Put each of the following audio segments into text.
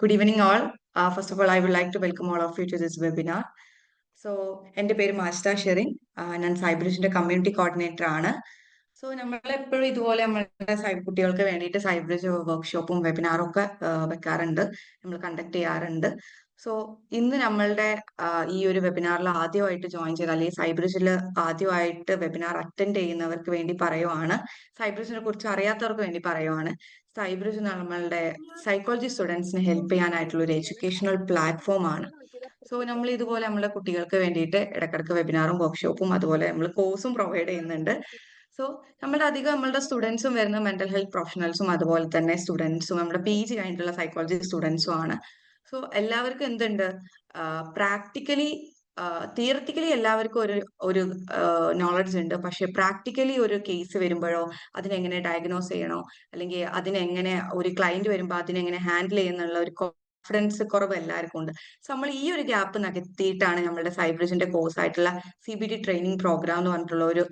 Good evening, all. First of all, I would like to welcome all of you to this webinar. എൻ്റെ പേര് മാജിദ ഷെറിൻ. ഞാൻ സൈബ്രിജിന്റെ community coordinator ആണ്. So നമ്മളെപ്പോഴും ഇതുപോലെ നമ്മളുടെ കുട്ടികൾക്ക് വേണ്ടിയിട്ട് സൈബ്രിജ് വർക്ക്ഷോപ്പും വെബിനാറും ഒക്കെ വെക്കാറുണ്ട്, നമ്മൾ കണ്ടക്ട് ചെയ്യാറുണ്ട്. സോ ഇന്ന് നമ്മളുടെ ഈ ഒരു വെബിനാറിൽ ആദ്യമായിട്ട് ജോയിൻ ചെയ്ത അല്ലെങ്കിൽ സൈബ്രിജിൽ ആദ്യമായിട്ട് വെബിനാർ അറ്റൻഡ് ചെയ്യുന്നവർക്ക് വേണ്ടി പറയുവാണ്, സൈബ്രിജിനെ കുറിച്ച് അറിയാത്തവർക്ക് വേണ്ടി പറയുവാണ്. സൈബ്രിജ് നമ്മളുടെ സൈക്കോളജി സ്റ്റുഡൻസിനെ ഹെൽപ്പ് ചെയ്യാനായിട്ടുള്ള ഒരു എഡ്യൂക്കേഷണൽ പ്ലാറ്റ്ഫോം ആണ്. സോ നമ്മൾ ഇതുപോലെ നമ്മുടെ കുട്ടികൾക്ക് വേണ്ടിയിട്ട് ഇടയ്ക്കിടയ്ക്ക് വെബിനാറും വർക്ക്ഷോപ്പും അതുപോലെ നമ്മൾ കോഴ്സും പ്രൊവൈഡ് ചെയ്യുന്നുണ്ട്. സോ നമ്മുടെ അധികം നമ്മളുടെ സ്റ്റുഡൻസും വരുന്ന മെന്റൽ ഹെൽത്ത് പ്രൊഫഷണൽസും അതുപോലെ തന്നെ സ്റ്റുഡൻസും നമ്മുടെ PG കഴിഞ്ഞിട്ടുള്ള സൈക്കോളജി സ്റ്റുഡൻസും ആണ്. സോ എല്ലാവർക്കും എന്തുണ്ട്, പ്രാക്ടിക്കലി തിയററ്റിക്കലി എല്ലാവർക്കും ഒരു ഒരു നോളജ് ഉണ്ട്. പക്ഷെ പ്രാക്ടിക്കലി ഒരു കേസ് വരുമ്പോഴോ അതിനെങ്ങനെ ഡയഗ്നോസ് ചെയ്യണോ അല്ലെങ്കിൽ അതിനെങ്ങനെ ഒരു ക്ലയന്റ് വരുമ്പോൾ അതിനെങ്ങനെ ഹാൻഡിൽ ചെയ്യുന്നുള്ള ഒരു കോൺഫിഡൻസ് കുറവ് എല്ലാവർക്കും ഉണ്ട്. സോ നമ്മൾ ഈ ഒരു ഗ്യാപ്പ് നികത്തിയിട്ടാണ് നമ്മുടെ സൈബ്രിജിന്റെ കോഴ്സ് ആയിട്ടുള്ള CBT ട്രെയിനിങ് പ്രോഗ്രാം എന്ന് പറഞ്ഞിട്ടുള്ള ഒരു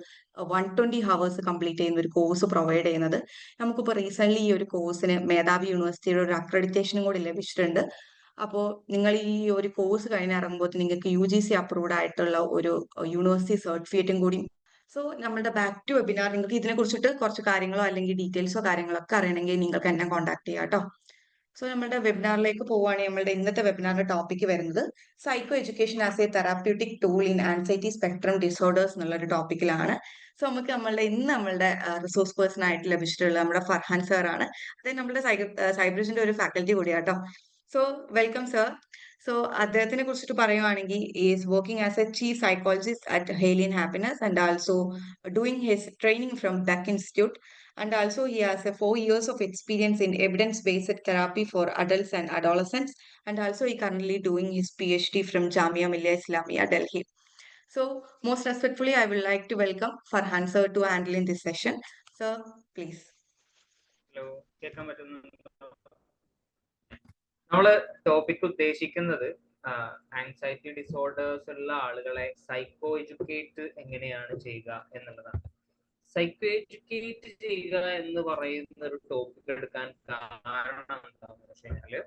120 ഹവേഴ്സ് കംപ്ലീറ്റ് ചെയ്യുന്ന ഒരു കോഴ്സ് പ്രൊവൈഡ് ചെയ്യുന്നത്. നമുക്കിപ്പോൾ റീസെന്റ് ഈ ഒരു കോഴ്സിന് മേധാവി യൂണിവേഴ്സിറ്റിയുടെ ഒരു അക്രഡിറ്റേഷനും കൂടി ലഭിച്ചിട്ടുണ്ട്. അപ്പോൾ നിങ്ങൾ ഈ ഒരു കോഴ്സ് കഴിഞ്ഞിറങ്ങുമ്പോൾ നിങ്ങൾക്ക് UGC അപ്രൂവ്ഡ് ആയിട്ടുള്ള ഒരു യൂണിവേഴ്സിറ്റി സർട്ടിഫിക്കറ്റും കൂടി. സോ നമ്മുടെ ബാക്ക് ടു വെബിനാർ, നിങ്ങൾക്ക് ഇതിനെ കുറിച്ചിട്ട് കുറച്ച് കാര്യങ്ങളോ അല്ലെങ്കിൽ ഡീറ്റെയിൽസോ കാര്യങ്ങളൊക്കെ അറിയണമെങ്കിൽ നിങ്ങൾക്ക് എന്നെ കോൺടാക്ട് ചെയ്യാം കേട്ടോ. സോ നമ്മുടെ വെബിനാറിലേക്ക് പോവുകയാണെങ്കിൽ നമ്മളുടെ ഇന്നത്തെ വെബിനാറിന്റെ ടോപ്പിക്ക് വരുന്നത് psycho education as A therapeutic tool in anxiety spectrum disorders എന്നുള്ള ഒരു ടോപ്പിക്കിലാണ്. സോ നമുക്ക് നമ്മളുടെ റിസോഴ്സ് പേഴ്സൺ ആയിട്ട് ലഭിച്ചിട്ടുള്ള നമ്മുടെ ഫർഹാൻ സാർ ആണ്. അതായത് നമ്മുടെ സൈബ്രിജിന്റെ ഒരു ഫാക്കൽറ്റി കൂടിയാട്ടോ. So welcome sir. സോ അദ്ദേഹത്തിനെ കുറിച്ചിട്ട് പറയുവാണെങ്കിൽ is working as a chief psychologist at ഹെയിലിയൻ happiness and also doing his training from Beck Institute. And also he has 4 years of experience in evidence-based therapy for adults and adolescents. And also he currently doing his PhD from Jamia Millia Islamia, Delhi. So most respectfully, I would like to welcome Farhan sir to handle in this session. Sir, please. Hello, കേൾക്കാൻ പറ്റുന്നുണ്ടോ? നമ്മള് topic ഉദ്ദേശിക്കുന്നത് anxiety disorders ഉള്ള ആളുകളെ psycho educate എങ്ങനെയാണ് ചെയ്യുക എന്നുള്ളതാണ്. Psycho educate ചെയ്യുക എന്ന് പറയുന്ന ഒരു ടോപ്പിക് എടുക്കാൻ കാരണം എന്താണെന്ന് വെച്ച് കഴിഞ്ഞാല്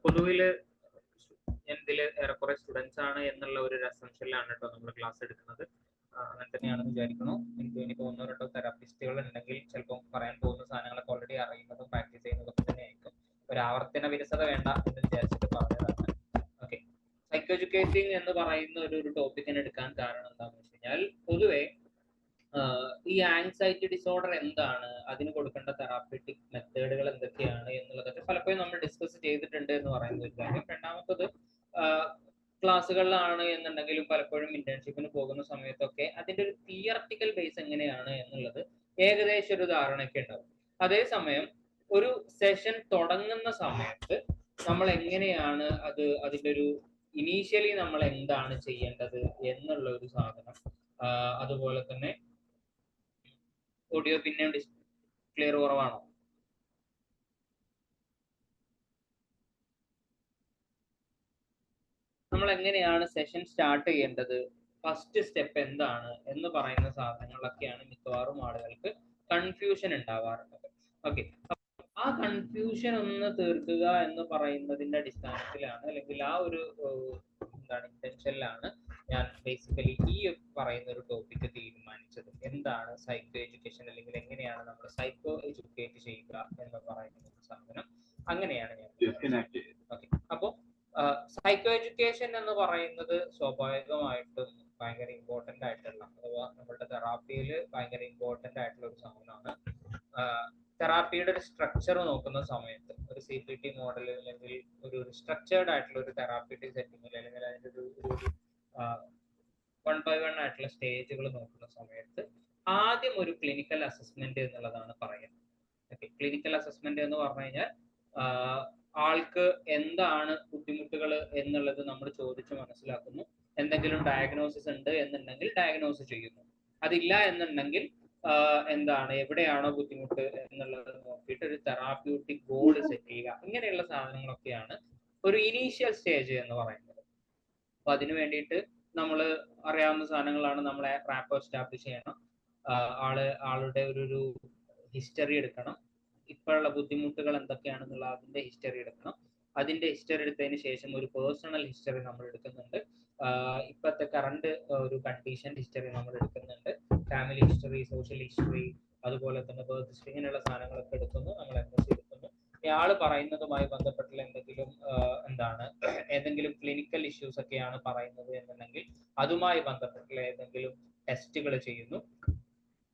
പൊതുവില് എന്തില് ഏറെക്കുറെ സ്റ്റുഡൻസ് ആണ് എന്നുള്ള ഒരു അസംഷനിലാണ് കേട്ടോ നമ്മൾ ക്ലാസ് എടുക്കുന്നത്. അങ്ങനെ തന്നെയാണെന്ന് വിചാരിക്കണോ. എനിക്ക് ഒന്നോ രണ്ടോ തെറാപ്പിസ്റ്റുകൾ ഉണ്ടെങ്കിൽ ചിലപ്പോൾ പറയാൻ പോകുന്ന സാധനങ്ങളൊക്കെ ഓൾറെഡി അറിയുന്നതും പ്രാക്ടീസ് ചെയ്യുന്നതൊക്കെ തന്നെയായിരിക്കും. ഒരു ആവർത്തന വിരസത വേണ്ട എന്ന് വിചാരിച്ചിട്ട് പറഞ്ഞതാണ്. ഓക്കെ, സൈക്കോ എഡ്യൂക്കേറ്റിംഗ് എന്ന് പറയുന്ന ഒരു ടോപ്പിക്കിന് എടുക്കാൻ കാരണം എന്താണെന്ന് വെച്ച് കഴിഞ്ഞാൽ പൊതുവെ ഈ ആൻസൈറ്റി ഡിസോർഡർ എന്താണ്, അതിന് കൊടുക്കേണ്ട തെറാപ്യൂട്ടിക് മെത്തേഡുകൾ എന്തൊക്കെയാണ് എന്നുള്ളതൊക്കെ പലപ്പോഴും നമ്മൾ ഡിസ്കസ് ചെയ്തിട്ടുണ്ട് എന്ന് പറയുന്ന ഒരു കാര്യം. രണ്ടാമത്തത് ക്ലാസ്സുകളിലാണ് എന്നുണ്ടെങ്കിലും പലപ്പോഴും ഇന്റേൺഷിപ്പിന് പോകുന്ന സമയത്തൊക്കെ അതിന്റെ ഒരു തിയററ്റിക്കൽ ബേസ് എങ്ങനെയാണ് എന്നുള്ളത് ഏകദേശം ഒരു ധാരണയൊക്കെ ഉണ്ടാവും. അതേസമയം ഒരു സെഷൻ തുടങ്ങുന്ന സമയത്ത് നമ്മൾ എങ്ങനെയാണ് അതിന്റെ ഒരു ഇനീഷ്യലി നമ്മൾ എന്താണ് ചെയ്യേണ്ടത് എന്നുള്ള ഒരു സാധനം, അതുപോലെ തന്നെ ഓഡിയോ പിന്നെയും ക്ലിയർ കുറവാണോ? നമ്മൾ എങ്ങനെയാണ് സെഷൻ സ്റ്റാർട്ട് ചെയ്യേണ്ടത്, ഫസ്റ്റ് സ്റ്റെപ്പ് എന്താണ് എന്ന് പറയുന്ന സാധനങ്ങളൊക്കെയാണ് മിക്കവാറും ആളുകൾക്ക് കൺഫ്യൂഷൻ ഉണ്ടാവാറുള്ളത്. ഓക്കെ, ആ കൺഫ്യൂഷൻ ഒന്ന് തീർക്കുക എന്ന് പറയുന്നതിന്റെ അടിസ്ഥാനത്തിലാണ് അല്ലെങ്കിൽ ആ ഒരു ഇന്റൻഷനിലാണ് ഞാൻ ബേസിക്കലി ഈ പറയുന്ന ഒരു ടോപ്പിക്ക് തീരുമാനിച്ചത്. എന്താണ് സൈക്കോ എഡ്യൂക്കേഷൻ അല്ലെങ്കിൽ എങ്ങനെയാണ് നമ്മൾ സൈക്കോ എഡ്യൂക്കേറ്റ് ചെയ്യുക എന്ന് പറയുന്ന ഒരു സാധനം, അങ്ങനെയാണ് ഞാൻ. ഓക്കെ, അപ്പോൾ സൈക്കോ എഡ്യൂക്കേഷൻ എന്ന് പറയുന്നത് സ്വാഭാവികമായിട്ടും ഭയങ്കര ഇമ്പോർട്ടൻ്റ് ആയിട്ടുള്ള, അഥവാ നമ്മളുടെ തെറാപ്പിയിൽ ഭയങ്കര ഇമ്പോർട്ടൻ്റ് ആയിട്ടുള്ള ഒരു സാധനമാണ്. തെറാപ്പിയുടെ ഒരു സ്ട്രക്ചർ നോക്കുന്ന സമയത്ത് ഒരു CPT മോഡൽ അല്ലെങ്കിൽ ഒരു സ്ട്രക്ചേർഡ് ആയിട്ടുള്ള ഒരു തെറാപ്യൂട്ടിക് സെറ്റിംഗിൽ അല്ലെങ്കിൽ അതിൻ്റെ ഒരു 1 by 1 ആയിട്ടുള്ള സ്റ്റേജുകൾ നോക്കുന്ന സമയത്ത് ആദ്യം ഒരു ക്ലിനിക്കൽ അസസ്മെന്റ് എന്നുള്ളതാണ് പറയുന്നത്. ഓക്കെ, ക്ലിനിക്കൽ അസസ്മെന്റ് എന്ന് പറഞ്ഞു കഴിഞ്ഞാൽ ആൾക്ക് എന്താണ് ബുദ്ധിമുട്ടുകൾ എന്നുള്ളത് നമ്മൾ ചോദിച്ച് മനസ്സിലാക്കുന്നു. എന്തെങ്കിലും ഡയഗ്നോസിസ് ഉണ്ട് എന്നുണ്ടെങ്കിൽ ഡയഗ്നോസ് ചെയ്യുന്നു. അതില്ല എന്നുണ്ടെങ്കിൽ എന്താണ്, എവിടെയാണോ ബുദ്ധിമുട്ട് എന്നുള്ളത് നോക്കിയിട്ട് ഒരു തെറാപ്യൂട്ടിക് ഗോൾ സെറ്റ് ചെയ്യുക. ഇങ്ങനെയുള്ള സാധനങ്ങളൊക്കെയാണ് ഒരു ഇനീഷ്യൽ സ്റ്റേജ് എന്ന് പറയുന്നത്. അപ്പൊ അതിനു വേണ്ടിയിട്ട് നമ്മൾ അറിയാവുന്ന സാധനങ്ങളാണ്. നമ്മളെ റാപ്പോ എസ്റ്റാബ്ലിഷ് ചെയ്യണം, ആളുടെ ഒരു ഹിസ്റ്ററി എടുക്കണം, ഇപ്പോഴുള്ള ബുദ്ധിമുട്ടുകൾ എന്തൊക്കെയാണെന്നുള്ള അതിന്റെ ഹിസ്റ്ററി എടുക്കണം. അതിന്റെ ഹിസ്റ്ററി എടുത്തതിന് ശേഷം ഒരു പേഴ്സണൽ ഹിസ്റ്ററി നമ്മൾ എടുക്കുന്നുണ്ട്. ഇപ്പോഴത്തെ കറണ്ട് ഒരു കണ്ടീഷൻ ഹിസ്റ്ററി നമ്മൾ എടുക്കുന്നുണ്ട്. ഫാമിലി ഹിസ്റ്ററി, സോഷ്യൽ ഹിസ്റ്ററി, അതുപോലെ തന്നെ ബർത്ത് ഹിസ്റ്ററി, ഇങ്ങനെയുള്ള സാധനങ്ങളൊക്കെ എടുക്കുന്നു. നമ്മൾ MSc എടുക്കുന്നു. ഇയാള് പറയുന്നതുമായി ബന്ധപ്പെട്ടുള്ള എന്തെങ്കിലും ഏതെങ്കിലും ക്ലിനിക്കൽ ഇഷ്യൂസ് ഒക്കെയാണ് പറയുന്നത് എന്നുണ്ടെങ്കിൽ അതുമായി ബന്ധപ്പെട്ടുള്ള ഏതെങ്കിലും ടെസ്റ്റുകൾ ചെയ്യുന്നു.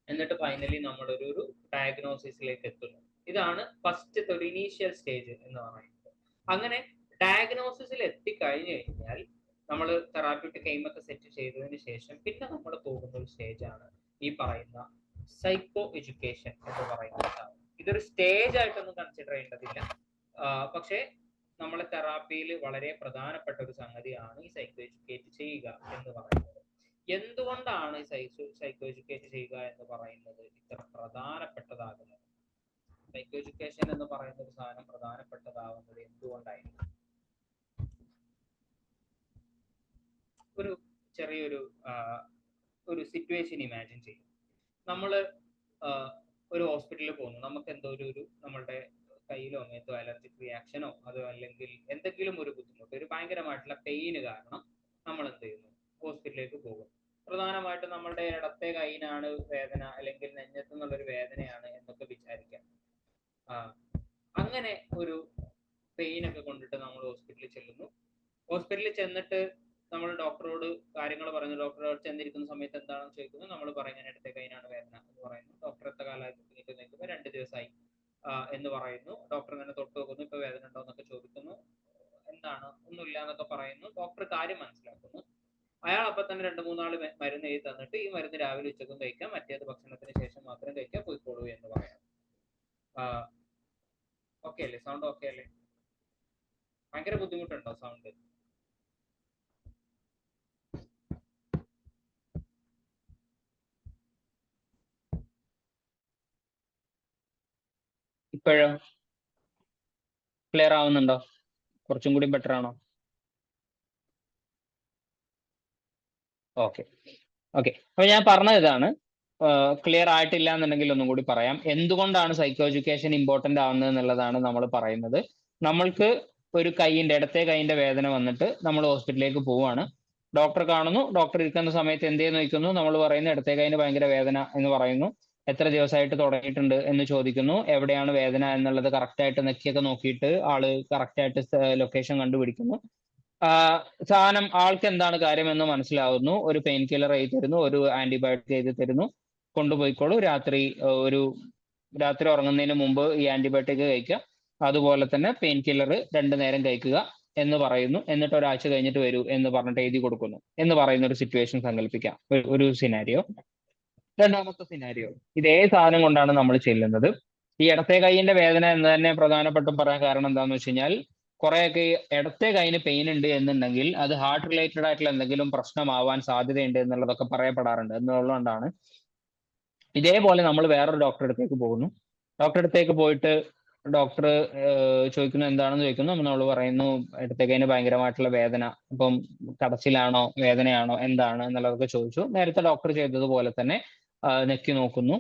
എന്നിട്ട് ഫൈനലി നമ്മളൊരു ഡയഗ്നോസിസിലേക്ക് എത്തുന്നു. ഇതാണ് ഫസ്റ്റ് ഒരു ഇനീഷ്യൽ സ്റ്റേജ് എന്ന് പറയുന്നത്. അങ്ങനെ ഡയഗ്നോസിസിൽ എത്തിക്കഴിഞ്ഞു കഴിഞ്ഞാൽ നമ്മൾ തെറാപ്യൂട്ടിക് എയിം ഒക്കെ സെറ്റ് ചെയ്തതിന് ശേഷം പിന്നെ നമ്മൾ പോകുന്ന ഒരു സ്റ്റേജാണ് ഈ പറയുന്ന സൈക്കോ എഡ്യൂക്കേഷൻ എന്ന് പറയുന്നത്. ഇതൊരു സ്റ്റേജ് ആയിട്ടൊന്നും കൺസിഡർ ചെയ്യേണ്ടതില്ല. പക്ഷേ നമ്മളെ തെറാപ്പിയിൽ വളരെ പ്രധാനപ്പെട്ട ഒരു സംഗതിയാണ് ഈ സൈക്കോ എഡ്യൂക്കേറ്റ് ചെയ്യുക എന്ന് പറയുന്നത്. എന്തുകൊണ്ടാണ് സൈക്കോ എഡ്യൂക്കേറ്റ് ചെയ്യുക എന്ന് പറയുന്നത് ഇത്ര പ്രധാനപ്പെട്ടതാകുന്നത്? സൈക്കോ എഡ്യൂക്കേഷൻ എന്ന് പറയുന്ന ഒരു സാധനം പ്രധാനപ്പെട്ടതാവുന്നത് എന്തുകൊണ്ടായിരിക്കും? ഒരു ചെറിയൊരു ഒരു സിറ്റുവേഷൻ ഇമാജിൻ ചെയ്യും. നമ്മൾ ഒരു ഹോസ്പിറ്റലിൽ പോകുന്നു. നമുക്ക് എന്തോ നമ്മളുടെ കയ്യിലോ മേത്തോ അലർജിക് റിയാക്ഷനോ അതോ അല്ലെങ്കിൽ എന്തെങ്കിലും ഒരു ബുദ്ധിമുട്ട്, ഒരു ഭയങ്കരമായിട്ടുള്ള പെയിന് കാരണം നമ്മൾ എന്ത് ചെയ്യുന്നു? ഹോസ്പിറ്റലിലേക്ക് പോകും. പ്രധാനമായിട്ടും നമ്മളുടെ ഇടത്തെ കൈയിനാണ് വേദന, അല്ലെങ്കിൽ നെഞ്ഞത്തു നിന്നുള്ളൊരു വേദനയാണ് എന്നൊക്കെ വിചാരിക്കാം. അങ്ങനെ ഒരു പെയിനൊക്കെ കൊണ്ടിട്ട് നമ്മൾ ഹോസ്പിറ്റലിൽ ചെല്ലുന്നു. ഹോസ്പിറ്റലിൽ ചെന്നിട്ട് നമ്മൾ ഡോക്ടറോട് കാര്യങ്ങൾ പറഞ്ഞു. ഡോക്ടറോട് ചെന്നിരിക്കുന്ന സമയത്ത് എന്താണെന്ന് ചോദിക്കുന്നു. നമ്മൾ പറയുന്നത് ഇടത്തെ കൈയിനാണ് വേദന എന്ന് പറയുന്നു. ഡോക്ടർ എത്ര കാലമായിട്ട് നിൽക്കുമ്പോൾ 2 ദിവസമായി എന്ന് പറയുന്നു. ഡോക്ടർ ഇങ്ങനെ തൊട്ട് നോക്കുന്നു. ഇപ്പൊ വേദന ഉണ്ടോ എന്നൊക്കെ ചോദിക്കുന്നു. എന്താണ്? ഒന്നുമില്ല എന്നൊക്കെ പറയുന്നു. ഡോക്ടർ കാര്യം മനസ്സിലാക്കുന്നു. അയാൾ അപ്പൊ തന്നെ 2-3 നാൾ മരുന്ന് എഴുതി തന്നിട്ട് ഈ മരുന്ന് രാവിലെ ഉച്ചക്കും കഴിക്കാം, മറ്റേത് ഭക്ഷണത്തിന് ശേഷം മാത്രം കഴിക്കാം, പോയിക്കോളൂ എന്ന് പറയാം. ഓക്കെ അല്ലേ? സൗണ്ട് ഓക്കെ അല്ലേ? ഭയങ്കര ബുദ്ധിമുട്ടുണ്ടോ സൗണ്ട്? ഇപ്പോഴോ ക്ലിയർ ആവുന്നുണ്ടോ? കുറച്ചും കൂടി ബെറ്റർ ആണോ? ഓക്കെ. അപ്പൊ ഞാൻ പറഞ്ഞത് ഇതാണ്. ക്ലിയർ ആയിട്ടില്ല എന്നുണ്ടെങ്കിൽ ഒന്നും കൂടി പറയാം. എന്തുകൊണ്ടാണ് സൈക്കോ എഡ്യൂക്കേഷൻ ഇമ്പോർട്ടന്റ് ആവുന്നത് എന്നുള്ളതാണ് നമ്മൾ പറയുന്നത്. നമ്മൾക്ക് ഒരു ഇടത്തെ കൈയിന്റെ വേദന വന്നിട്ട് നമ്മൾ ഹോസ്പിറ്റലിലേക്ക് പോവുകയാണ്. ഡോക്ടർ കാണുന്നു. ഡോക്ടർ ഇരിക്കുന്ന സമയത്ത് എന്തേന്ന് ചോദിക്കുന്നു. നമ്മൾ പറയുന്നു ഇടത്തെ കൈയിന് ഭയങ്കര വേദന എന്ന് പറയുന്നു. എത്ര ദിവസമായിട്ട് തുടങ്ങിയിട്ടുണ്ട് എന്ന് ചോദിക്കുന്നു. എവിടെയാണ് വേദന എന്നുള്ളത് കറക്റ്റായിട്ട് നെക്കിയൊക്കെ നോക്കിയിട്ട് ആള് കറക്റ്റായിട്ട് ലൊക്കേഷൻ കണ്ടുപിടിക്കുന്നു. സാധനം ആൾക്ക് എന്താണ് കാര്യമെന്ന് മനസ്സിലാവുന്നു. ഒരു പെയിൻ കില്ലർ എഴുതി തരുന്നു, ഒരു ആന്റിബയോട്ടിക് എഴുതി തരുന്നു, കൊണ്ടുപോയിക്കോളൂ. രാത്രി ഉറങ്ങുന്നതിന് മുമ്പ് ഈ ആന്റിബയോട്ടിക് കഴിക്കുക, അതുപോലെ തന്നെ പെയിൻ കില്ലർ 2 നേരം കഴിക്കുക എന്ന് പറയുന്നു. എന്നിട്ട് ഒരാഴ്ച കഴിഞ്ഞിട്ട് വരൂ എന്ന് പറഞ്ഞിട്ട് എഴുതി കൊടുക്കുന്നു എന്ന് പറയുന്ന ഒരു സിറ്റുവേഷൻ സങ്കല്പിക്കാം. ഒരു സിനാരിയോ. രണ്ടാമത്തെ സിനാരിയോ, ഇതേ സാധനം കൊണ്ടാണ് നമ്മൾ ചെല്ലുന്നത്. ഈ ഇടത്തെ കൈയിന്റെ വേദന എന്ന് തന്നെ പ്രധാനപ്പെട്ടും പറയാൻ കാരണം എന്താണെന്ന് വെച്ച് കഴിഞ്ഞാൽ, കുറെയൊക്കെ ഇടത്തെ കൈയിന് പെയിൻ ഉണ്ട് എന്നുണ്ടെങ്കിൽ അത് ഹാർട്ട് റിലേറ്റഡ് ആയിട്ടുള്ള എന്തെങ്കിലും പ്രശ്നമാവാൻ സാധ്യതയുണ്ട് എന്നുള്ളതൊക്കെ പറയപ്പെടാറുണ്ട്. എന്നുള്ളതുകൊണ്ടാണ് ഇതേപോലെ നമ്മൾ വേറൊരു ഡോക്ടറെ അടുത്തേക്ക് പോകുന്നു. ഡോക്ടറെ അടുത്തേക്ക് പോയിട്ട് ഡോക്ടർ ചോദിക്കുന്നു എന്താണെന്ന് ചോദിക്കുന്നു. നമ്മൾ പറയുന്നു ഇടത്തെ കൈയിന് ഭയങ്കരമായിട്ടുള്ള വേദന, അപ്പം കടച്ചിലാണോ വേദനയാണോ എന്താണ് എന്നുള്ളതൊക്കെ ചോദിച്ചു. നേരത്തെ ഡോക്ടർ ചെയ്തതുപോലെ തന്നെ നെക്കി നോക്കുന്നു.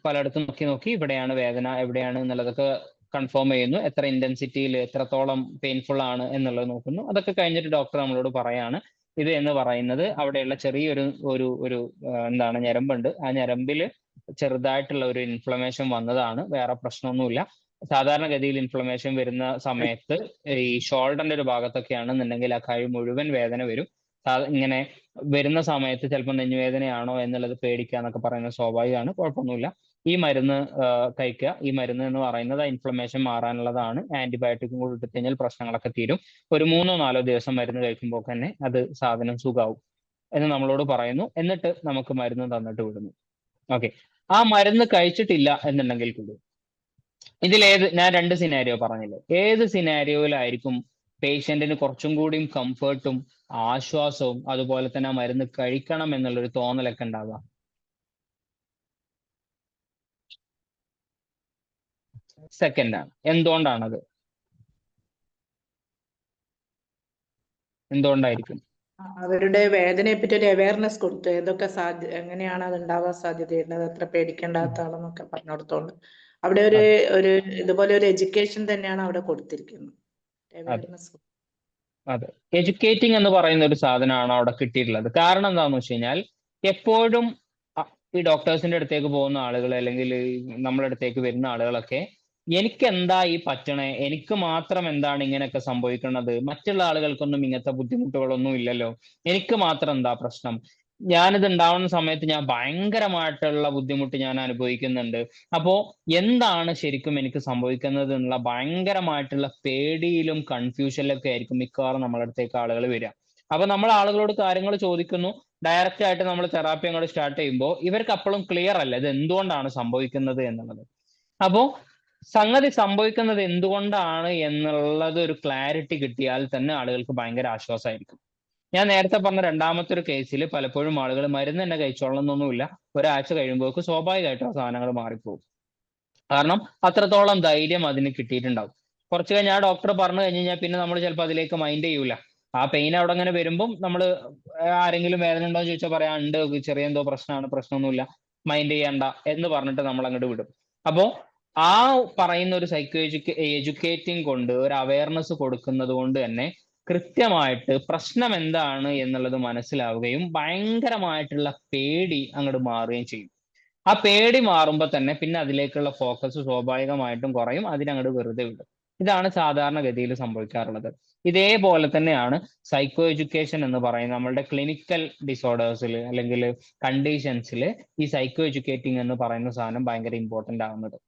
പലയിടത്തും നോക്കി ഇവിടെയാണ് വേദന, എവിടെയാണ് എന്നുള്ളതൊക്കെ കൺഫേം ചെയ്യുന്നു. എത്ര ഇന്റൻസിറ്റിയിൽ എത്രത്തോളം പെയിൻഫുൾ ആണ് എന്നുള്ളത് നോക്കുന്നു. അതൊക്കെ കഴിഞ്ഞിട്ട് ഡോക്ടർ നമ്മളോട് പറയാണ് ഇത് എന്ന് പറയുന്നത് അവിടെയുള്ള ചെറിയൊരു ഒരു ഞരമ്പുണ്ട്. ആ ഞരമ്പിൽ ചെറുതായിട്ടുള്ള ഒരു ഇൻഫ്ലമേഷൻ വന്നതാണ്, വേറെ പ്രശ്നമൊന്നുമില്ല. സാധാരണഗതിയിൽ ഇൻഫ്ലമേഷൻ വരുന്ന സമയത്ത് ഈ ഷോൾഡറിന്റെ ഒരു ഭാഗത്തൊക്കെയാണെന്നുണ്ടെങ്കിൽ ആ കൈ മുഴുവൻ വേദന വരും. ഇങ്ങനെ വരുന്ന സമയത്ത് ചിലപ്പോൾ നെഞ്ഞുവേദനയാണോ എന്നുള്ളത് പേടിക്കുക എന്നൊക്കെ പറയുന്നത് സ്വാഭാവികമാണ്, കുഴപ്പമൊന്നുമില്ല. ഈ മരുന്ന് കഴിക്കുക. ഈ മരുന്ന് എന്ന് പറയുന്നത് ഇൻഫ്ലമേഷൻ മാറാനുള്ളതാണ്. ആന്റിബയോട്ടിക്കും കൂടി എടുത്തു കഴിഞ്ഞാൽ പ്രശ്നങ്ങളൊക്കെ തീരും. ഒരു 3-4 ദിവസം മരുന്ന് കഴിക്കുമ്പോൾ തന്നെ അത് സാധനം സുഖാവും എന്ന് നമ്മളോട് പറയുന്നു. എന്നിട്ട് നമുക്ക് മരുന്ന് തന്നിട്ട് വിടുന്നു. ഓക്കെ. ആ മരുന്ന് കഴിച്ചിട്ടില്ല എന്നുണ്ടെങ്കിൽ കൂടി ഞാൻ 2 സിനാരിയോ പറഞ്ഞില്ലേ, ഏത് സിനാരിയോയിലായിരിക്കും പേഷ്യന്റിന് കുറച്ചും കൂടിയും കംഫർട്ടും ആശ്വാസവും അതുപോലെ തന്നെ ആ മരുന്ന് കഴിക്കണം എന്നുള്ളൊരു തോന്നലൊക്കെ ഉണ്ടാവുക? സെക്കൻഡാണ്. എന്തുകൊണ്ടാണത്? എന്തുകൊണ്ടായിരിക്കും? അവരുടെ വേദനയെ പറ്റി ഒരു അവയർനെസ് കൊടുത്തു. ഏതൊക്കെ എങ്ങനെയാണ് അത് ഉണ്ടാവാൻ സാധ്യതയുള്ളത്, അത്ര പേടിക്കേണ്ടാത്താണെന്നൊക്കെ പറഞ്ഞു കൊടുത്തോണ്ട് അവിടെ ഒരു ഇതുപോലെ ഒരു എഡ്യൂക്കേഷൻ തന്നെയാണ് അവിടെ കൊടുത്തിരിക്കുന്നത്. അവയർനെസ്. അതെ, എഡ്യൂക്കേറ്റിംഗ് എന്ന് പറയുന്ന ഒരു സാധനമാണ് അവിടെ കിട്ടിയിട്ടുള്ളത്. കാരണം എന്താണെന്ന് വെച്ച് കഴിഞ്ഞാൽ എപ്പോഴും ഈ ഡോക്ടേഴ്സിന്റെ അടുത്തേക്ക് പോകുന്ന ആളുകൾ അല്ലെങ്കിൽ നമ്മുടെ അടുത്തേക്ക് വരുന്ന ആളുകളൊക്കെ എനിക്ക് എന്താ ഈ പറ്റണേ, എനിക്ക് മാത്രം എന്താണ് ഇങ്ങനെയൊക്കെ സംഭവിക്കുന്നത്, മറ്റുള്ള ആളുകൾക്കൊന്നും ഇങ്ങനത്തെ ബുദ്ധിമുട്ടുകളൊന്നും ഇല്ലല്ലോ, എനിക്ക് മാത്രം എന്താ പ്രശ്നം, ഞാനിത് ഉണ്ടാവുന്ന സമയത്ത് ഞാൻ ഭയങ്കരമായിട്ടുള്ള ബുദ്ധിമുട്ട് ഞാൻ അനുഭവിക്കുന്നുണ്ട്, അപ്പോ എന്താണ് ശരിക്കും എനിക്ക് സംഭവിക്കുന്നത് എന്നുള്ള ഭയങ്കരമായിട്ടുള്ള പേടിയിലും കൺഫ്യൂഷനിലൊക്കെ ആയിരിക്കും മിക്കവാറും നമ്മുടെ അടുത്തേക്ക് ആളുകൾ വരിക. അപ്പൊ നമ്മൾ ആളുകളോട് കാര്യങ്ങൾ ചോദിക്കുന്നു, ഡയറക്റ്റ് ആയിട്ട് നമ്മൾ തെറാപ്പി അങ്ങോട്ട് സ്റ്റാർട്ട് ചെയ്യുമ്പോൾ ഇവർക്ക് അപ്പോഴും ക്ലിയർ അല്ല ഇത് എന്തുകൊണ്ടാണ് സംഭവിക്കുന്നത് എന്നുള്ളത്. അപ്പോ സംഗതി സംഭവിക്കുന്നത് എന്തുകൊണ്ടാണ് എന്നുള്ളത് ഒരു ക്ലാരിറ്റി കിട്ടിയാൽ തന്നെ ആളുകൾക്ക് ഭയങ്കര ആശ്വാസമായിരിക്കും. ഞാൻ നേരത്തെ പറഞ്ഞ രണ്ടാമത്തെ ഒരു കേസിൽ പലപ്പോഴും ആളുകൾ മരുന്ന് തന്നെ കഴിച്ചോളണമെന്നൊന്നുമില്ല, ഒരാഴ്ച കഴിയുമ്പോഴേക്കും സ്വാഭാവികമായിട്ടും ആ സാധനങ്ങൾ മാറിപ്പോകും. കാരണം അത്രത്തോളം ധൈര്യം അതിന് കിട്ടിയിട്ടുണ്ടാവും. കുറച്ച് കഴിഞ്ഞ് ആ ഡോക്ടർ പറഞ്ഞു കഴിഞ്ഞ് കഴിഞ്ഞാൽ പിന്നെ നമ്മൾ ചിലപ്പോൾ അതിലേക്ക് മൈൻഡ് ചെയ്യൂല. ആ പെയിൻ അവിടെ അങ്ങനെ വരുമ്പം നമ്മൾ ആരെങ്കിലും വേദന ഉണ്ടോ എന്ന് ചോദിച്ചാൽ പറയാം ഉണ്ട്, ചെറിയ എന്തോ പ്രശ്നമാണ്, പ്രശ്നമൊന്നുമില്ല, മൈൻഡ് ചെയ്യണ്ട എന്ന് പറഞ്ഞിട്ട് നമ്മൾ അങ്ങോട്ട് വിടും. അപ്പോ ആ പറയുന്ന ഒരു എഡ്യൂക്കേറ്റിംഗ് കൊണ്ട്, ഒരു അവയർനെസ് കൊടുക്കുന്നത് കൊണ്ട് തന്നെ കൃത്യമായിട്ട് പ്രശ്നം എന്താണ് എന്നുള്ളത് മനസ്സിലാവുകയും ഭയങ്കരമായിട്ടുള്ള പേടി അങ്ങോട്ട് മാറുകയും ചെയ്യും. ആ പേടി മാറുമ്പോൾ തന്നെ പിന്നെ അതിലേക്കുള്ള ഫോക്കസ് സ്വാഭാവികമായിട്ടും കുറയും, അതിനങ്ങോട്ട് വെറുതെ വിടും. ഇതാണ് സാധാരണഗതിയിൽ സംഭവിക്കാറുള്ളത്. ഇതേപോലെ തന്നെയാണ് സൈക്കോ എഡ്യൂക്കേഷൻ എന്ന് പറയുന്നത്. നമ്മളുടെ ക്ലിനിക്കൽ ഡിസോർഡേഴ്സിൽ അല്ലെങ്കിൽ കണ്ടീഷൻസിൽ ഈ സൈക്കോ എഡ്യൂക്കേറ്റിംഗ് എന്ന് പറയുന്ന സാധനം ഭയങ്കര ഇമ്പോർട്ടന്റ് ആവുന്നത്.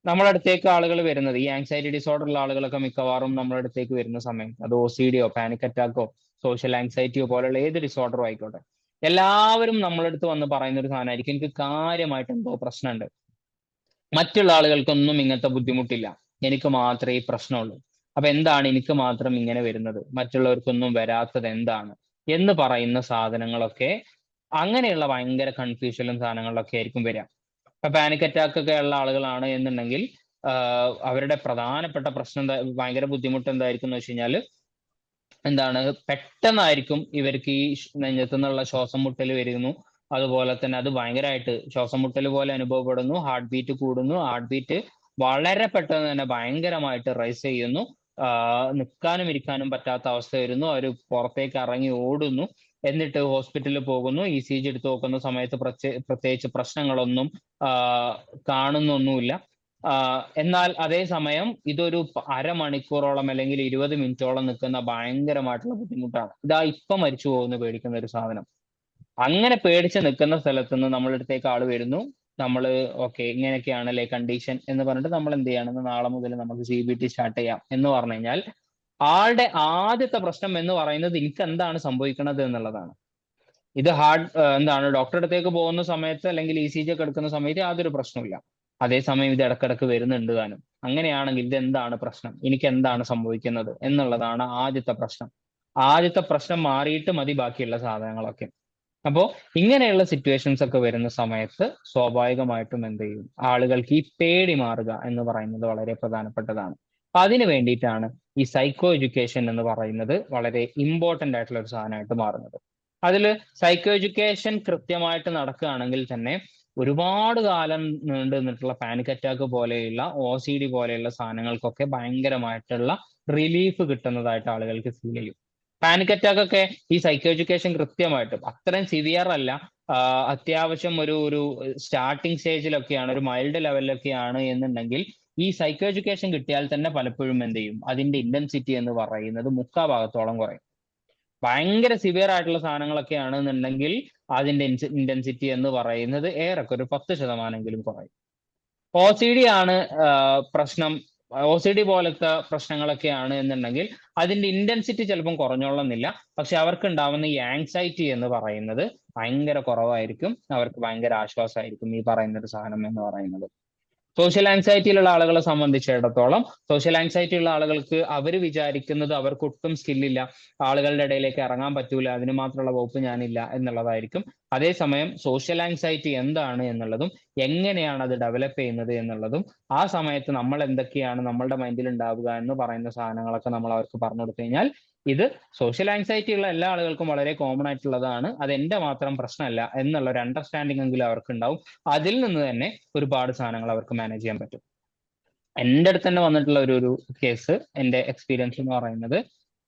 നമ്മുടെ അടുത്തേക്ക് ആളുകൾ വരുന്നത്, ഈ ആങ്സൈറ്റി ഡിസോർഡർ ഉള്ള ആളുകളൊക്കെ മിക്കവാറും നമ്മുടെ അടുത്തേക്ക് വരുന്ന സമയത്ത് അത് OCD-യോ പാനിക് അറ്റാക്കോ സോഷ്യൽ ആങ്സൈറ്റിയോ പോലുള്ള ഏത് ഡിസോർഡറും ആയിക്കോട്ടെ, എല്ലാവരും നമ്മളടുത്ത് വന്ന് പറയുന്ന ഒരു സാധനമായിരിക്കും, എനിക്ക് കാര്യമായിട്ട് എന്തോ പ്രശ്നമുണ്ട്, മറ്റുള്ള ആളുകൾക്കൊന്നും ഇങ്ങനത്തെ ബുദ്ധിമുട്ടില്ല, എനിക്ക് മാത്രമേ ഈ പ്രശ്നമുള്ളൂ, അപ്പൊ എന്താണ് എനിക്ക് മാത്രം ഇങ്ങനെ വരുന്നത്, മറ്റുള്ളവർക്കൊന്നും വരാത്തത് എന്താണ് എന്ന് പറയുന്ന സാധനങ്ങളൊക്കെ, അങ്ങനെയുള്ള ഭയങ്കര കൺഫ്യൂഷനും സാധനങ്ങളിലൊക്കെ ആയിരിക്കും വരിക. ഇപ്പൊ പാനിക് അറ്റാക്ക് ഒക്കെ ഉള്ള ആളുകളാണ് എന്നുണ്ടെങ്കിൽ അവരുടെ പ്രധാനപ്പെട്ട പ്രശ്നം ഭയങ്കര ബുദ്ധിമുട്ട് എന്തായിരിക്കും എന്ന് വെച്ച് കഴിഞ്ഞാൽ എന്താണ്, പെട്ടെന്നായിരിക്കും ഇവർക്ക് ഈ നെഞ്ചത്തു നിന്നുള്ള ശ്വാസം മുട്ടൽ വരുന്നു, അതുപോലെ തന്നെ അത് ഭയങ്കരമായിട്ട് ശ്വാസം മുട്ടൽ പോലെ അനുഭവപ്പെടുന്നു, ഹാർട്ട് ബീറ്റ് കൂടുന്നു, ഹാർട്ട് ബീറ്റ് വളരെ പെട്ടെന്ന് തന്നെ ഭയങ്കരമായിട്ട് റൈസ് ചെയ്യുന്നു, നിൽക്കാനും ഇരിക്കാനും പറ്റാത്ത അവസ്ഥ വരുന്നു, അവർ പുറത്തേക്ക് ഇറങ്ങി ഓടുന്നു, എന്നിട്ട് ഹോസ്പിറ്റലിൽ പോകുന്നു, ECG എടുത്ത് നോക്കുന്ന സമയത്ത് പ്രത്യേകിച്ച് പ്രശ്നങ്ങളൊന്നും കാണുന്നൊന്നുമില്ല. എന്നാൽ അതേസമയം ഇതൊരു അരമണിക്കൂറോളം അല്ലെങ്കിൽ 20 മിനിറ്റോളം നിൽക്കുന്ന ഭയങ്കരമായിട്ടുള്ള ബുദ്ധിമുട്ടാണ്. ഇതാ ഇപ്പൊ മരിച്ചു പോകുന്ന പേടിക്കുന്ന ഒരു സാധനം. അങ്ങനെ പേടിച്ച് നിൽക്കുന്ന സ്ഥലത്ത് നിന്ന് നമ്മുടെ അടുത്തേക്ക് ആള് വരുന്നു, നമ്മൾ ഓക്കെ ഇങ്ങനെയൊക്കെയാണല്ലേ കണ്ടീഷൻ എന്ന് പറഞ്ഞിട്ട് നമ്മൾ എന്ത് ചെയ്യണമെന്ന്, നാളെ മുതൽ നമുക്ക് CBT സ്റ്റാർട്ട് ചെയ്യാം എന്ന് പറഞ്ഞു കഴിഞ്ഞാൽ ആളുടെ ആദ്യത്തെ പ്രശ്നം എന്ന് പറയുന്നത് എനിക്ക് എന്താണ് സംഭവിക്കുന്നത് എന്നുള്ളതാണ്. ഇത് എന്താണ് ഡോക്ടറുടെ അടുത്തേക്ക് പോകുന്ന സമയത്ത് അല്ലെങ്കിൽ ECG ഒക്കെ എടുക്കുന്ന സമയത്ത് യാതൊരു പ്രശ്നമില്ല. അതേസമയം ഇത് ഇടക്കിടക്ക് വരുന്നുണ്ട് താനും. അങ്ങനെയാണെങ്കിൽ ഇത് എന്താണ് പ്രശ്നം, എനിക്ക് എന്താണ് സംഭവിക്കുന്നത് എന്നുള്ളതാണ് ആദ്യത്തെ പ്രശ്നം. ആദ്യത്തെ പ്രശ്നം മാറിയിട്ട് മതി ബാക്കിയുള്ള സാധനങ്ങളൊക്കെ. അപ്പോ ഇങ്ങനെയുള്ള സിറ്റുവേഷൻസ് ഒക്കെ വരുന്ന സമയത്ത് സ്വാഭാവികമായിട്ടും എന്ത് ചെയ്യും, ആളുകൾക്ക് ഈ പേടി മാറുക എന്ന് പറയുന്നത് വളരെ പ്രധാനപ്പെട്ടതാണ്. അപ്പൊ അതിന് വേണ്ടിയിട്ടാണ് ഈ സൈക്കോ എഡ്യൂക്കേഷൻ എന്ന് പറയുന്നത് വളരെ ഇമ്പോർട്ടന്റ് ആയിട്ടുള്ള ഒരു സാധനമായിട്ട് മാറുന്നത്. അതിൽ സൈക്കോ എഡ്യൂക്കേഷൻ കൃത്യമായിട്ട് നടക്കുകയാണെങ്കിൽ തന്നെ ഒരുപാട് കാലം നീണ്ടു നിന്നിട്ടുള്ള പാനിക് അറ്റാക്ക് പോലെയുള്ള OCD പോലെയുള്ള സാധനങ്ങൾക്കൊക്കെ ഭയങ്കരമായിട്ടുള്ള റിലീഫ് കിട്ടുന്നതായിട്ട് ആളുകൾക്ക് ഫീൽ ചെയ്യും. പാനിക് അറ്റാക്ക് ഒക്കെ ഈ സൈക്കോ എഡ്യൂക്കേഷൻ കൃത്യമായിട്ടും അത്രയും സിവിയർ അല്ല, അത്യാവശ്യം ഒരു സ്റ്റാർട്ടിങ് സ്റ്റേജിലൊക്കെയാണ്, ഒരു മൈൽഡ് ലെവലിലൊക്കെയാണ് എന്നുണ്ടെങ്കിൽ ഈ സൈക്കോ എഡ്യൂക്കേഷൻ കിട്ടിയാൽ തന്നെ പലപ്പോഴും എന്ത് ചെയ്യും, അതിന്റെ ഇന്റൻസിറ്റി എന്ന് പറയുന്നത് 3/4 കുറയും. ഭയങ്കര സിവിയർ ആയിട്ടുള്ള സാധനങ്ങളൊക്കെ ആണെന്നുണ്ടെങ്കിൽ അതിന്റെ ഇന്റൻസിറ്റി എന്ന് പറയുന്നത് ഏറെക്കൊരു ഒരു 10% കുറയും. OCD ആണ് പ്രശ്നം, OCD പോലത്തെ പ്രശ്നങ്ങളൊക്കെയാണ് എന്നുണ്ടെങ്കിൽ അതിന്റെ ഇന്റൻസിറ്റി ചിലപ്പം കുറഞ്ഞോളന്നില്ല, പക്ഷെ അവർക്ക് ഉണ്ടാവുന്ന ഈ ആങ്സൈറ്റി എന്ന് പറയുന്നത് ഭയങ്കര കുറവായിരിക്കും, അവർക്ക് ഭയങ്കര ആശ്വാസമായിരിക്കും ഈ പറയുന്ന ഒരു സാധനം എന്ന് പറയുന്നത്. സോഷ്യൽ ആങ്സൈറ്റിയിലുള്ള ആളുകളെ സംബന്ധിച്ചിടത്തോളം, സോഷ്യൽ ആങ്സൈറ്റി ഉള്ള ആളുകൾക്ക് അവർ വിചാരിക്കുന്നത് അവർക്ക് ഒട്ടും സ്കില്ലില്ല, ആളുകളുടെ ഇടയിലേക്ക് ഇറങ്ങാൻ പറ്റൂല, അതിന് മാത്രമുള്ള വകുപ്പ് ഞാനില്ല എന്നുള്ളതായിരിക്കും. അതേസമയം സോഷ്യൽ ആങ്സൈറ്റി എന്താണ് എന്നുള്ളതും എങ്ങനെയാണ് അത് ഡെവലപ്പ് ചെയ്യുന്നത് എന്നുള്ളതും ആ സമയത്ത് നമ്മൾ എന്തൊക്കെയാണ് നമ്മളുടെ മൈൻഡിൽ ഉണ്ടാവുക എന്ന് പറയുന്ന സാധനങ്ങളൊക്കെ നമ്മൾ അവർക്ക് പറഞ്ഞു കൊടുത്തു കഴിഞ്ഞാൽ ഇത് സോഷ്യൽ ആങ്സൈറ്റി ഉള്ള എല്ലാ ആളുകൾക്കും വളരെ കോമൺ ആയിട്ടുള്ളതാണ്, അത് എന്റെ മാത്രം പ്രശ്നമല്ല എന്നുള്ള ഒരു അണ്ടർസ്റ്റാൻഡിംഗ് എങ്കിലും അവർക്ക് ഉണ്ടാവും. അതിൽ നിന്ന് തന്നെ ഒരുപാട് സാധനങ്ങൾ അവർക്ക് മാനേജ് ചെയ്യാൻ പറ്റും. എൻ്റെ അടുത്ത് തന്നെ വന്നിട്ടുള്ള ഒരു കേസ്, എൻ്റെ എക്സ്പീരിയൻസ് എന്ന് പറയുന്നത്,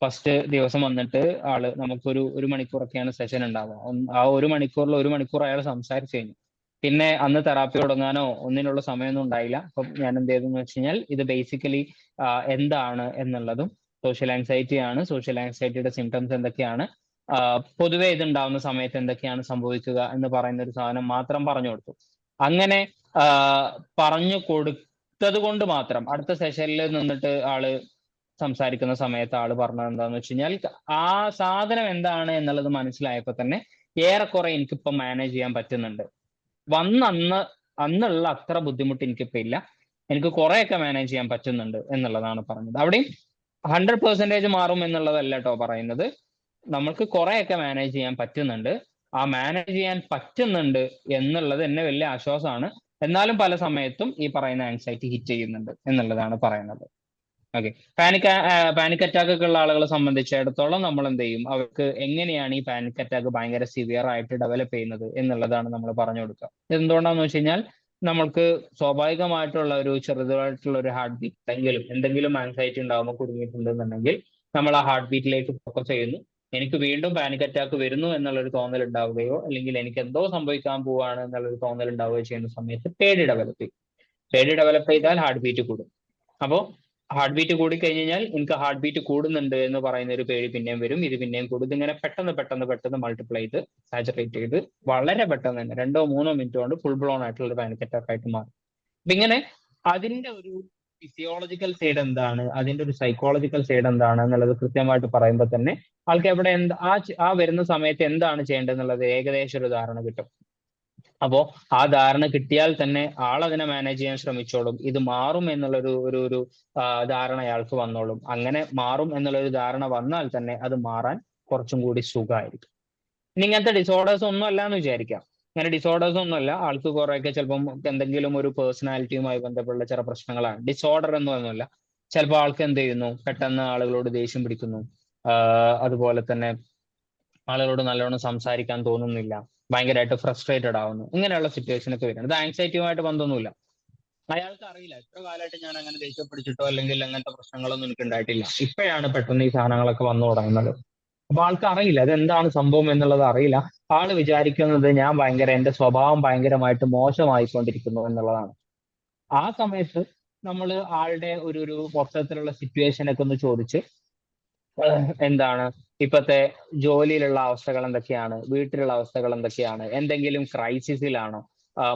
ഫസ്റ്റ് ദിവസം വന്നിട്ട് നമുക്കൊരു മണിക്കൂറൊക്കെയാണ് സെഷൻ ഉണ്ടാവുക. ആ 1 മണിക്കൂറിൽ 1 മണിക്കൂർ അയാൾ സംസാരിച്ചു കഴിഞ്ഞു. പിന്നെ അന്ന് തെറാപ്പി തുടങ്ങാനോ ഒന്നിനുള്ള സമയമൊന്നും ഉണ്ടായില്ല. അപ്പം ഞാൻ എന്ത് ചെയ്തെന്ന് വെച്ച് കഴിഞ്ഞാൽ, ഇത് ബേസിക്കലി എന്താണ് എന്നുള്ളതും, സോഷ്യൽ ആങ്സൈറ്റി ആണ്, സോഷ്യൽ ആങ്സൈറ്റിയുടെ സിംറ്റംസ് എന്തൊക്കെയാണ്, പൊതുവെ ഇതുണ്ടാവുന്ന സമയത്ത് എന്തൊക്കെയാണ് സംഭവിക്കുക എന്ന് പറയുന്ന ഒരു സാധനം മാത്രം പറഞ്ഞു കൊടുത്തു. അങ്ങനെ പറഞ്ഞു കൊടുത്തത് കൊണ്ട് മാത്രം അടുത്ത സെഷനിൽ നിന്നിട്ട് ആള് സംസാരിക്കുന്ന സമയത്ത് ആള് പറഞ്ഞത് എന്താന്ന് വെച്ച് കഴിഞ്ഞാൽ, ആ സാധനം എന്താണ് എന്നുള്ളത് മനസ്സിലായപ്പോ തന്നെ ഏറെക്കുറെ എനിക്കിപ്പോ മാനേജ് ചെയ്യാൻ പറ്റുന്നുണ്ട്. അന്നുള്ള അത്ര ബുദ്ധിമുട്ട് എനിക്കിപ്പോ ഇല്ല, എനിക്ക് കുറെയൊക്കെ മാനേജ് ചെയ്യാൻ പറ്റുന്നുണ്ട് എന്നുള്ളതാണ് പറഞ്ഞത്. അവിടെയും 100% മാറും എന്നുള്ളതല്ല കേട്ടോ പറയുന്നത്, നമ്മൾക്ക് കുറെയൊക്കെ മാനേജ് ചെയ്യാൻ പറ്റുന്നുണ്ട്. ആ മാനേജ് ചെയ്യാൻ പറ്റുന്നുണ്ട് എന്നുള്ളത് എന്നെ വലിയ ആശ്വാസമാണ്. എന്നാലും പല സമയത്തും ഈ പറയുന്ന ആങ്സൈറ്റി ഹിറ്റ് ചെയ്യുന്നുണ്ട് എന്നുള്ളതാണ് പറയുന്നത്. ഓക്കെ, പാനിക് അറ്റാക്ക് ഒക്കെ ഉള്ള ആളുകളെ സംബന്ധിച്ചിടത്തോളം നമ്മൾ എന്ത് ചെയ്യും, അവർക്ക് എങ്ങനെയാണ് ഈ പാനിക് അറ്റാക്ക് ഭയങ്കര സിവിയർ ആയിട്ട് ഡെവലപ്പ് ചെയ്യുന്നത് എന്നുള്ളതാണ് നമ്മൾ പറഞ്ഞു കൊടുക്കുക. എന്തുകൊണ്ടാന്ന് വെച്ച് കഴിഞ്ഞാൽ, നമ്മൾക്ക് സ്വാഭാവികമായിട്ടുള്ള ഒരു ചെറുതായിട്ടുള്ള ഒരു ഹാർട്ട് ബീറ്റ് എന്തെങ്കിലും ആങ്സൈറ്റി ഉണ്ടാകുമ്പോൾ കുടുങ്ങിയിട്ടുണ്ടെന്നുണ്ടെങ്കിൽ നമ്മൾ ആ ഹാർട്ട് ബീറ്റിലേക്ക് ഫോക്കസ് ചെയ്യുന്നു. എനിക്ക് വീണ്ടും പാനിക് അറ്റാക്ക് വരുന്നു എന്നുള്ളൊരു തോന്നൽ ഉണ്ടാവുകയോ, അല്ലെങ്കിൽ എനിക്ക് എന്തോ സംഭവിക്കാൻ പോവുകയാണ് എന്നുള്ളൊരു തോന്നൽ ഉണ്ടാവുകയോ ചെയ്യുന്ന സമയത്ത് പേടി ഡെവലപ്പ് ചെയ്യും. പേടി ഡെവലപ്പ് ചെയ്താൽ ഹാർട്ട് ബീറ്റ് കൂടും. അപ്പോൾ ഹാർട്ട് ബീറ്റ് കൂടി കഴിഞ്ഞാൽ എനിക്ക് ഹാർട്ട് ബീറ്റ് കൂടുന്നുണ്ട് എന്ന് പറയുന്ന ഒരു പേടി പിന്നെയും വരും, ഇത് പിന്നെയും കൂടും. ഇതിങ്ങനെ പെട്ടെന്ന് മൾട്ടിപ്ലൈ ചെയ്ത് സാച്ചുറേറ്റ് ചെയ്ത് വളരെ പെട്ടെന്ന് തന്നെ 2-3 മിനിറ്റ് കൊണ്ട് ഫുൾ ബ്ലോൺ ആയിട്ടുള്ള ഒരു പാനിക് അറ്റാക്ക് ആയിട്ട് മാറും. അപ്പൊ ഇങ്ങനെ അതിന്റെ ഒരു ഫിസിയോളജിക്കൽ സൈഡ് എന്താണ്, അതിന്റെ ഒരു സൈക്കോളജിക്കൽ സൈഡ് എന്താണ് എന്നുള്ളത് കൃത്യമായിട്ട് പറയുമ്പോൾ തന്നെ ആൾക്ക് എവിടെ ആ വരുന്ന സമയത്ത് എന്താണ് ചെയ്യേണ്ടത് എന്നുള്ളത് ഏകദേശം ഒരു ധാരണ കിട്ടും. അപ്പോ ആ ധാരണ കിട്ടിയാൽ തന്നെ അതിനെ മാനേജ് ചെയ്യാൻ ശ്രമിച്ചോളും. ഇത് മാറും എന്നുള്ള ഒരു ധാരണ അയാൾക്ക് വന്നോളും. അങ്ങനെ മാറും എന്നുള്ളൊരു ധാരണ വന്നാൽ തന്നെ അത് മാറാൻ കുറച്ചും കൂടി സുഖമായിരിക്കും. ഇനി ഇങ്ങനത്തെ ഡിസോർഡേഴ്സ് ഒന്നും അല്ല എന്ന് വിചാരിക്കാം. ഇങ്ങനെ ഡിസോർഡേഴ്സ് ഒന്നുമല്ല, ആൾക്ക് കുറെയൊക്കെ ചിലപ്പം എന്തെങ്കിലും ഒരു പേഴ്സണാലിറ്റിയുമായി ബന്ധപ്പെട്ട ചില പ്രശ്നങ്ങളാണ്. ഡിസോർഡർ എന്നൊന്നുമല്ല. ചിലപ്പോൾ ആൾക്ക് എന്ത് ചെയ്യുന്നു, പെട്ടെന്ന് ആളുകളോട് ദേഷ്യം പിടിക്കുന്നു, അതുപോലെ തന്നെ ആളുകളോട് നല്ലോണം സംസാരിക്കാൻ തോന്നുന്നില്ല, ഭയങ്കരമായിട്ട് ഫ്രസ്ട്രേറ്റഡ് ആവുന്നു, ഇങ്ങനെയുള്ള സിറ്റുവേഷൻ ഒക്കെ വരുന്നത്. ഇത് ആങ്സൈറ്റിയുമായിട്ട് ബന്ധമൊന്നുമില്ല. അയാൾക്ക് അറിയില്ല, എത്ര കാലമായിട്ട് ഞാൻ അങ്ങനെ ദേഷ്യപ്പിടിച്ചിട്ടോ അല്ലെങ്കിൽ അങ്ങനത്തെ പ്രശ്നങ്ങളൊന്നും എനിക്ക് ഉണ്ടായിട്ടില്ല, ഇപ്പോഴാണ് പെട്ടെന്ന് ഈ സാധനങ്ങളൊക്കെ വന്നു തുടങ്ങുന്നത്. അപ്പൊ ആൾക്ക് അറിയില്ല അതെന്താണ് സംഭവം എന്നുള്ളത് അറിയില്ല. ആള് വിചാരിക്കുന്നത് എന്റെ സ്വഭാവം ഭയങ്കരമായിട്ട് മോശമായിക്കൊണ്ടിരിക്കുന്നു എന്നുള്ളതാണ്. ആ സമയത്ത് നമ്മൾ ആളുടെ ഒരു മൊത്തത്തിലുള്ള സിറ്റുവേഷൻ ഒക്കെ ഒന്ന് ചോദിച്ച്, എന്താണ് ഇപ്പോഴത്തെ ജോലിയിലുള്ള അവസ്ഥകൾ എന്തൊക്കെയാണ്, വീട്ടിലുള്ള അവസ്ഥകൾ എന്തൊക്കെയാണ്, എന്തെങ്കിലും ക്രൈസിസിലാണോ,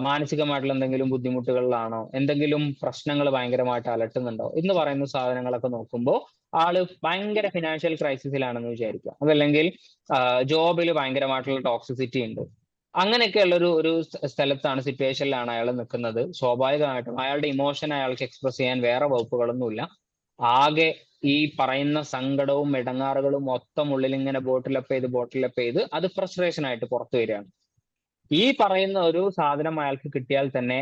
മാനസികമായിട്ടുള്ള എന്തെങ്കിലും ബുദ്ധിമുട്ടുകളിലാണോ, എന്തെങ്കിലും പ്രശ്നങ്ങൾ ഭയങ്കരമായിട്ട് അലട്ടുന്നുണ്ടോ എന്ന് പറയുന്ന സാധനങ്ങളൊക്കെ നോക്കുമ്പോൾ ആള് ഭയങ്കര ഫിനാൻഷ്യൽ ക്രൈസിസിലാണെന്ന് വിചാരിക്കുക. അതല്ലെങ്കിൽ ജോബിൽ ഭയങ്കരമായിട്ടുള്ള ടോക്സിസിറ്റി ഉണ്ട്. അങ്ങനെയൊക്കെയുള്ള ഒരു സ്ഥലത്താണ്, സിറ്റുവേഷനിലാണ് അയാൾ നിൽക്കുന്നത്. സ്വാഭാവികമായിട്ടും അയാളുടെ ഇമോഷൻ അയാൾക്ക് എക്സ്പ്രസ് ചെയ്യാൻ വേറെ വകുപ്പുകളൊന്നുമില്ല. ആകെ ഈ പറയുന്ന സങ്കടവും ഇടങ്ങാറുകളും മൊത്തം ഉള്ളിൽ ഇങ്ങനെ ബോട്ടിലപ്പ് ചെയ്ത് അത് ഫ്രസ്ട്രേഷൻ ആയിട്ട് പുറത്തു വരികയാണ്. ഈ പറയുന്ന ഒരു സാധനം അയാൾക്ക് കിട്ടിയാൽ തന്നെ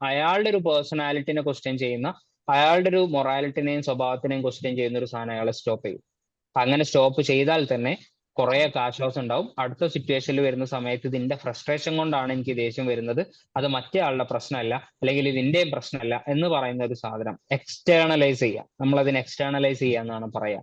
അയാളുടെ ഒരു പേഴ്സണാലിറ്റിനെ ക്വസ്റ്റ്യൻ ചെയ്യുന്ന, അയാളുടെ ഒരു മൊറാലിറ്റിനെയും സ്വഭാവത്തിനെയും ക്വസ്റ്റ്യൻ ചെയ്യുന്ന ഒരു സാധനം അയാളെ സ്റ്റോപ്പ് ചെയ്യും. അങ്ങനെ സ്റ്റോപ്പ് ചെയ്താൽ തന്നെ കുറേയൊക്കെ ആശ്വാസം ഉണ്ടാവും. അടുത്ത സിറ്റുവേഷനിൽ വരുന്ന സമയത്ത് ഇതിന്റെ ഫ്രസ്ട്രേഷൻ കൊണ്ടാണ് എനിക്ക് ദേഷ്യം വരുന്നത്, അത് മറ്റേ ആളുടെ പ്രശ്നമല്ല, അല്ലെങ്കിൽ ഇതിന്റെയും പ്രശ്നമല്ല എന്ന് പറയുന്ന ഒരു സാധനം എക്സ്റ്റേണലൈസ് ചെയ്യുക. നമ്മൾ അതിനെ എക്സ്റ്റേണലൈസ് ചെയ്യുക എന്നാണ് പറയാ.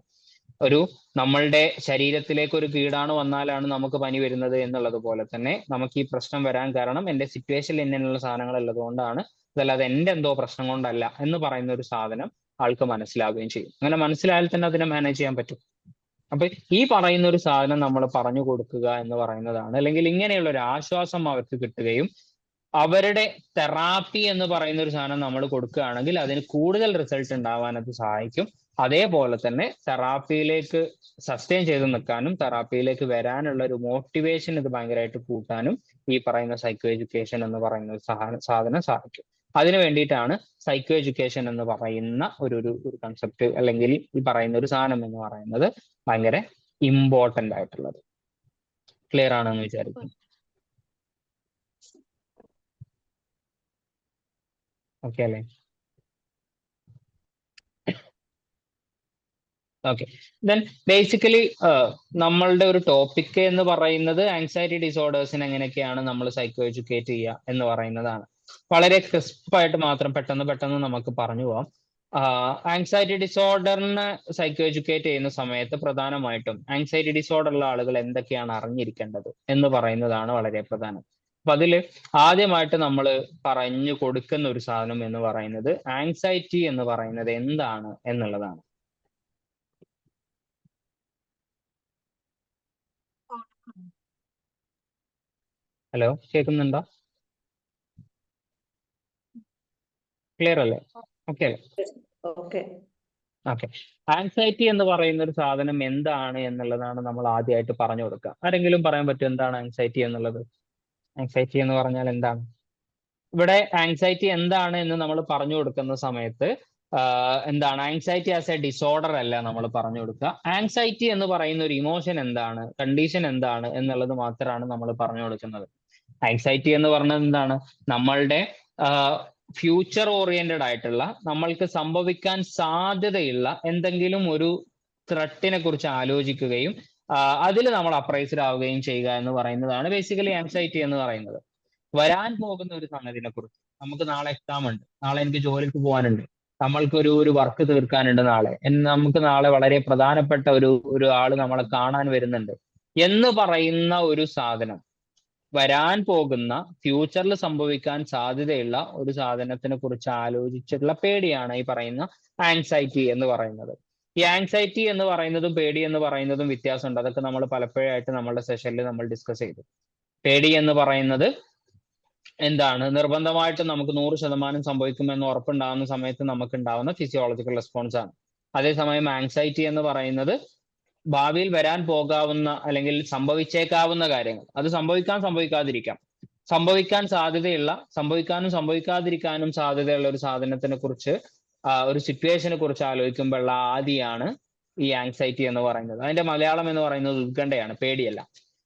നമ്മളുടെ ശരീരത്തിലേക്ക് ഒരു കീടാണു വന്നാലാണ് നമുക്ക് പനി വരുന്നത് എന്നുള്ളത് പോലെ തന്നെ നമുക്ക് ഈ പ്രശ്നം വരാൻ കാരണം എന്റെ സിറ്റുവേഷനിൽ ഇങ്ങനെയുള്ള സാധനങ്ങൾ ഉള്ളത് കൊണ്ടാണ്, അതല്ലാതെ എന്റെ എന്തോ പ്രശ്നം കൊണ്ടല്ല എന്ന് പറയുന്ന ഒരു സാധനം ആൾക്ക് മനസ്സിലാവുകയും ചെയ്യും. അങ്ങനെ മനസ്സിലായാൽ തന്നെ അതിനെ മാനേജ് ചെയ്യാൻ പറ്റും. അപ്പൊ ഈ പറയുന്ന ഒരു സാധനം നമ്മൾ പറഞ്ഞു കൊടുക്കുക എന്ന് പറയുന്നതാണ്, അല്ലെങ്കിൽ ഇങ്ങനെയുള്ള ഒരു ആശ്വാസം അവർക്ക് കിട്ടുകയും അവരുടെ തെറാപ്പി എന്ന് പറയുന്ന ഒരു സാധനം നമ്മൾ കൊടുക്കുകയാണെങ്കിൽ അതിന് കൂടുതൽ റിസൾട്ട് ഉണ്ടാവാൻ അത് സഹായിക്കും. അതേപോലെ തന്നെ തെറാപ്പിയിലേക്ക് സസ്റ്റെയിൻ ചെയ്ത് നിൽക്കാനും തെറാപ്പിയിലേക്ക് വരാനുള്ള ഒരു മോട്ടിവേഷൻ ഇത് ഭയങ്കരമായിട്ട് കൂട്ടാനും ഈ പറയുന്ന സൈക്കോ എഡ്യൂക്കേഷൻ എന്ന് പറയുന്ന ഒരു സാധനം സഹായിക്കും. അതിനു വേണ്ടിയിട്ടാണ് സൈക്കോ എഡ്യൂക്കേഷൻ എന്ന് പറയുന്ന ഒരു കൺസെപ്റ്റ്, അല്ലെങ്കിൽ ഈ പറയുന്ന ഒരു സാധനം എന്ന് പറയുന്നത് ഭയങ്കര ഇമ്പോർട്ടൻ്റ് ആയിട്ടുള്ളത്. ക്ലിയർ ആണെന്ന് വിചാരിക്കുന്നു. ഓക്കെ അല്ലേ? ഓക്കെ, ദെൻ ബേസിക്കലി നമ്മളുടെ ഒരു ടോപ്പിക് എന്ന് പറയുന്നത് ആങ്സൈറ്റി ഡിസോർഡേഴ്സിന് എങ്ങനെയൊക്കെയാണ് നമ്മൾ സൈക്കോ എഡ്യൂക്കേറ്റ് ചെയ്യുക എന്ന് പറയുന്നതാണ്. വളരെ ക്രിസ്പായിട്ട് മാത്രം പെട്ടെന്ന് നമുക്ക് പറഞ്ഞു പോവാം. ആങ്സൈറ്റി ഡിസോർഡറിനെ സൈക്കോ എഡ്യൂക്കേറ്റ് ചെയ്യുന്ന സമയത്ത് പ്രധാനമായിട്ടും ആങ്സൈറ്റി ഡിസോർഡർ ഉള്ള ആളുകൾ എന്തൊക്കെയാണ് അറിഞ്ഞിരിക്കേണ്ടത് എന്ന് പറയുന്നതാണ് വളരെ പ്രധാനം. അപ്പൊ അതിൽ ആദ്യമായിട്ട് നമ്മൾ പറഞ്ഞു കൊടുക്കുന്ന ഒരു സാധനം എന്ന് പറയുന്നത് ആങ്സൈറ്റി എന്ന് പറയുന്നത് എന്താണ് എന്നുള്ളതാണ്. ഹലോ, കേൾക്കുന്നുണ്ടോ? ക്ലിയർ അല്ലേ? ഓക്കെ അല്ലേ? ഓക്കെ. ഓക്കെ. ആങ്സൈറ്റി എന്ന് പറയുന്ന ഒരു സാധനം എന്താണ് എന്നുള്ളതാണ് നമ്മൾ ആദ്യമായിട്ട് പറഞ്ഞു കൊടുക്കുക. ആരെങ്കിലും പറയാൻ പറ്റും എന്താണ് ആങ്സൈറ്റി എന്നുള്ളത്? ആങ്സൈറ്റി എന്ന് പറഞ്ഞാൽ എന്താണ്? ഇവിടെ ആങ്സൈറ്റി എന്താണ് എന്ന് നമ്മൾ പറഞ്ഞു കൊടുക്കുന്ന സമയത്ത് എന്താണ് ആങ്സൈറ്റി ആസ് എ ഡിസോർഡർ അല്ല നമ്മൾ പറഞ്ഞു കൊടുക്കുക. ആങ്സൈറ്റി എന്ന് പറയുന്ന ഒരു ഇമോഷൻ എന്താണ്, കണ്ടീഷൻ എന്താണ് എന്നുള്ളത് മാത്രമാണ് നമ്മൾ പറഞ്ഞു കൊടുക്കുന്നത്. ആങ്സൈറ്റി എന്ന് പറഞ്ഞത് എന്താണ്? നമ്മളുടെ ഫ്യൂച്ചർ ഓറിയന്റഡ് ആയിട്ടുള്ള, നമ്മൾക്ക് സംഭവിക്കാൻ സാധ്യതയുള്ള എന്തെങ്കിലും ഒരു ത്രെട്ടിനെ കുറിച്ച് ആലോചിക്കുകയും അതിൽ നമ്മൾ അപ്രൈസ്ഡ് ആവുകയും ചെയ്യുക എന്ന് പറയുന്നതാണ് ബേസിക്കലി ആങ്സൈറ്റി എന്ന് പറയുന്നത്. വരാൻ പോകുന്ന ഒരു സംഗതിനെ കുറിച്ച്, നമുക്ക് നാളെ എക്സാം ഉണ്ട്, നാളെ എനിക്ക് ജോലിക്ക് പോകാനുണ്ട്, നമ്മൾക്കൊരു വർക്ക് തീർക്കാനുണ്ട് നാളെ, നമുക്ക് നാളെ വളരെ പ്രധാനപ്പെട്ട ഒരു ആള് നമ്മളെ കാണാൻ വരുന്നുണ്ട് എന്ന് പറയുന്ന ഒരു സാധനം, വരാൻ പോകുന്ന ഫ്യൂച്ചറിൽ സംഭവിക്കാൻ സാധ്യതയുള്ള ഒരു സാധനത്തിനെ കുറിച്ച് ആലോചിച്ചിട്ടുള്ള പേടിയാണ് ഈ പറയുന്ന ആങ്സൈറ്റി എന്ന് പറയുന്നത്. ഈ ആങ്സൈറ്റി എന്ന് പറയുന്നതും പേടി എന്ന് പറയുന്നതും വ്യത്യാസമുണ്ട്. അതൊക്കെ നമ്മൾ പലപ്പോഴായിട്ട് നമ്മളുടെ സെഷനിൽ നമ്മൾ ഡിസ്കസ് ചെയ്തു. പേടി എന്ന് പറയുന്നത് എന്താണ്? നിർബന്ധമായിട്ടും നമുക്ക് 100% സംഭവിക്കുമെന്ന് ഉറപ്പുണ്ടാകുന്ന സമയത്ത് നമുക്ക് ഉണ്ടാവുന്ന ഫിസിയോളജിക്കൽ റെസ്പോൺസ് ആണ്. അതേസമയം ആങ്സൈറ്റി എന്ന് പറയുന്നത് ഭാവിയിൽ വരാൻ പോകാവുന്ന അല്ലെങ്കിൽ സംഭവിച്ചേക്കാവുന്ന കാര്യങ്ങൾ, അത് സംഭവിക്കാതിരിക്കാം, സംഭവിക്കാൻ സാധ്യതയുള്ള, സംഭവിക്കാനും സംഭവിക്കാതിരിക്കാനും സാധ്യതയുള്ള ഒരു സാധനത്തിനെ കുറിച്ച്, ഒരു സിറ്റുവേഷനെ കുറിച്ച് ആലോചിക്കുമ്പോഴുള്ള ആദിയാണ് ഈ ആങ്സൈറ്റി എന്ന് പറയുന്നത്. അതിന്റെ മലയാളം എന്ന് പറയുന്നത് ഉത്കണ്ഠയാണ്, പേടിയല്ല.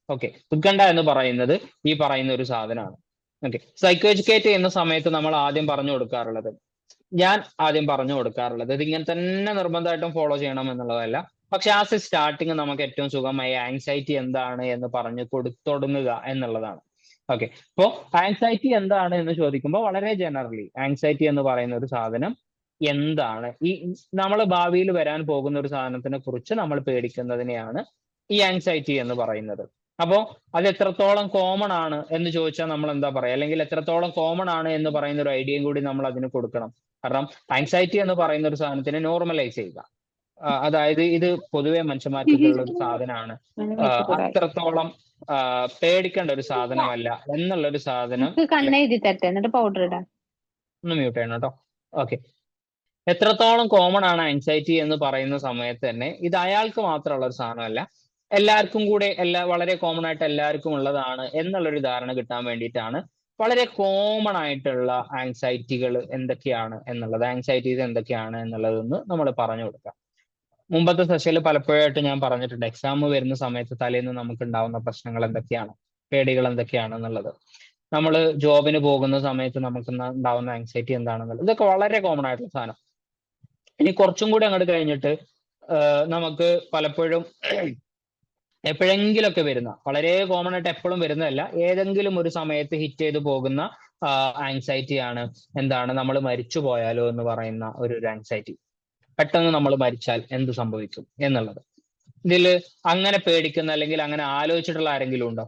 ഓക്കെ, ഉത്കണ്ഠ എന്ന് പറയുന്നത് ഈ പറയുന്ന ഒരു സാധനമാണ്. ഓക്കെ, സൈക്കോ എഡ്യൂക്കേറ്റ് ചെയ്യുന്ന സമയത്ത് നമ്മൾ ആദ്യം പറഞ്ഞു കൊടുക്കാറുള്ളത്, ഞാൻ ആദ്യം പറഞ്ഞു കൊടുക്കാറുള്ളത്, ഇത് ഇങ്ങനെ തന്നെ നിർബന്ധമായിട്ടും ഫോളോ ചെയ്യണം എന്നുള്ളതല്ല, പക്ഷെ ആസ് എ സ്റ്റാർട്ടിങ് നമുക്ക് ഏറ്റവും സുഖമായി ആങ്സൈറ്റി എന്താണ് എന്ന് പറഞ്ഞു കൊടുത്തുടങ്ങുക എന്നുള്ളതാണ്. ഓക്കെ, അപ്പോൾ ആങ്സൈറ്റി എന്താണ് എന്ന് ചോദിക്കുമ്പോൾ വളരെ ജനറലി ആങ്സൈറ്റി എന്ന് പറയുന്ന ഒരു സാധനം എന്താണ്, ഈ നമ്മൾ ഭാവിയിൽ വരാൻ പോകുന്ന ഒരു സാധനത്തിനെ കുറിച്ച് നമ്മൾ പേടിക്കുന്നതിനെയാണ് ഈ ആങ്സൈറ്റി എന്ന് പറയുന്നത്. അപ്പോ അത് എത്രത്തോളം കോമൺ ആണ് എന്ന് ചോദിച്ചാൽ നമ്മൾ എന്താ പറയുക, അല്ലെങ്കിൽ എത്രത്തോളം കോമൺ ആണ് എന്ന് പറയുന്ന ഒരു ഐഡിയയും കൂടി നമ്മൾ അതിന് കൊടുക്കണം. കാരണം ആങ്സൈറ്റി എന്ന് പറയുന്ന ഒരു സാധനത്തിനെ നോർമലൈസ് ചെയ്യുക, അതായത് ഇത് പൊതുവെ മനുഷ്യന്മാർക്കുള്ള ഒരു സാധനമാണ്, അത്രത്തോളം പേടിക്കേണ്ട ഒരു സാധനമല്ല എന്നുള്ളൊരു സാധനം. ഒന്ന് മ്യൂട്ട് ചെയ്യണം കേട്ടോ. ഓക്കെ, എത്രത്തോളം കോമൺ ആണ് ആങ്സൈറ്റി എന്ന് പറയുന്ന സമയത്ത് തന്നെ ഇത് അയാൾക്ക് മാത്രമുള്ള ഒരു സാധനമല്ല, എല്ലാവർക്കും കൂടെ വളരെ കോമൺ ആയിട്ട് എല്ലാവർക്കും ഉള്ളതാണ് എന്നുള്ളൊരു ധാരണ കിട്ടാൻ വേണ്ടിയിട്ടാണ് വളരെ കോമൺ ആയിട്ടുള്ള ആങ്സൈറ്റികൾ എന്തൊക്കെയാണ് എന്നുള്ളത്, ആങ്സൈറ്റീസ് എന്തൊക്കെയാണ് എന്നുള്ളതൊന്ന് നമ്മൾ പറഞ്ഞു കൊടുക്കാം. മുമ്പത്തെ സെഷനിൽ പലപ്പോഴായിട്ട് ഞാൻ പറഞ്ഞിട്ടുണ്ട്, എക്സാം വരുന്ന സമയത്ത് തലേന്ന് നമുക്ക് ഉണ്ടാവുന്ന പ്രശ്നങ്ങൾ എന്തൊക്കെയാണ്, പേടികൾ എന്തൊക്കെയാണ് എന്നുള്ളത്. നമ്മൾ ജോബിന് പോകുന്ന സമയത്ത് നമുക്ക് ഉണ്ടാവുന്ന ആങ്സൈറ്റി എന്താണെന്നുള്ളത്, ഇതൊക്കെ വളരെ കോമൺ ആയിട്ടുള്ള സാധനം. ഇനി കുറച്ചും കൂടി അങ്ങോട്ട് കഴിഞ്ഞിട്ട് നമുക്ക് പലപ്പോഴും എപ്പോഴെങ്കിലൊക്കെ വരുന്ന, വളരെ കോമൺ ആയിട്ട് എപ്പോഴും വരുന്നതല്ല, ഏതെങ്കിലും ഒരു സമയത്ത് ഹിറ്റ് ചെയ്ത് പോകുന്ന ആങ്സൈറ്റി ആണ് എന്താണ്, നമ്മൾ മരിച്ചു പോയാലോ എന്ന് പറയുന്ന ഒരു ആങ്സൈറ്റി. പെട്ടെന്ന് നമ്മൾ മരിച്ചാൽ എന്ത് സംഭവിക്കും എന്നുള്ളത്. ഇതിൽ അങ്ങനെ പേടിക്കുന്ന അല്ലെങ്കിൽ അങ്ങനെ ആലോചിച്ചിട്ടുള്ള ആരെങ്കിലും ഉണ്ടോ?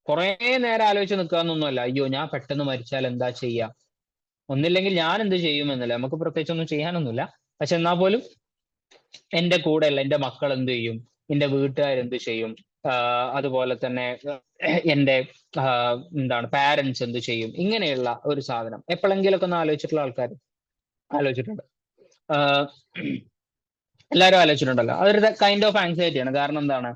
കുറെ നേരം ആലോചിച്ച് നിൽക്കാന്നൊന്നുമല്ല, അയ്യോ ഞാൻ പെട്ടെന്ന് മരിച്ചാൽ എന്താ ചെയ്യുക, ഒന്നില്ലെങ്കിൽ ഞാൻ എന്ത് ചെയ്യുമെന്നല്ല, നമുക്ക് പ്രത്യേകിച്ചൊന്നും ചെയ്യാനൊന്നുമില്ല, പക്ഷെ എന്നാൽ പോലും എൻ്റെ കൂടെയല്ല എൻ്റെ മക്കൾ എന്ത് ചെയ്യും, എൻ്റെ വീട്ടുകാരെന്ത് ചെയ്യും, അതുപോലെ തന്നെ എൻ്റെ പാരൻസ് എന്ത് ചെയ്യും, ഇങ്ങനെയുള്ള ഒരു സാധനം എപ്പോഴെങ്കിലൊക്കെ ഒന്ന് ആലോചിച്ചിട്ടുള്ള ആൾക്കാർ ആലോചിച്ചിട്ടുണ്ട്? എല്ലാവരും ആലോചിച്ചിട്ടുണ്ടല്ലോ. അതൊരു കൈൻഡ് ഓഫ് ആങ്സൈറ്റിയാണ്. കാരണം എന്താണ്,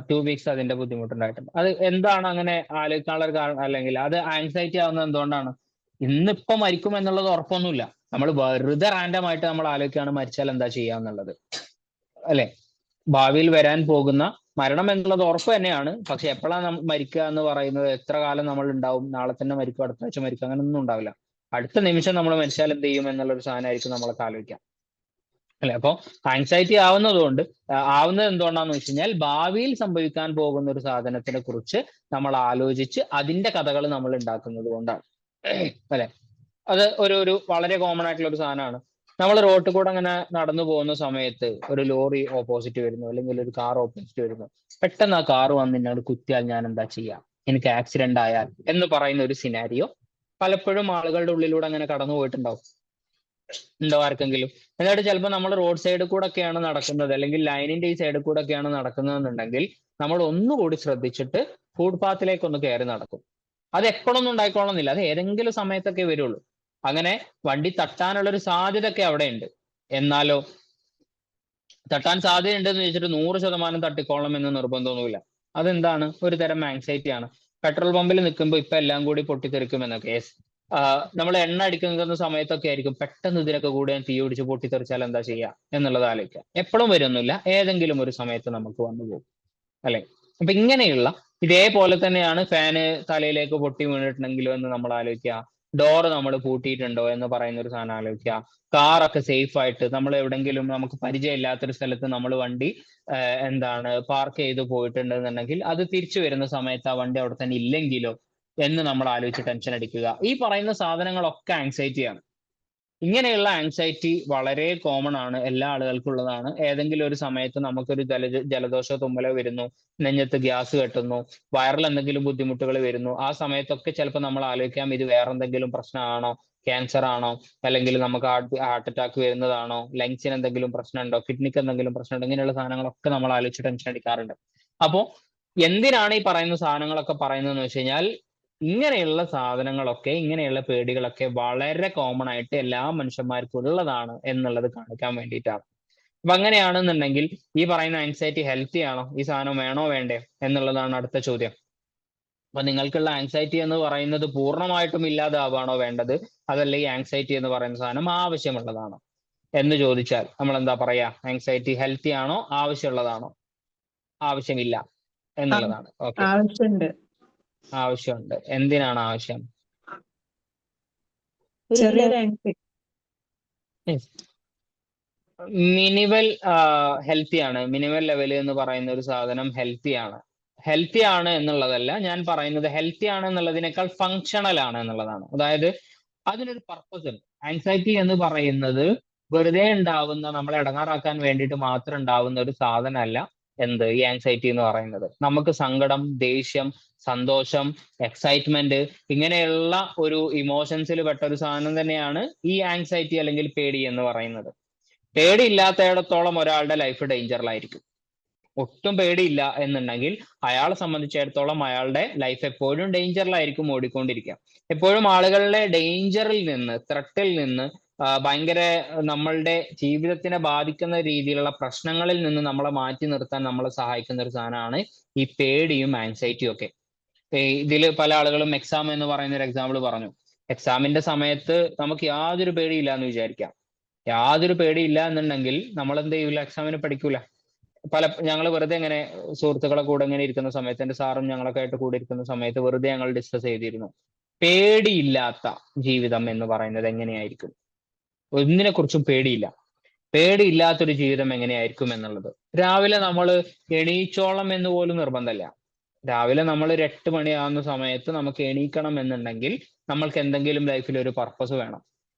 2 weeks അതിന്റെ ബുദ്ധിമുട്ടുണ്ടായിട്ടുണ്ട്. അത് എന്താണ് അങ്ങനെ ആലോചിക്കാനുള്ള ഒരു കാരണം, അല്ലെങ്കിൽ അത് ആങ്സൈറ്റി ആവുന്നത് എന്തുകൊണ്ടാണ്? ഇന്നിപ്പം മരിക്കും എന്നുള്ളത് ഉറപ്പൊന്നുമില്ല, നമ്മൾ വെറുതെ റാൻഡമായിട്ട് നമ്മൾ ആലോചിക്കുകയാണ് മരിച്ചാൽ എന്താ ചെയ്യാന്നുള്ളത്, അല്ലെ? ഭാവിയിൽ വരാൻ പോകുന്ന മരണം എന്നുള്ളത് ഉറപ്പ് തന്നെയാണ്, പക്ഷെ എപ്പോഴാണ് മരിക്കുക എന്ന് പറയുന്നത്, എത്ര കാലം നമ്മൾ ഉണ്ടാവും, നാളെ തന്നെ മരിക്കും, അടുത്ത ആഴ്ച മരിക്കും, അങ്ങനെ ഒന്നും ഉണ്ടാവില്ല. അടുത്ത നിമിഷം നമ്മൾ മരിച്ചാൽ എന്ത് ചെയ്യും എന്നുള്ളൊരു സാധനമായിരിക്കും നമ്മളൊക്കെ ആലോചിക്കാം, അല്ലെ? അപ്പോൾ ആങ്സൈറ്റി ആവുന്നത് എന്തുകൊണ്ടാന്ന് വെച്ച് കഴിഞ്ഞാൽ ഭാവിയിൽ സംഭവിക്കാൻ പോകുന്ന ഒരു സാധനത്തിനെ കുറിച്ച് നമ്മൾ ആലോചിച്ച് അതിന്റെ കഥകൾ നമ്മൾ ഉണ്ടാക്കുന്നത് കൊണ്ടാണ്. അല്ലെ? അത് ഒരു വളരെ കോമൺ ആയിട്ടുള്ള ഒരു സാധനമാണ്. നമ്മൾ റോട്ടിൽ കൂടെ അങ്ങനെ നടന്നു പോകുന്ന സമയത്ത് ഒരു ലോറി ഓപ്പോസിറ്റ് വരുന്നു, അല്ലെങ്കിൽ ഒരു കാർ ഓപ്പോസിറ്റ് വരുന്നു, പെട്ടെന്ന് ആ കാർ വന്ന് എന്നോട് കുത്തിയാൽ ഞാൻ എന്താ ചെയ്യാ, എനിക്ക് ആക്സിഡന്റ് ആയാൽ എന്ന് പറയുന്ന ഒരു സിനാരിയോ പലപ്പോഴും ആളുകളുടെ ഉള്ളിലൂടെ അങ്ങനെ കടന്നു പോയിട്ടുണ്ടാവും. ഉണ്ടോ ആർക്കെങ്കിലും? എന്നിട്ട് ചിലപ്പോൾ നമ്മൾ റോഡ് സൈഡിൽ കൂടെ ഒക്കെയാണ് നടക്കുന്നത്, അല്ലെങ്കിൽ ലൈനിന്റെ ഈ സൈഡിൽ കൂടെ ഒക്കെയാണ് നടക്കുന്നതെന്നുണ്ടെങ്കിൽ നമ്മൾ ഒന്നുകൂടി ശ്രദ്ധിച്ചിട്ട് ഫുട്പാത്തിലേക്ക് ഒന്ന് കയറി നടക്കും. അത് എപ്പോഴൊന്നും ഉണ്ടായിക്കോളണമെന്നില്ല, അത് ഏതെങ്കിലും സമയത്തൊക്കെ വരുള്ളൂ. അങ്ങനെ വണ്ടി തട്ടാനുള്ള ഒരു സാധ്യത ഒക്കെ അവിടെ ഉണ്ട്. എന്നാലോ തട്ടാൻ സാധ്യത ഉണ്ടെന്ന് വെച്ചിട്ട് 100% തട്ടിക്കോളണം എന്ന് നിർബന്ധമൊന്നുമില്ല. അതെന്താണ്? ഒരു തരം ആങ്സൈറ്റി ആണ്. പെട്രോൾ പമ്പിൽ നിൽക്കുമ്പോൾ ഇപ്പൊ എല്ലാം കൂടി പൊട്ടിത്തെറിക്കുമെന്നൊക്കെ. നമ്മൾ എണ്ണ അടിക്കുന്ന സമയത്തൊക്കെ ആയിരിക്കും പെട്ടെന്ന് ഇതിനൊക്കെ കൂടി ഞാൻ തീ പിടിച്ച് പൊട്ടിത്തെറിച്ചാൽ എന്താ ചെയ്യുക എന്നുള്ളത് ആലോചിക്കുക. എപ്പോഴും വരുമൊന്നുമില്ല, ഏതെങ്കിലും ഒരു സമയത്ത് നമുക്ക് വന്നു പോകും, അല്ലെ? അപ്പൊ ഇങ്ങനെയുള്ള ഇതേപോലെ തന്നെയാണ് ഫാന് തലയിലേക്ക് പൊട്ടി വീണിട്ടുണ്ടെങ്കിലോ എന്ന് നമ്മൾ ആലോചിക്കുക. ഡോറ് നമ്മൾ പൂട്ടിയിട്ടുണ്ടോ എന്ന് പറയുന്ന ഒരു സാധനം ആലോചിക്കുക. കാറൊക്കെ സേഫ് ആയിട്ട് നമ്മൾ എവിടെങ്കിലും നമുക്ക് പരിചയമില്ലാത്തൊരു സ്ഥലത്ത് നമ്മൾ വണ്ടി പാർക്ക് ചെയ്ത് പോയിട്ടുണ്ടെന്നുണ്ടെങ്കിൽ അത് തിരിച്ചു വരുന്ന സമയത്ത് ആ വണ്ടി അവിടെ തന്നെ ഇല്ലെങ്കിലോ എന്ന് നമ്മൾ ആലോചിച്ച് ടെൻഷൻ അടിക്കുക. ഈ പറയുന്ന സാധനങ്ങളൊക്കെ ആങ്സൈറ്റിയാണ്. ഇങ്ങനെയുള്ള ആങ്സൈറ്റി വളരെ കോമൺ ആണ്, എല്ലാ ആളുകൾക്കും ഉള്ളതാണ്. ഏതെങ്കിലും ഒരു സമയത്ത് നമുക്കൊരു ജലദോഷ തുമ്മലോ വരുന്നു, നെഞ്ഞത്ത് ഗ്യാസ് കെട്ടുന്നു, വയറിൽ എന്തെങ്കിലും ബുദ്ധിമുട്ടുകൾ വരുന്നു, ആ സമയത്തൊക്കെ ചിലപ്പോൾ നമ്മൾ ആലോചിക്കാം ഇത് വേറെ എന്തെങ്കിലും പ്രശ്നമാണോ, ക്യാൻസർ ആണോ, അല്ലെങ്കിൽ നമുക്ക് ഹാർട്ട് അറ്റാക്ക് വരുന്നതാണോ, ലങ്സിന് എന്തെങ്കിലും പ്രശ്നമുണ്ടോ, കിഡ്നിക്ക് എന്തെങ്കിലും പ്രശ്നമുണ്ടോ, ഇങ്ങനെയുള്ള സാധനങ്ങളൊക്കെ നമ്മൾ ആലോചിച്ച് ടെൻഷൻ അടിക്കാറുണ്ട്. അപ്പോ എന്തിനാണ് ഈ പറയുന്ന സാധനങ്ങളൊക്കെ പറയുന്നതെന്ന് വെച്ച് കഴിഞ്ഞാൽ ഇങ്ങനെയുള്ള സാധനങ്ങളൊക്കെ, ഇങ്ങനെയുള്ള പേടികളൊക്കെ വളരെ കോമൺ ആയിട്ട് എല്ലാ മനുഷ്യന്മാർക്കും ഉള്ളതാണ് എന്നുള്ളത് കാണിക്കാൻ വേണ്ടിയിട്ടാണ്. അപ്പൊ അങ്ങനെയാണെന്നുണ്ടെങ്കിൽ ഈ പറയുന്ന ആങ്സൈറ്റി ഹെൽത്തി ആണോ, ഈ സാധനം വേണോ വേണ്ടേ എന്നുള്ളതാണ് അടുത്ത ചോദ്യം. അപ്പൊ നിങ്ങൾക്കുള്ള ആങ്സൈറ്റി എന്ന് പറയുന്നത് പൂർണ്ണമായിട്ടും ഇല്ലാതാവാണോ വേണ്ടത്, അതല്ല ഈ ആങ്സൈറ്റി എന്ന് പറയുന്ന സാധനം ആവശ്യമുള്ളതാണോ എന്ന് ചോദിച്ചാൽ നമ്മൾ എന്താ പറയാ? ആങ്സൈറ്റി ഹെൽത്തി ആണോ, ആവശ്യമുള്ളതാണോ? ആവശ്യമില്ല എന്നുള്ളതാണ്. ഓക്കെ, ആവശ്യമുണ്ട്. ആവശ്യമുണ്ട്. എന്തിനാണ് ആവശ്യം? ചെറിയൊരു anxiety. മിനിമൽ ഹെൽത്തി ആണ്. മിനിമൽ ലെവൽ എന്ന് പറയുന്ന ഒരു സാധനം ഹെൽത്തി ആണ്. ഹെൽത്തി ആണ് എന്നുള്ളതല്ല ഞാൻ പറയുന്നത്, ഹെൽത്തി ആണ് എന്നുള്ളതിനേക്കാൾ ഫങ്ഷണൽ ആണ് എന്നുള്ളതാണ്. അതായത് അതിനൊരു പർപ്പസ് ഉണ്ട്. ആങ്സൈറ്റി എന്ന് പറയുന്നത് വെറുതെ ഉണ്ടാവുന്ന, നമ്മളെ ഇടങ്ങാറാക്കാൻ വേണ്ടിയിട്ട് മാത്രം ഉണ്ടാവുന്ന ഒരു സാധനമല്ല. ഈ ആങ്സൈറ്റി എന്ന് പറയുന്നത് നമുക്ക് സങ്കടം, ദേഷ്യം, സന്തോഷം, എക്സൈറ്റ്മെന്റ്, ഇങ്ങനെയുള്ള ഒരു ഇമോഷൻസിൽ പെട്ട ഒരു സാധനം തന്നെയാണ് ഈ ആങ്സൈറ്റി അല്ലെങ്കിൽ പേടി എന്ന് പറയുന്നത്. പേടിയില്ലാത്തയിടത്തോളം ഒരാളുടെ ലൈഫ് ഡേഞ്ചറിലായിരിക്കും. ഒട്ടും പേടിയില്ല എന്നുണ്ടെങ്കിൽ അയാളെ സംബന്ധിച്ചിടത്തോളം അയാളുടെ ലൈഫ് എപ്പോഴും ഡേഞ്ചറിലായിരിക്കും ഓടിക്കൊണ്ടിരിക്കുക. എപ്പോഴും ആളുകളുടെ ഡേഞ്ചറിൽ നിന്ന്, ത്രെട്ടിൽ നിന്ന്, ഭയങ്കര നമ്മളുടെ ജീവിതത്തിനെ ബാധിക്കുന്ന രീതിയിലുള്ള പ്രശ്നങ്ങളിൽ നിന്ന് നമ്മളെ മാറ്റി നിർത്താൻ നമ്മളെ സഹായിക്കുന്ന ഒരു സാധനമാണ് ഈ പേടിയും ആങ്സൈറ്റിയും ഒക്കെ. ഇതിൽ പല ആളുകളും എക്സാം എന്ന് പറയുന്ന ഒരു എക്സാമ്പിൾ പറഞ്ഞു. എക്സാമിന്റെ സമയത്ത് നമുക്ക് യാതൊരു പേടിയില്ല എന്ന് വിചാരിക്കാം. യാതൊരു പേടിയില്ല എന്നുണ്ടെങ്കിൽ നമ്മൾ എന്ത് ചെയ്യൂല? എക്സാമിന് പഠിക്കൂല. ഞങ്ങൾ വെറുതെ ഇങ്ങനെ സുഹൃത്തുക്കളെ കൂടെ ഇങ്ങനെ ഇരിക്കുന്ന സമയത്ത്, എന്റെ സാറും ഞങ്ങളൊക്കെ ആയിട്ട് കൂടെ ഇരിക്കുന്ന സമയത്ത് വെറുതെ ഞങ്ങൾ ഡിസ്കസ് ചെയ്തിരുന്നു, പേടിയില്ലാത്ത ജീവിതം എന്ന് പറയുന്നത് എങ്ങനെയായിരിക്കും, ഒന്നിനെ കുറിച്ചും പേടിയില്ല, പേടിയില്ലാത്തൊരു ജീവിതം എങ്ങനെയായിരിക്കും എന്നുള്ളത്. രാവിലെ നമ്മൾ എണീച്ചോളം എന്ന് പോലും നിർബന്ധമല്ല. രാവിലെ നമ്മൾ ഒരു 8 മണിയാവുന്ന സമയത്ത് നമുക്ക് എണീക്കണം എന്നുണ്ടെങ്കിൽ നമ്മൾക്ക് എന്തെങ്കിലും ലൈഫിൽ ഒരു പർപ്പസ് വേണം.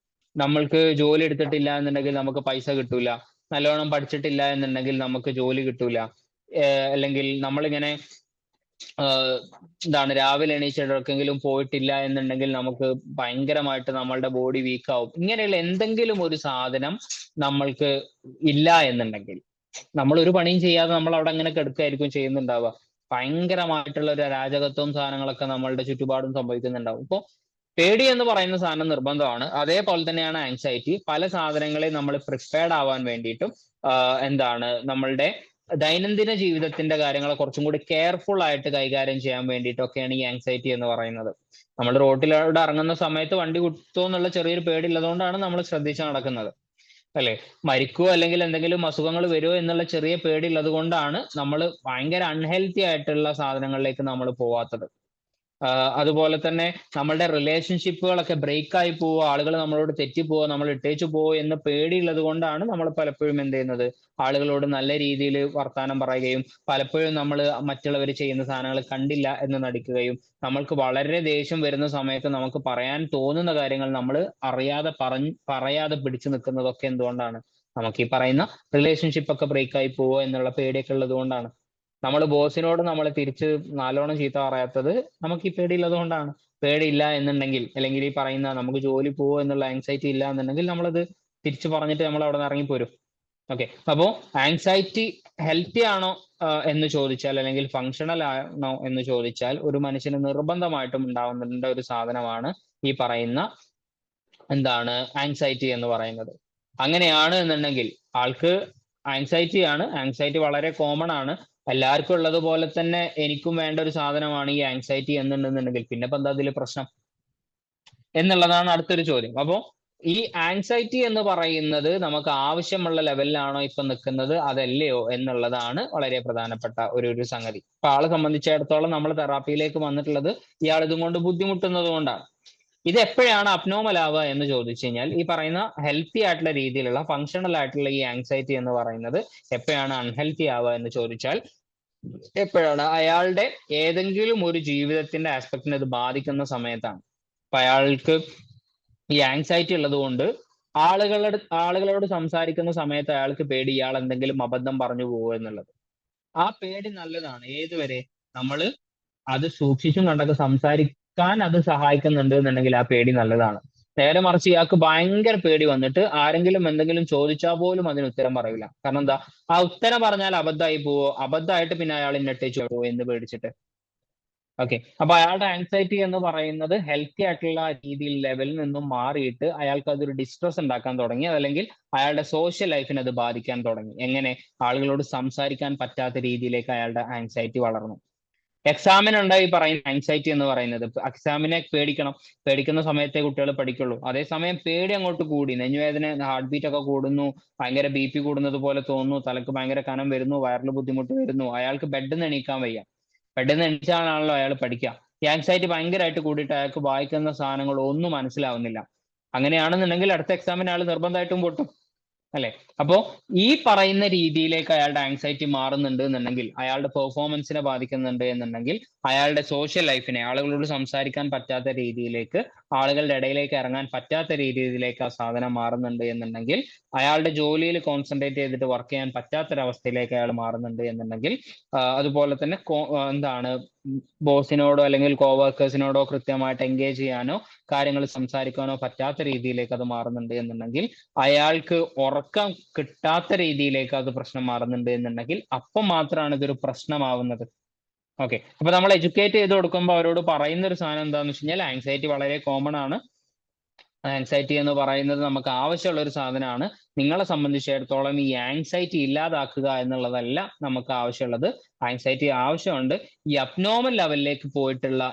നമ്മൾക്ക് ജോലി എടുത്തിട്ടില്ല എന്നുണ്ടെങ്കിൽ നമുക്ക് പൈസ കിട്ടൂല, നല്ലോണം പഠിച്ചിട്ടില്ല എന്നുണ്ടെങ്കിൽ നമുക്ക് ജോലി കിട്ടൂല, അല്ലെങ്കിൽ നമ്മളിങ്ങനെ രാവിലെ എണീച്ചിടക്കെങ്കിലും പോയിട്ടില്ല എന്നുണ്ടെങ്കിൽ നമുക്ക് ഭയങ്കരമായിട്ട് നമ്മളുടെ ബോഡി വീക്ക് ആവും. ഇങ്ങനെയുള്ള എന്തെങ്കിലും ഒരു സാധനം നമ്മൾക്ക് ഇല്ല എന്നുണ്ടെങ്കിൽ നമ്മൾ ഒരു പണിയും ചെയ്യാതെ നമ്മൾ അവിടെ അങ്ങനെ കിടക്കായിരിക്കും ചെയ്യുന്നുണ്ടാവുക. ഭയങ്കരമായിട്ടുള്ള ഒരു അരാജകത്വവും സാധനങ്ങളൊക്കെ നമ്മളുടെ ചുറ്റുപാടും സംഭവിക്കുന്നുണ്ടാവും. ഇപ്പോൾ പേടി എന്ന് പറയുന്ന സാധനം നിർബന്ധമാണ്. അതേപോലെ തന്നെയാണ് ആങ്സൈറ്റി. പല സാധനങ്ങളെ നമ്മൾ പ്രിപ്പയർഡ് ആവാൻ വേണ്ടിയിട്ടും നമ്മളുടെ ദൈനംദിന ജീവിതത്തിന്റെ കാര്യങ്ങളെ കുറച്ചും കൂടി കെയർഫുൾ ആയിട്ട് കൈകാര്യം ചെയ്യാൻ വേണ്ടിയിട്ടൊക്കെയാണ് ഈ ആങ്സൈറ്റി എന്ന് പറയുന്നത്. നമ്മൾ റോഡിലൂടെ ഇറങ്ങുന്ന സമയത്ത് വണ്ടി കുത്തുമോ എന്നുള്ള ചെറിയൊരു പേടി ഉള്ളതുകൊണ്ടാണ് നമ്മൾ ശ്രദ്ധിച്ച് നടക്കുന്നത്, അല്ലെ? മരിക്കുവോ അല്ലെങ്കിൽ എന്തെങ്കിലും അസുഖങ്ങൾ വരുമോ എന്നുള്ള ചെറിയ പേടി ഉള്ളത് കൊണ്ടാണ് നമ്മൾ ഭയങ്കര അൺഹെൽത്തി ആയിട്ടുള്ള സാധനങ്ങളിലേക്ക് നമ്മൾ പോവാത്തത്. അതുപോലെ തന്നെ നമ്മളുടെ റിലേഷൻഷിപ്പുകളൊക്കെ ബ്രേക്ക് ആയി പോവോ, ആളുകൾ നമ്മളോട് തെറ്റിപ്പോവോ, നമ്മൾ ഇട്ടേച്ചു പോവോ എന്ന് പേടിയുള്ളത് കൊണ്ടാണ് നമ്മൾ പലപ്പോഴും എന്ത് ചെയ്യുന്നത്, ആളുകളോട് നല്ല രീതിയിൽ വർത്താനം പറയുകയും പലപ്പോഴും നമ്മൾ മറ്റുള്ളവർ ചെയ്യുന്ന സാധനങ്ങൾ കണ്ടില്ല എന്ന് നടിക്കുകയും നമ്മൾക്ക് വളരെ ദേഷ്യം വരുന്ന സമയത്ത് നമുക്ക് പറയാൻ തോന്നുന്ന കാര്യങ്ങൾ നമ്മൾ പറയാതെ പിടിച്ചു നിൽക്കുന്നതൊക്കെ എന്തുകൊണ്ടാണ്, നമുക്ക് ഈ പറയുന്ന റിലേഷൻഷിപ്പ് ഒക്കെ ബ്രേക്ക് ആയി പോവോ എന്നുള്ള പേടിയൊക്കെ ഉള്ളത് കൊണ്ടാണ്. നമ്മൾ ബോസിനോട് നമ്മൾ തിരിച്ച് നല്ലോണം ചീത്ത പറയാത്തത് നമുക്ക് ഈ പേടിയുള്ളത് കൊണ്ടാണ്. പേടിയില്ല എന്നുണ്ടെങ്കിൽ, അല്ലെങ്കിൽ ഈ പറയുന്ന നമുക്ക് ജോലി പോവോ എന്നുള്ള ആങ്സൈറ്റി ഇല്ല എന്നുണ്ടെങ്കിൽ നമ്മളത് തിരിച്ചു പറഞ്ഞിട്ട് നമ്മൾ അവിടെ നിന്ന് ഇറങ്ങിപ്പോരും. ഓക്കെ, അപ്പോൾ ആങ്സൈറ്റി ഹെൽത്തി ആണോ എന്ന് ചോദിച്ചാൽ, അല്ലെങ്കിൽ ഫങ്ഷണൽ ആണോ എന്ന് ചോദിച്ചാൽ, ഒരു മനുഷ്യന് നിർബന്ധമായിട്ടും ഉണ്ടാവുന്ന ഒരു സാധനമാണ് ഈ പറയുന്ന ആങ്സൈറ്റി എന്ന് പറയുന്നത്. അങ്ങനെയാണ് എന്നുണ്ടെങ്കിൽ ആൾക്ക് ആങ്സൈറ്റി വളരെ കോമൺ ആണ്, എല്ലാവർക്കും ഉള്ളതുപോലെ തന്നെ എനിക്കും വേണ്ട ഒരു സാധനമാണ് ഈ ആങ്സൈറ്റി എന്നുണ്ടെന്നുണ്ടെങ്കിൽ പിന്നെ ഇപ്പൊ എന്താ അതിൽ പ്രശ്നം എന്നുള്ളതാണ് അടുത്തൊരു ചോദ്യം. അപ്പോൾ ഈ ആങ്സൈറ്റി എന്ന് പറയുന്നത് നമുക്ക് ആവശ്യമുള്ള ലെവലിലാണോ ഇപ്പൊ നിൽക്കുന്നത് അതല്ലയോ എന്നുള്ളതാണ് വളരെ പ്രധാനപ്പെട്ട ഒരു സംഗതി. ഇപ്പൊ ആളെ സംബന്ധിച്ചിടത്തോളം നമ്മൾ തെറാപ്പിയിലേക്ക് വന്നിട്ടുള്ളത് ഇയാൾ ഇതും കൊണ്ട് ബുദ്ധിമുട്ടുന്നത് കൊണ്ടാണ്. ഇത് എപ്പോഴാണ് അബ്നോർമൽ ആവുക എന്ന് ചോദിച്ചു കഴിഞ്ഞാൽ, ഈ പറയുന്ന ഹെൽത്തി ആയിട്ടുള്ള രീതിയിലുള്ള ഫങ്ഷണൽ ആയിട്ടുള്ള ഈ ആങ്സൈറ്റി എന്ന് പറയുന്നത് എപ്പോഴാണ് അൺഹെൽത്തി ആവുക എന്ന് ചോദിച്ചാൽ, എപ്പോഴാണ് അയാളുടെ ഏതെങ്കിലും ഒരു ജീവിതത്തിന്റെ ആസ്പെക്റ്റിനെ ഇത് ബാധിക്കുന്ന സമയത്താണ്. അപ്പൊ അയാൾക്ക് ഈ ആങ്സൈറ്റി ഉള്ളത് കൊണ്ട് ആളുകളോട് സംസാരിക്കുന്ന സമയത്ത് അയാൾക്ക് പേടി ഇയാൾ എന്തെങ്കിലും അബദ്ധം പറഞ്ഞു പോകുമോ എന്നുള്ളത്. ആ പേടി നല്ലതാണ് ഏതുവരെ നമ്മൾ അത് സൂക്ഷിച്ചും കണ്ടൊക്കെ സംസാരിക്കാൻ അത് സഹായിക്കുന്നുണ്ട് എന്നുണ്ടെങ്കിൽ ആ പേടി നല്ലതാണ്. നേരെ മറിച്ച് ഇയാൾക്ക് ഭയങ്കര പേടി വന്നിട്ട് ആരെങ്കിലും എന്തെങ്കിലും ചോദിച്ചാൽ പോലും അതിന് ഉത്തരം പറയില്ല. കാരണം എന്താ, ആ ഉത്തരം പറഞ്ഞാൽ അബദ്ധമായി പോവോ, അബദ്ധമായിട്ട് പിന്നെ അയാൾ ഇന്നട്ടേച്ചു പോവോ എന്ന് പേടിച്ചിട്ട്. ഓക്കെ, അപ്പൊ അയാളുടെ ആങ്സൈറ്റി എന്ന് പറയുന്നത് ഹെൽത്തി ആയിട്ടുള്ള രീതിയിൽ ലെവലിൽ നിന്നും മാറിയിട്ട് അയാൾക്ക് അതൊരു ഡിസ്ട്രസ് ഉണ്ടാക്കാൻ തുടങ്ങി, അല്ലെങ്കിൽ അയാളുടെ സോഷ്യൽ ലൈഫിനെ അത് ബാധിക്കാൻ തുടങ്ങി. എങ്ങനെ, ആളുകളോട് സംസാരിക്കാൻ പറ്റാത്ത രീതിയിലേക്ക് അയാളുടെ ആങ്സൈറ്റി വളർന്നു. എക്സാമിനുണ്ടായി പറയുന്ന ആങ്സൈറ്റി എന്ന് പറയുന്നത്, എക്സാമിനെ പേടിക്കുന്ന സമയത്തെ കുട്ടികൾ പഠിക്കുള്ളൂ. അതേസമയം പേടി അങ്ങോട്ട് കൂടി, നെഞ്ഞുവേദന, ഹാർട്ട് ബീറ്റ് ഒക്കെ കൂടുന്നു, ഭയങ്കര BP കൂടുന്നത് പോലെ തോന്നുന്നു, തലക്ക് ഭയങ്കര കനം വരുന്നു, വയറിൽ ബുദ്ധിമുട്ട് വരുന്നു, അയാൾക്ക് ബെഡിൽ നിന്ന് എണീക്കാൻ വയ്യ. ബെഡിൽ നിന്ന് എണീച്ചാണല്ലോ അയാൾ പഠിക്കുക. ഈ ആങ്സൈറ്റി ഭയങ്കരമായിട്ട് കൂടിയിട്ട് അയാൾക്ക് വായിക്കുന്ന സാധനങ്ങൾ ഒന്നും മനസ്സിലാവുന്നില്ല. അങ്ങനെയാണെന്നുണ്ടെങ്കിൽ അടുത്ത എക്സാമിന് അയാൾ നിർബന്ധമായിട്ടും പൊട്ടും, അല്ലെ? അപ്പോ ഈ പറയുന്ന രീതിയിലേക്ക് അയാളുടെ ആങ്സൈറ്റി മാറുന്നുണ്ട് എന്നുണ്ടെങ്കിൽ, അയാളുടെ പെർഫോമൻസിനെ ബാധിക്കുന്നുണ്ട് എന്നുണ്ടെങ്കിൽ, അയാളുടെ സോഷ്യൽ ലൈഫിനെ, ആളുകളോട് സംസാരിക്കാൻ പറ്റാത്ത രീതിയിലേക്ക്, ആളുകളുടെ ഇടയിലേക്ക് ഇറങ്ങാൻ പറ്റാത്ത രീതിയിലേക്ക് ആ സാധനം മാറുന്നുണ്ട് എന്നുണ്ടെങ്കിൽ, അയാളുടെ ജോലിയിൽ കോൺസെൻട്രേറ്റ് ചെയ്തിട്ട് വർക്ക് ചെയ്യാൻ പറ്റാത്തൊരവസ്ഥയിലേക്ക് അയാൾ മാറുന്നുണ്ട് എന്നുണ്ടെങ്കിൽ, അതുപോലെ തന്നെ ബോസിനോടോ അല്ലെങ്കിൽ കോവർക്കേഴ്സിനോടോ കൃത്യമായിട്ട് എൻഗേജ് ചെയ്യാനോ കാര്യങ്ങൾ സംസാരിക്കാനോ പറ്റാത്ത രീതിയിലേക്ക് അത് മാറുന്നുണ്ട് എന്നുണ്ടെങ്കിൽ, അയാൾക്ക് ഉറക്കം കിട്ടാത്ത രീതിയിലേക്ക് അത് പ്രശ്നം മാറുന്നുണ്ട് എന്നുണ്ടെങ്കിൽ, അപ്പം മാത്രമാണ് ഇതൊരു പ്രശ്നമാവുന്നത്. ഓക്കെ, അപ്പൊ നമ്മൾ എഡ്യൂക്കേറ്റ് ചെയ്ത് കൊടുക്കുമ്പോൾ അവരോട് പറയുന്ന ഒരു സാധനം എന്താണെന്ന് വെച്ച് കഴിഞ്ഞാൽ, ആങ്സൈറ്റി വളരെ കോമൺ ആണ്. ആങ്സൈറ്റി എന്ന് പറയുന്നത് നമുക്ക് ആവശ്യമുള്ള ഒരു സാധനമാണ്. നിങ്ങളെ സംബന്ധിച്ചിടത്തോളം ഈ ആങ്സൈറ്റി ഇല്ലാതാക്കുക എന്നുള്ളതല്ല നമുക്ക് ആവശ്യമുള്ളത്. ആങ്സൈറ്റി ആവശ്യമുണ്ട്. ഈ അബ്നോർമൽ ലെവലിലേക്ക് പോയിട്ടുള്ള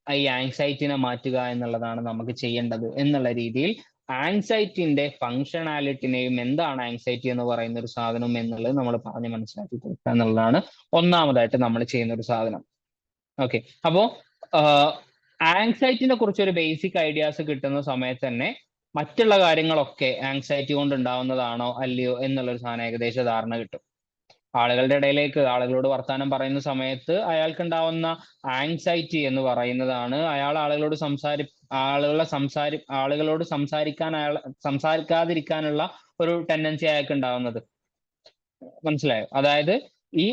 ഈ ആങ്സൈറ്റിനെ മാറ്റുക എന്നുള്ളതാണ് നമുക്ക് ചെയ്യേണ്ടത് എന്നുള്ള രീതിയിൽ ആങ്സൈറ്റിന്റെ ഫങ്ഷണാലിറ്റിനെയും, എന്താണ് ആങ്സൈറ്റി എന്ന് പറയുന്ന ഒരു സാധനം എന്നുള്ളത് നമ്മൾ പറഞ്ഞ് മനസ്സിലാക്കി കൊടുക്കുക എന്നുള്ളതാണ് ഒന്നാമതായിട്ട് നമ്മൾ ചെയ്യുന്ന ഒരു സാധനം. ഓക്കെ, അപ്പോ ആങ്സൈറ്റിനെ കുറിച്ച് ഒരു ബേസിക് ഐഡിയാസ് കിട്ടുന്ന സമയത്ത് തന്നെ മറ്റുള്ള കാര്യങ്ങളൊക്കെ ആങ്സൈറ്റി കൊണ്ട് ഉണ്ടാവുന്നതാണോ അല്ലയോ എന്നുള്ളൊരു സാധനം ഏകദേശ ധാരണ കിട്ടും. ആളുകളുടെ ഇടയിലേക്ക് ആളുകളോട് വർത്താനം പറയുന്ന സമയത്ത് അയാൾക്ക് ഉണ്ടാവുന്ന ആങ്സൈറ്റി എന്ന് പറയുന്നതാണ് അയാൾ ആളുകളോട് സംസാരിക്കാതിരിക്കാനുള്ള ഒരു ടെൻഡൻസി അയാൾക്ക് ഉണ്ടാവുന്നത്. മനസ്സിലായോ? അതായത് ഈ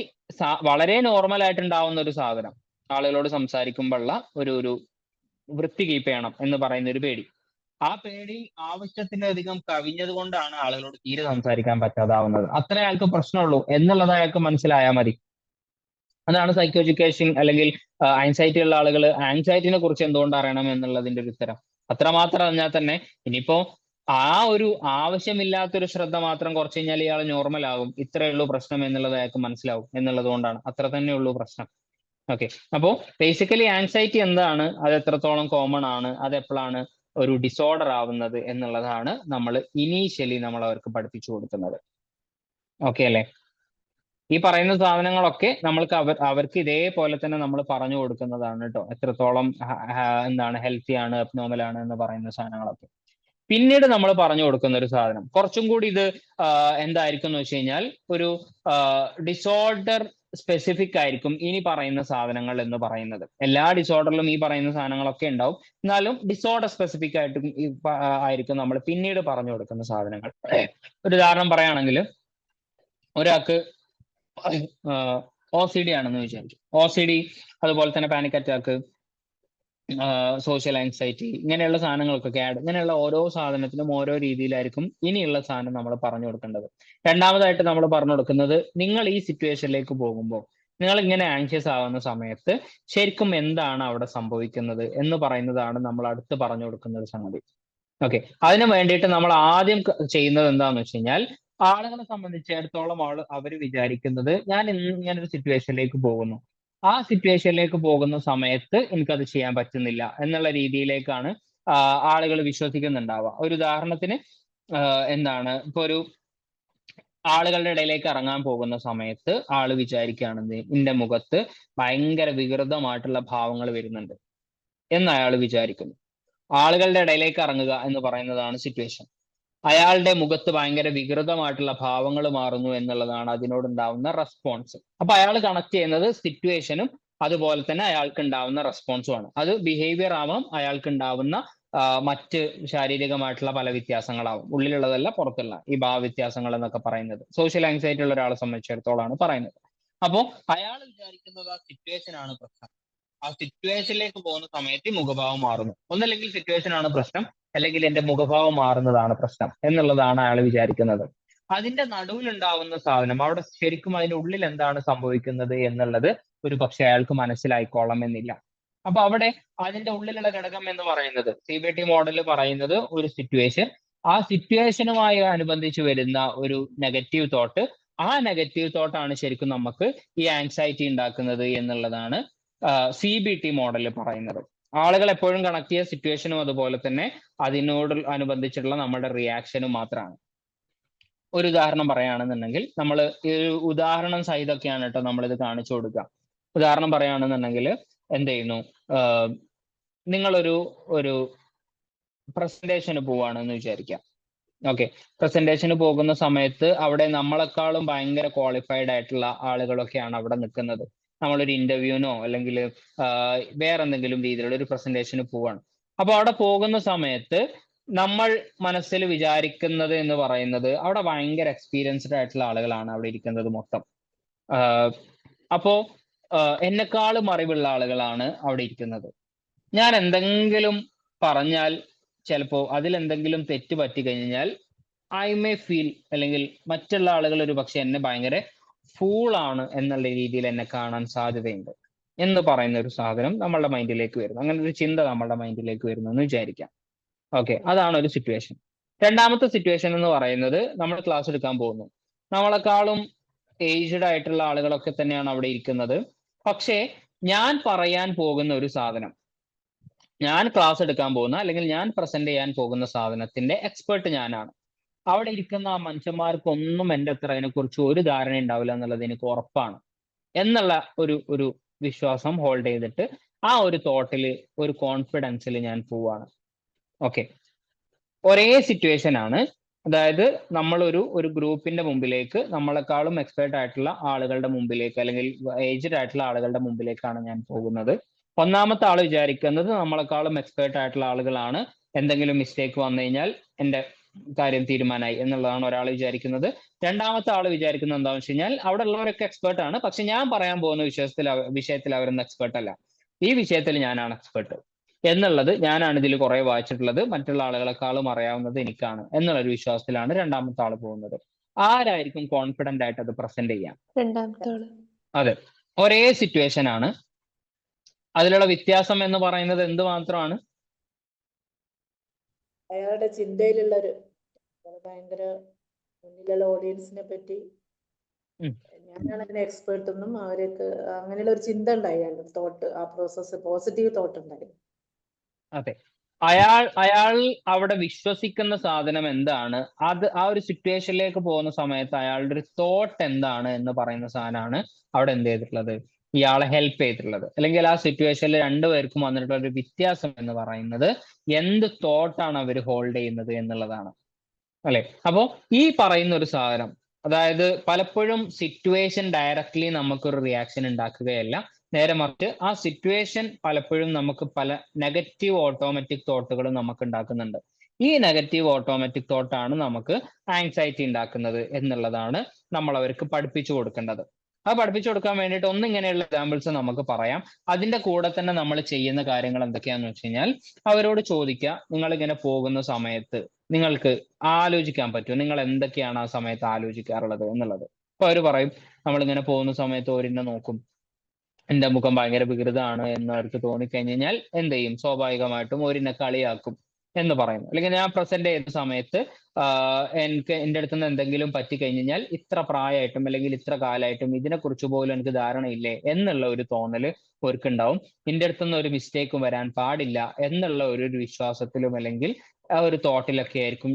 വളരെ നോർമൽ ആയിട്ട് ഉണ്ടാവുന്ന ഒരു സാധനം, ആളുകളോട് സംസാരിക്കുമ്പോഴുള്ള ഒരു വൃത്തി കീപ്പ് ചെയ്യണം എന്ന് പറയുന്ന ഒരു പേടി. ആ പേടി ആവശ്യത്തിലധികം കവിഞ്ഞത് കൊണ്ടാണ് ആളുകളോട് തീരെ സംസാരിക്കാൻ പറ്റാതാവുന്നത്. അത്രേ അയാൾക്ക് പ്രശ്നമുള്ളൂ എന്നുള്ളത് അയാൾക്ക് മനസ്സിലായാൽ മതി. അതാണ് സൈക്കോ എഡ്യൂക്കേഷൻ, അല്ലെങ്കിൽ ആങ്സൈറ്റി ഉള്ള ആളുകൾ ആങ്സൈറ്റിനെ കുറിച്ച് എന്തുകൊണ്ട് അറിയണം എന്നുള്ളതിന്റെ ഒരു ഉത്തരം. അത്രമാത്രം അറിഞ്ഞാൽ തന്നെ, ഇനിയിപ്പോ ആ ഒരു ആവശ്യമില്ലാത്തൊരു ശ്രദ്ധ മാത്രം കുറച്ച് കഴിഞ്ഞാൽ ഇയാൾ നോർമൽ ആകും. ഇത്രയേ ഉള്ളൂ പ്രശ്നം എന്നുള്ളത് അയാൾക്ക് മനസ്സിലാവും എന്നുള്ളത് കൊണ്ടാണ്. അത്ര തന്നെ ഉള്ളൂ പ്രശ്നം. ഓക്കെ, അപ്പോ ബേസിക്കലി ആങ്സൈറ്റി എന്താണ്, അത് എത്രത്തോളം കോമൺ ആണ്, അത് എപ്പോഴാണ് ഒരു ഡിസോർഡർ ആവുന്നത് എന്നുള്ളതാണ് നമ്മൾ ഇനീഷ്യലി അവർക്ക് പഠിപ്പിച്ചു കൊടുക്കുന്നത്. ഓക്കെ അല്ലേ? ഈ പറയുന്ന സാധനങ്ങളൊക്കെ നമ്മൾക്ക് അവർക്ക് ഇതേപോലെ തന്നെ നമ്മൾ പറഞ്ഞു കൊടുക്കുന്നതാണ് കേട്ടോ, എത്രത്തോളം എന്താണ് ഹെൽത്തി ആണ്, അബ്നോർമൽ ആണ് എന്ന് പറയുന്ന സാധനങ്ങളൊക്കെ. പിന്നീട് നമ്മൾ പറഞ്ഞു കൊടുക്കുന്ന ഒരു സാധനം കുറച്ചും കൂടി ഇത് എന്തായിരിക്കും എന്ന് വെച്ച് കഴിഞ്ഞാൽ ഒരു ഡിസോർഡർ സ്പെസിഫിക് ആയിരിക്കും ഇനി പറയുന്ന സാധനങ്ങൾ എന്ന് പറയുന്നത്. എല്ലാ ഡിസോർഡറിലും ഈ പറയുന്ന സാധനങ്ങളൊക്കെ ഉണ്ടാവും, എന്നാലും ഡിസോർഡർ സ്പെസിഫിക് ആയിരിക്കും നമ്മൾ പിന്നീട് പറഞ്ഞു കൊടുക്കുന്ന സാധനങ്ങൾ. ഒരു ഉദാഹരണം പറയുകയാണെങ്കിൽ, ഒരാൾക്ക് OCD ആണെന്ന് വിചാരിച്ചു. OCD, അതുപോലെ തന്നെ പാനിക് അറ്റാക്ക്, സോഷ്യൽ ആൻസൈറ്റി, ഇങ്ങനെയുള്ള സാധനങ്ങൾക്കൊക്കെ ഇങ്ങനെയുള്ള ഓരോ സാധനത്തിനും ഓരോ രീതിയിലായിരിക്കും ഇനിയുള്ള സാധനം നമ്മൾ പറഞ്ഞു കൊടുക്കേണ്ടത്. രണ്ടാമതായിട്ട് നമ്മൾ പറഞ്ഞു കൊടുക്കുന്നത്, നിങ്ങൾ ഈ സിറ്റുവേഷനിലേക്ക് പോകുമ്പോൾ നിങ്ങൾ ഇങ്ങനെ ആങ്ഷ്യസ് ആവുന്ന സമയത്ത് ശരിക്കും എന്താണ് അവിടെ സംഭവിക്കുന്നത് എന്ന് പറയുന്നതാണ് നമ്മൾ അടുത്ത് പറഞ്ഞു കൊടുക്കുന്ന ഒരു സംഗതി. ഓക്കെ, അതിന് വേണ്ടിയിട്ട് നമ്മൾ ആദ്യം ചെയ്യുന്നത് എന്താണെന്ന് വെച്ച് കഴിഞ്ഞാൽ, ആളുകളെ സംബന്ധിച്ചിടത്തോളം അവർ വിചാരിക്കുന്നത് ഞാൻ ഇങ്ങനെ ഒരു സിറ്റുവേഷനിലേക്ക് പോകുന്നു, ആ സിറ്റുവേഷനിലേക്ക് പോകുന്ന സമയത്ത് എനിക്കത് ചെയ്യാൻ പറ്റുന്നില്ല എന്നുള്ള രീതിയിലേക്കാണ് ആളുകൾ വിശ്വസിക്കുന്നുണ്ടാവുക. ഒരു ഉദാഹരണത്തിന് എന്താണ്, ഇപ്പൊ ഒരു ആളുകളുടെ ഇടയിലേക്ക് ഇറങ്ങാൻ പോകുന്ന സമയത്ത് ആള് വിചാരിക്കുകയാണെന്ന് എന്റെ മുഖത്ത് ഭയങ്കര വികൃതമായിട്ടുള്ള ഭാവങ്ങൾ വരുന്നുണ്ട് എന്ന് അയാൾ വിചാരിക്കുന്നു. ആളുകളുടെ ഇടയിലേക്ക് ഇറങ്ങുക എന്ന് പറയുന്നതാണ് സിറ്റുവേഷൻ. അയാളുടെ മുഖത്ത് ഭയങ്കര വികൃതമായിട്ടുള്ള ഭാവങ്ങൾ മാറുന്നു എന്നുള്ളതാണ് അതിനോടുണ്ടാവുന്ന റെസ്പോൺസ്. അപ്പൊ അയാൾ കണക്ട് ചെയ്യുന്നത് സിറ്റുവേഷനും അതുപോലെ തന്നെ അയാൾക്ക് ഉണ്ടാവുന്ന റെസ്പോൺസുമാണ്. അത് ബിഹേവിയർ ആവാം, അയാൾക്ക് ഉണ്ടാവുന്ന മറ്റ് ശാരീരികമായിട്ടുള്ള പല വ്യത്യാസങ്ങളാവും, ഉള്ളിലുള്ളതല്ല പുറത്തുള്ള ഈ ഭാവവ്യത്യാസങ്ങൾ എന്നൊക്കെ പറയുന്നത് സോഷ്യൽ ആങ്സൈറ്റി ഉള്ള ഒരാളെ സംബന്ധിച്ചിടത്തോളാണ് പറയുന്നത്. അപ്പോൾ അയാൾ വിചാരിക്കുന്നത് ആ സിറ്റുവേഷൻ ആണ് പ്രശ്നം, ആ സിറ്റുവേഷനിലേക്ക് പോകുന്ന സമയത്ത് മുഖഭാവം മാറുന്നു, ഒന്നല്ലെങ്കിൽ സിറ്റുവേഷൻ ആണ് പ്രശ്നം, അല്ലെങ്കിൽ എന്റെ മുഖഭാവം മാറുന്നതാണ് പ്രശ്നം എന്നുള്ളതാണ് അയാൾ വിചാരിക്കുന്നത്. അതിന്റെ നടുവിലുണ്ടാവുന്ന സാധനം, അവിടെ ശരിക്കും അതിന്റെ ഉള്ളിൽ എന്താണ് സംഭവിക്കുന്നത് എന്നുള്ളത് ഒരു പക്ഷെ അയാൾക്ക് മനസ്സിലായിക്കോളാം എന്നില്ല. അപ്പൊ അവിടെ അതിന്റെ ഉള്ളിലുള്ള ഘടകം എന്ന് പറയുന്നത് CBT മോഡൽ പറയുന്നത് ഒരു സിറ്റുവേഷൻ, ആ സിറ്റുവേഷനുമായി അനുബന്ധിച്ച് വരുന്ന ഒരു നെഗറ്റീവ് തോട്ട്, ആ നെഗറ്റീവ് തോട്ടാണ് ശരിക്കും നമുക്ക് ഈ ആങ്സൈറ്റി ഉണ്ടാക്കുന്നത് എന്നുള്ളതാണ് CBT മോഡൽ പറയുന്നത്. ആളുകൾ എപ്പോഴും കണക്ട് ചെയ്യുക സിറ്റുവേഷനും അതുപോലെ തന്നെ അതിനോട് അനുബന്ധിച്ചിട്ടുള്ള നമ്മുടെ റിയാക്ഷനും മാത്രമാണ്. ഒരു ഉദാഹരണം പറയുകയാണെന്നുണ്ടെങ്കിൽ, നമ്മൾ ഈ ഒരു ഉദാഹരണം സഹിതമൊക്കെയാണ് കേട്ടോ നമ്മളിത് കാണിച്ചു കൊടുക്കുക. ഉദാഹരണം പറയുകയാണെന്നുണ്ടെങ്കിൽ എന്ത് ചെയ്യുന്നു, നിങ്ങളൊരു പ്രസന്റേഷന് പോവാണെന്ന് വിചാരിക്കാം. ഓക്കെ, പ്രസന്റേഷന് പോകുന്ന സമയത്ത് അവിടെ നമ്മളെക്കാളും ഭയങ്കര ക്വാളിഫൈഡ് ആയിട്ടുള്ള ആളുകളൊക്കെയാണ് അവിടെ നിൽക്കുന്നത്. നമ്മളൊരു ഇന്റർവ്യൂവിനോ അല്ലെങ്കിൽ വേറെ എന്തെങ്കിലും രീതിയിലുള്ള ഒരു പ്രസന്റേഷന് പോവാണ്. അപ്പൊ അവിടെ പോകുന്ന സമയത്ത് നമ്മൾ മനസ്സിൽ വിചാരിക്കുന്നത് എന്ന് പറയുന്നത് അവിടെ ഭയങ്കര എക്സ്പീരിയൻസ്ഡ് ആയിട്ടുള്ള ആളുകളാണ് അവിടെ ഇരിക്കുന്നത് മൊത്തം. അപ്പോ എന്നെക്കാളും അറിവുള്ള ആളുകളാണ് അവിടെ ഇരിക്കുന്നത്. ഞാൻ എന്തെങ്കിലും പറഞ്ഞാൽ ചിലപ്പോൾ അതിലെന്തെങ്കിലും തെറ്റ് പറ്റി കഴിഞ്ഞാൽ ഐ മേ ഫീൽ, അല്ലെങ്കിൽ മറ്റുള്ള ആളുകൾ ഒരു പക്ഷെ എന്നെ ഭയങ്കര ഫൂളാണ് എന്നുള്ള രീതിയിൽ എന്നെ കാണാൻ സാധ്യതയുണ്ട് എന്ന് പറയുന്ന ഒരു സാധനം നമ്മളുടെ മൈൻഡിലേക്ക് വരുന്നു. അങ്ങനെ ഒരു ചിന്ത നമ്മളുടെ മൈൻഡിലേക്ക് വരുന്നു എന്ന് വിചാരിക്കാം. ഓക്കെ, അതാണ് ഒരു സിറ്റുവേഷൻ. രണ്ടാമത്തെ സിറ്റുവേഷൻ എന്ന് പറയുന്നത്, നമ്മൾ ക്ലാസ് എടുക്കാൻ പോകുന്നു, നമ്മളെക്കാളും ഏജ്ഡ് ആയിട്ടുള്ള ആളുകളൊക്കെ തന്നെയാണ് അവിടെ ഇരിക്കുന്നത്. പക്ഷേ ഞാൻ പറയാൻ പോകുന്ന ഒരു സാധനം, ഞാൻ ക്ലാസ് എടുക്കാൻ പോകുന്ന അല്ലെങ്കിൽ ഞാൻ പ്രസന്റ് ചെയ്യാൻ പോകുന്ന സാധനത്തിന്റെ എക്സ്പേർട്ട് ഞാനാണ്. അവിടെ ഇരിക്കുന്ന ആ മനുഷ്യന്മാർക്കൊന്നും എൻ്റെ അത്ര അതിനെക്കുറിച്ച് ഒരു ധാരണ ഉണ്ടാവില്ല എന്നുള്ളത് എനിക്ക് ഉറപ്പാണ് എന്നുള്ള ഒരു വിശ്വാസം ഹോൾഡ് ചെയ്തിട്ട് ആ ഒരു തോട്ടിൽ, ഒരു കോൺഫിഡൻസിൽ ഞാൻ പോവാണ്. ഓക്കെ, ഒരേ സിറ്റുവേഷൻ ആണ്. അതായത് നമ്മളൊരു ഗ്രൂപ്പിന്റെ മുമ്പിലേക്ക്, നമ്മളെക്കാളും എക്സ്പേർട്ട് ആയിട്ടുള്ള ആളുകളുടെ മുമ്പിലേക്ക് അല്ലെങ്കിൽ ഏജ്ഡ് ആയിട്ടുള്ള ആളുകളുടെ മുമ്പിലേക്കാണ് ഞാൻ പോകുന്നത്. ഒന്നാമത്തെ ആൾ വിചാരിക്കുന്നത് നമ്മളെക്കാളും എക്സ്പേർട്ട് ആയിട്ടുള്ള ആളുകളാണ്, എന്തെങ്കിലും മിസ്റ്റേക്ക് വന്നു കഴിഞ്ഞാൽ എൻ്റെ കാര്യം തീരുമാനമായി എന്നുള്ളതാണ് ഒരാൾ വിചാരിക്കുന്നത്. രണ്ടാമത്തെ ആൾ വിചാരിക്കുന്നത് എന്താണെന്ന് വെച്ച് കഴിഞ്ഞാൽ അവിടെ ഉള്ളവരൊക്കെ എക്സ്പേർട്ട് ആണ്, പക്ഷെ ഞാൻ പറയാൻ പോകുന്ന വിഷയത്തിൽ അവരൊന്നും എക്സ്പേർട്ട് അല്ല, ഈ വിഷയത്തിൽ ഞാനാണ് എക്സ്പേർട്ട് എന്നുള്ളത്, ഞാനാണ് ഇതിൽ കുറെ വായിച്ചിട്ടുള്ളത്, മറ്റുള്ള ആളുകളെക്കാളും അറിയാവുന്നത് എനിക്കാണ് എന്നുള്ളൊരു വിശ്വാസത്തിലാണ് രണ്ടാമത്തെ ആൾ പോകുന്നത്. ആരായിരിക്കും കോൺഫിഡന്റ് ആയിട്ട് അത് പ്രസന്റ് ചെയ്യാം? രണ്ടാമത്തെ ആള്. അതെ, ഒരേ സിറ്റുവേഷൻ ആണ്, അതിലുള്ള വ്യത്യാസം എന്ന് പറയുന്നത് എന്ത് മാത്രമാണ്? അയാളുടെ ചിന്തയിലുള്ളൊരു ഭയങ്കര മുന്നിലുള്ള ഓഡിയൻസിനെ പറ്റി ഞാനാണ് അതിന് എക്സ്പേർട്ട് എന്നും അവർക്ക് അങ്ങനെയുള്ള ഒരു ചിന്ത ഉണ്ടായി, തോട്ട്, ആ പ്രോസസ്സ് പോസിറ്റീവ് തോട്ട് ഉണ്ടായി. അതെ, അയാൾ അവിടെ വിശ്വസിക്കുന്ന സാധനം എന്താണ്, അത് ആ ഒരു സിറ്റുവേഷനിലേക്ക് പോകുന്ന സമയത്ത് അയാളുടെ ഒരു തോട്ട് എന്താണ് എന്ന് പറയുന്ന സാധനമാണ് അവിടെ എന്ത് ചെയ്തിട്ടുള്ളത്, ഇയാളെ ഹെൽപ്പ് ചെയ്തിട്ടുള്ളത്. അല്ലെങ്കിൽ ആ സിറ്റുവേഷനിൽ രണ്ടുപേർക്കും വന്നിട്ടുള്ള ഒരു വ്യത്യാസം എന്ന് പറയുന്നത് എന്ത് തോട്ടാണ് അവർ ഹോൾഡ് ചെയ്യുന്നത് എന്നുള്ളതാണ്, അല്ലെ? അപ്പോ ഈ പറയുന്ന ഒരു സാധനം, അതായത് പലപ്പോഴും സിറ്റുവേഷൻ ഡയറക്ട്ലി നമുക്കൊരു റിയാക്ഷൻ ഉണ്ടാക്കുകയല്ല, നേരെ മറിച്ച് ആ സിറ്റുവേഷൻ പലപ്പോഴും നമുക്ക് പല നെഗറ്റീവ് ഓട്ടോമാറ്റിക് തോട്ടുകൾ നമുക്ക് ഉണ്ടാക്കുന്നുണ്ട്. ഈ നെഗറ്റീവ് ഓട്ടോമാറ്റിക് തോട്ടാണ് നമുക്ക് ആങ്സൈറ്റി ഉണ്ടാക്കുന്നത് എന്നുള്ളതാണ് നമ്മൾ അവർക്ക് പഠിപ്പിച്ചു കൊടുക്കേണ്ടത്. അത് പഠിപ്പിച്ചു കൊടുക്കാൻ വേണ്ടിയിട്ട് ഒന്നിങ്ങനെയുള്ള എക്സാമ്പിൾസ് നമുക്ക് പറയാം. അതിന്റെ കൂടെ തന്നെ നമ്മൾ ചെയ്യുന്ന കാര്യങ്ങൾ എന്തൊക്കെയാന്ന് വെച്ച് കഴിഞ്ഞാൽ, അവരോട് ചോദിക്കുക, നിങ്ങൾ ഇങ്ങനെ പോകുന്ന സമയത്ത് നിങ്ങൾക്ക് ആലോചിക്കാൻ പറ്റുമോ, നിങ്ങൾ എന്തൊക്കെയാണ് ആ സമയത്ത് ആലോചിക്കാറുള്ളത് എന്നുള്ളത്. അപ്പൊ അവർ പറയും, നമ്മളിങ്ങനെ പോകുന്ന സമയത്ത് ഓരിന്നെ നോക്കും, എന്റെ മുഖം ഭയങ്കര വികൃതമാണ് എന്ന് അവർക്ക് തോന്നിക്കഴിഞ്ഞു കഴിഞ്ഞാൽ എന്ത് ചെയ്യും, സ്വാഭാവികമായിട്ടും ഓരിന്നെ കളിയാക്കും എന്ന് പറയുന്നു. അല്ലെങ്കിൽ ഞാൻ പ്രസന്റ് ചെയ്യുന്ന സമയത്ത് എനിക്ക് എൻ്റെ അടുത്ത് നിന്ന് എന്തെങ്കിലും പറ്റിക്കഴിഞ്ഞു കഴിഞ്ഞാൽ ഇത്ര പ്രായമായിട്ടും അല്ലെങ്കിൽ ഇത്ര കാലമായിട്ടും ഇതിനെക്കുറിച്ച് പോലും എനിക്ക് ധാരണയില്ലേ എന്നുള്ള ഒരു തോന്നല് അവർക്കുണ്ടാവും. എൻ്റെ അടുത്തുനിന്ന് ഒരു മിസ്റ്റേക്കും വരാൻ പാടില്ല എന്നുള്ള ഒരു വിശ്വാസത്തിലും അല്ലെങ്കിൽ ആ ഒരു തോട്ടിലൊക്കെ ആയിരിക്കും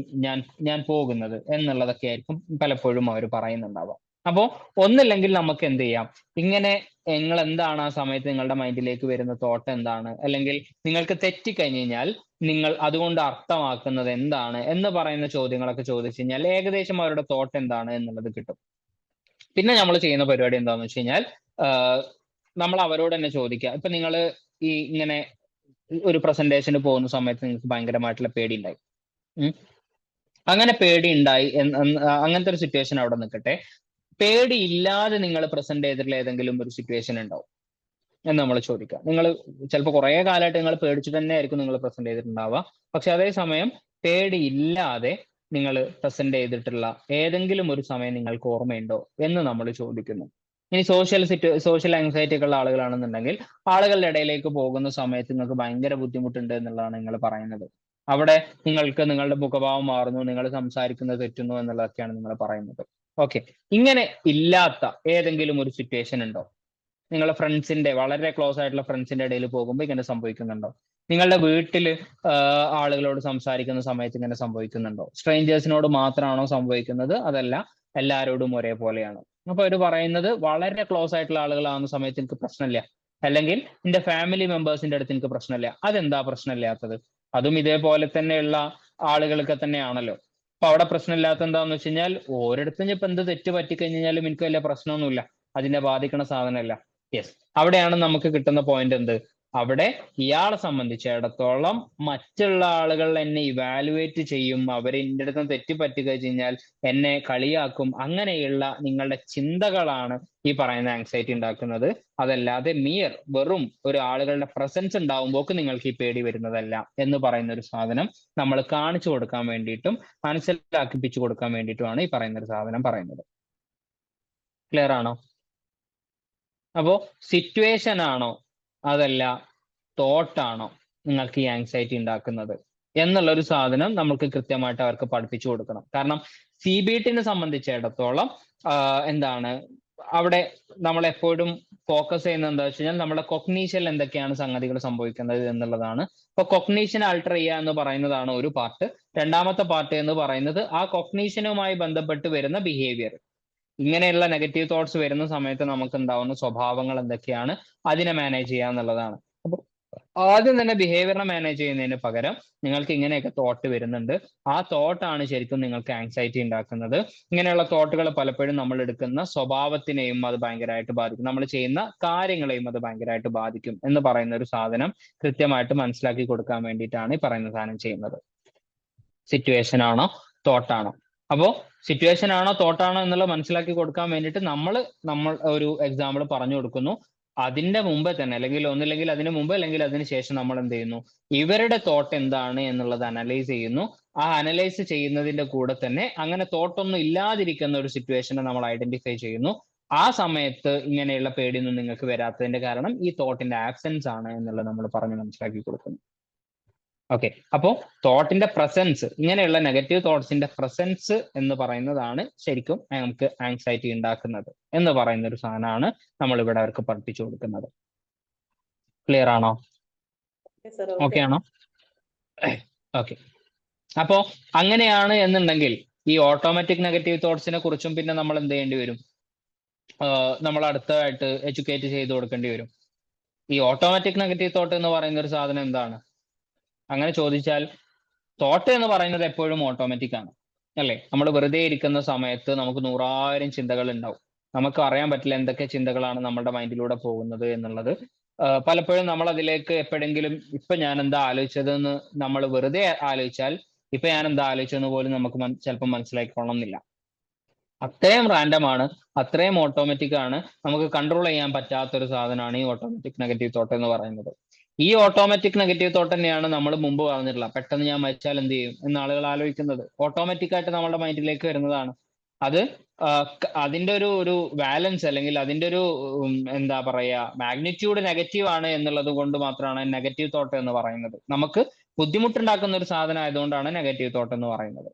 ഞാൻ പോകുന്നത് എന്നുള്ളതൊക്കെ ആയിരിക്കും പലപ്പോഴും അവർ പറയുന്നുണ്ടാവുക. അപ്പോ ഒന്നില്ലെങ്കിൽ നമുക്ക് എന്ത് ചെയ്യാം, ഇങ്ങനെ നിങ്ങൾ എന്താണ് ആ സമയത്ത് നിങ്ങളുടെ മൈൻഡിലേക്ക് വരുന്ന തോട്ട് എന്താണ്, അല്ലെങ്കിൽ നിങ്ങൾക്ക് തെറ്റിക്കഴിഞ്ഞു കഴിഞ്ഞാൽ നിങ്ങൾ അതുകൊണ്ട് അർത്ഥമാക്കുന്നത് എന്താണ് എന്ന് പറയുന്ന ചോദ്യങ്ങളൊക്കെ ചോദിച്ചു കഴിഞ്ഞാൽ ഏകദേശം അവരുടെ തോട്ട് എന്താണ് എന്നുള്ളത് കിട്ടും. പിന്നെ നമ്മൾ ചെയ്യുന്ന പരിപാടി എന്താണെന്ന് വെച്ച് കഴിഞ്ഞാൽ, നമ്മൾ അവരോട് തന്നെ ചോദിക്കുക. ഇപ്പൊ നിങ്ങൾ ഈ ഇങ്ങനെ ഒരു പ്രസന്റേഷന് പോകുന്ന സമയത്ത് നിങ്ങൾക്ക് ഭയങ്കരമായിട്ടുള്ള പേടി ഉണ്ടായി, അങ്ങനെ പേടി ഉണ്ടായി അങ്ങനത്തെ ഒരു സിറ്റുവേഷൻ അവിടെ നിൽക്കട്ടെ. പേടി ഇല്ലാതെ നിങ്ങൾ പ്രസന്റ് ചെയ്തിട്ടുള്ള ഏതെങ്കിലും ഒരു സിറ്റുവേഷൻ ഉണ്ടാവും എന്ന് നമ്മൾ ചോദിക്കുക. നിങ്ങൾ ചിലപ്പോൾ കുറേ കാലമായിട്ട് നിങ്ങൾ പേടിച്ചിട്ട് തന്നെ ആയിരിക്കും നിങ്ങൾ പ്രസന്റ് ചെയ്തിട്ടുണ്ടാവുക. പക്ഷെ അതേസമയം പേടി ഇല്ലാതെ നിങ്ങൾ പ്രസന്റ് ചെയ്തിട്ടുള്ള ഏതെങ്കിലും ഒരു സമയം നിങ്ങൾക്ക് ഓർമ്മയുണ്ടോ എന്ന് നമ്മൾ ചോദിക്കുന്നു. ഇനി സോഷ്യൽ ആങ്സൈറ്റി ഒക്കെ ഉള്ള ആളുകളാണെന്നുണ്ടെങ്കിൽ ആളുകളുടെ ഇടയിലേക്ക് പോകുന്ന സമയത്ത് നിങ്ങൾക്ക് ഭയങ്കര ബുദ്ധിമുട്ടുണ്ട് എന്നുള്ളതാണ് നിങ്ങൾ പറയുന്നത്. അവിടെ നിങ്ങൾക്ക് നിങ്ങളുടെ മുഖഭാവം മാറുന്നു, നിങ്ങൾ സംസാരിക്കുന്നത് തെറ്റുന്നു എന്നുള്ളതൊക്കെയാണ് നിങ്ങൾ പറയുന്നത്. ഓക്കെ, ഇങ്ങനെ ഇല്ലാത്ത ഏതെങ്കിലും ഒരു സിറ്റുവേഷൻ ഉണ്ടോ? നിങ്ങളുടെ ഫ്രണ്ട്സിന്റെ വളരെ ക്ലോസ് ആയിട്ടുള്ള ഫ്രണ്ട്സിന്റെ ഇടയിൽ പോകുമ്പോൾ ഇങ്ങനെ സംഭവിക്കുന്നുണ്ടോ? നിങ്ങളുടെ വീട്ടിൽ ആളുകളോട് സംസാരിക്കുന്ന സമയത്ത് ഇങ്ങനെ സംഭവിക്കുന്നുണ്ടോ? സ്ട്രേഞ്ചേഴ്സിനോട് മാത്രമാണോ സംഭവിക്കുന്നത്, അതല്ല എല്ലാവരോടും ഒരേപോലെയാണോ? അപ്പൊ അവർ പറയുന്നത് വളരെ ക്ലോസ് ആയിട്ടുള്ള ആളുകളാകുന്ന സമയത്ത് എനിക്ക് പ്രശ്നമില്ല, അല്ലെങ്കിൽ എന്റെ ഫാമിലി മെമ്പേഴ്സിന്റെ അടുത്ത് എനിക്ക് പ്രശ്നമില്ല. അതെന്താ പ്രശ്നമില്ലാത്തത്? അതും ഇതേപോലെ തന്നെയുള്ള ആളുകൾക്ക് തന്നെയാണല്ലോ. അപ്പൊ അവിടെ പ്രശ്നമില്ലാത്ത എന്താന്ന് വെച്ച് കഴിഞ്ഞാൽ, ഓരോരുത്തരും ഇപ്പൊ എന്ത് തെറ്റ് പറ്റിക്കഴിഞ്ഞാലും എനിക്ക് വലിയ പ്രശ്നമൊന്നുമില്ല, അതിനെ ബാധിക്കണ സാധനമല്ല. യെസ്, അവിടെയാണ് നമുക്ക് കിട്ടുന്ന പോയിന്റ് എന്ത്, അവിടെ ഇയാളെ സംബന്ധിച്ചിടത്തോളം മറ്റുള്ള ആളുകൾ എന്നെ ഇവാലുവേറ്റ് ചെയ്യും, അവർ എൻ്റെ അടുത്ത് തെറ്റിപ്പറ്റി കഴിഞ്ഞാൽ എന്നെ കളിയാക്കും, അങ്ങനെയുള്ള നിങ്ങളുടെ ചിന്തകളാണ് ഈ പറയുന്ന ആങ്സൈറ്റി ഉണ്ടാക്കുന്നത്. അതല്ലാതെ വെറും ഒരു ആളുകളുടെ പ്രസൻസ് ഉണ്ടാവുമ്പോൾക്ക് നിങ്ങൾക്ക് ഈ പേടി വരുന്നതല്ല എന്ന് പറയുന്ന ഒരു സാധനം നമ്മൾ കാണിച്ചു കൊടുക്കാൻ വേണ്ടിയിട്ടും മനസ്സിലാക്കിപ്പിച്ചു കൊടുക്കാൻ വേണ്ടിയിട്ടുമാണ് ഈ പറയുന്ന ഒരു സാധനം പറയുന്നത്. ക്ലിയർ ആണോ? അപ്പോ സിറ്റുവേഷൻ ആണോ അതല്ല തോട്ടാണോ നിങ്ങൾക്ക് ഈ ആങ്സൈറ്റി ഉണ്ടാക്കുന്നത് എന്നുള്ള ഒരു സാധനം നമുക്ക് കൃത്യമായിട്ട് അവർക്ക് പഠിപ്പിച്ചു കൊടുക്കണം. കാരണം CBTനെ സംബന്ധിച്ചിടത്തോളം എന്താണ് അവിടെ നമ്മൾ എപ്പോഴും ഫോക്കസ് ചെയ്യുന്നത് എന്താ വെച്ച് കഴിഞ്ഞാൽ, നമ്മുടെ കൊഗ്നീഷനിൽ എന്തൊക്കെയാണ് സംഗതികൾ സംഭവിക്കുന്നത് എന്നുള്ളതാണ്. ഇപ്പൊ കൊഗ്നീഷൻ ആൾട്ടർ ചെയ്യുക എന്ന് പറയുന്നതാണ് ഒരു പാർട്ട്. രണ്ടാമത്തെ പാർട്ട് എന്ന് പറയുന്നത് ആ കൊഗ്നീഷനുമായി ബന്ധപ്പെട്ട് വരുന്ന ബിഹേവിയർ. ഇങ്ങനെയുള്ള നെഗറ്റീവ് തോട്ട്സ് വരുന്ന സമയത്ത് നമുക്ക് ഉണ്ടാവുന്ന സ്വഭാവങ്ങൾ എന്തൊക്കെയാണ്, അതിനെ മാനേജ് ചെയ്യുക എന്നുള്ളതാണ്. അപ്പൊ ആദ്യം തന്നെ ബിഹേവിയറിനെ മാനേജ് ചെയ്യുന്നതിന് പകരം നിങ്ങൾക്ക് ഇങ്ങനെയൊക്കെ തോട്ട് വരുന്നുണ്ട്, ആ തോട്ടാണ് ശരിക്കും നിങ്ങൾക്ക് ആങ്സൈറ്റി ഉണ്ടാക്കുന്നത്. ഇങ്ങനെയുള്ള തോട്ടുകൾ പലപ്പോഴും നമ്മൾ എടുക്കുന്ന സ്വഭാവത്തിനെയും അത് ഭയങ്കരമായിട്ട് ബാധിക്കും, നമ്മൾ ചെയ്യുന്ന കാര്യങ്ങളെയും അത് ഭയങ്കരമായിട്ട് ബാധിക്കും എന്ന് പറയുന്ന ഒരു സാധനം കൃത്യമായിട്ട് മനസ്സിലാക്കി കൊടുക്കാൻ വേണ്ടിയിട്ടാണ് ഈ പറയുന്ന സാധനം ചെയ്യുന്നത്. സിറ്റുവേഷൻ ആണോ തോട്ടാണോ? അപ്പോ സിറ്റുവേഷൻ ആണോ തോട്ടാണോ എന്നുള്ളത് മനസ്സിലാക്കി കൊടുക്കാൻ വേണ്ടിയിട്ട് നമ്മൾ ഒരു എക്സാമ്പിൾ പറഞ്ഞു കൊടുക്കുന്നു. അതിന്റെ മുമ്പേ തന്നെ, അല്ലെങ്കിൽ ഒന്നില്ലെങ്കിൽ അതിന് മുമ്പ് അല്ലെങ്കിൽ അതിന് ശേഷം നമ്മൾ എന്ത് ചെയ്യുന്നു, ഇവരുടെ തോട്ട് എന്താണ് എന്നുള്ളത് അനലൈസ് ചെയ്യുന്നു. ആ അനലൈസ് ചെയ്യുന്നതിന്റെ കൂടെ തന്നെ അങ്ങനെ തോട്ടൊന്നും ഇല്ലാതിരിക്കുന്ന ഒരു സിറ്റുവേഷനെ നമ്മൾ ഐഡന്റിഫൈ ചെയ്യുന്നു. ആ സമയത്ത് ഇങ്ങനെയുള്ള പേടിയൊന്നും നിങ്ങൾക്ക് വരാത്തതിന്റെ കാരണം ഈ തോട്ടിന്റെ ആബ്സെൻസ് ആണ് എന്നുള്ളത് നമ്മൾ പറഞ്ഞ് മനസ്സിലാക്കി കൊടുക്കുന്നു. ഓക്കെ, അപ്പോ തോട്ടിന്റെ പ്രസൻസ്, ഇങ്ങനെയുള്ള നെഗറ്റീവ് തോട്ട്സിന്റെ പ്രസൻസ് എന്ന് പറയുന്നതാണ് ശരിക്കും നമുക്ക് ആങ്സൈറ്റി ഉണ്ടാക്കുന്നത് എന്ന് പറയുന്ന ഒരു സാധനമാണ് നമ്മൾ ഇവിടെ അവർക്ക് പഠിപ്പിച്ചു കൊടുക്കുന്നത്. ക്ലിയർ ആണോ? ഓക്കെ ആണോ? ഓക്കെ. അപ്പോ അങ്ങനെയാണ് എന്നുണ്ടെങ്കിൽ ഈ ഓട്ടോമാറ്റിക് നെഗറ്റീവ് തോട്ട്സിനെ കുറിച്ചും പിന്നെ നമ്മൾ എന്ത് ചെയ്യേണ്ടി വരും? നമ്മൾ അടുത്തതായിട്ട് എഡ്യൂക്കേറ്റ് ചെയ്ത് കൊടുക്കേണ്ടി വരും. ഈ ഓട്ടോമാറ്റിക് നെഗറ്റീവ് തോട്ട് എന്ന് പറയുന്ന ഒരു സാധനം എന്താണ്? അങ്ങനെ ചോദിച്ചാൽ തോട്ട് എന്ന് പറയുന്നത് എപ്പോഴും ഓട്ടോമാറ്റിക് ആണ്, അല്ലേ? നമ്മൾ വെറുതെ ഇരിക്കുന്ന സമയത്ത് നമുക്ക് 100,000 ചിന്തകൾ ഉണ്ടാവും. നമുക്ക് അറിയാൻ പറ്റില്ല എന്തൊക്കെ ചിന്തകളാണ് നമ്മുടെ മൈൻഡിലൂടെ പോകുന്നത് എന്നുള്ളത്. പലപ്പോഴും നമ്മൾ അതിലേക്ക് എപ്പോഴെങ്കിലും ഇപ്പൊ ഞാൻ എന്താ ആലോചിച്ചതെന്ന് നമ്മൾ വെറുതെ ആലോചിച്ചാൽ ഇപ്പൊ ഞാൻ എന്താ ആലോചിച്ചതെന്ന് പോലും നമുക്ക് ചിലപ്പോൾ മനസ്സിലാക്കിക്കൊള്ളണമെന്നില്ല. അത്രയും റാൻഡം ആണ്, അത്രയും ഓട്ടോമാറ്റിക് ആണ്, നമുക്ക് കൺട്രോൾ ചെയ്യാൻ പറ്റാത്തൊരു സാധനമാണ് ഈ ഓട്ടോമാറ്റിക് നെഗറ്റീവ് തോട്ട് എന്ന് പറയുന്നത്. ഈ ഓട്ടോമാറ്റിക് നെഗറ്റീവ് തോട്ട് തന്നെയാണ് നമ്മൾ മുമ്പ് പറഞ്ഞിട്ടുള്ള പെട്ടെന്ന് ഞാൻ മരിച്ചാൽ എന്ത് ചെയ്യും എന്ന് ആളുകൾ ആലോചിക്കുന്നത്. ഓട്ടോമാറ്റിക് ആയിട്ട് നമ്മുടെ മൈൻഡിലേക്ക് വരുന്നതാണ്. അത് അതിന്റെ ഒരു ബാലൻസ് അല്ലെങ്കിൽ അതിന്റെ ഒരു എന്താ പറയാ മാഗ്നിറ്റ്യൂഡ് നെഗറ്റീവ് ആണ് എന്നുള്ളത് കൊണ്ട് മാത്രമാണ് നെഗറ്റീവ് തോട്ട് എന്ന് പറയുന്നത്. നമുക്ക് ബുദ്ധിമുട്ടുണ്ടാക്കുന്ന ഒരു സാധനം ആയതുകൊണ്ടാണ് നെഗറ്റീവ് തോട്ട് എന്ന് പറയുന്നത്,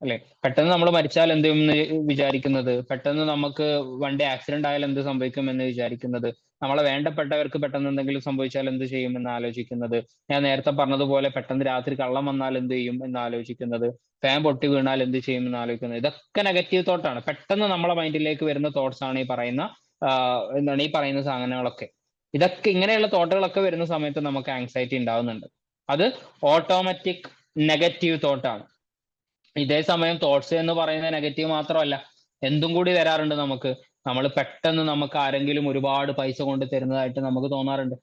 അല്ലെ? പെട്ടെന്ന് നമ്മൾ മരിച്ചാൽ എന്ത് ചെയ്യും എന്ന് വിചാരിക്കുന്നത്, പെട്ടെന്ന് നമുക്ക് വണ്ടി ആക്സിഡന്റ് ആയാൽ എന്ത് സംഭവിക്കും എന്ന് വിചാരിക്കുന്നത്, നമ്മളെ വേണ്ടപ്പെട്ടവർക്ക് പെട്ടെന്ന് എന്തെങ്കിലും സംഭവിച്ചാൽ എന്ത് ചെയ്യും എന്ന് ആലോചിക്കുന്നത്, ഞാൻ നേരത്തെ പറഞ്ഞതുപോലെ പെട്ടെന്ന് രാത്രി കള്ളം വന്നാൽ എന്ത് ചെയ്യും എന്ന് ആലോചിക്കുന്നത്, ഫാൻ പൊട്ടി വീണാൽ എന്ത് ചെയ്യും എന്ന് ആലോചിക്കുന്നത്, ഇതൊക്കെ നെഗറ്റീവ് തോട്ടാണ്. പെട്ടെന്ന് നമ്മളെ മൈൻഡിലേക്ക് വരുന്ന തോട്ട്സ് ആണ് ഈ പറയുന്ന ഈ പറയുന്ന സാധനങ്ങളൊക്കെ. ഇതൊക്കെ ഇങ്ങനെയുള്ള തോട്ടുകളൊക്കെ വരുന്ന സമയത്ത് നമുക്ക് ആങ്സൈറ്റി ഉണ്ടാവുന്നുണ്ട്. അത് ഓട്ടോമാറ്റിക് നെഗറ്റീവ് തോട്ടാണ്. ഇതേ സമയം തോട്ട്സ് എന്ന് പറയുന്നത് നെഗറ്റീവ് മാത്രമല്ല, എന്തും കൂടി വരാറുണ്ട് നമുക്ക്. നമ്മൾ പെട്ടെന്ന് നമുക്ക് ആരെങ്കിലും ഒരുപാട് പൈസ കൊണ്ട് തരുന്നതായിട്ട് നമുക്ക് തോന്നാറുണ്ട്,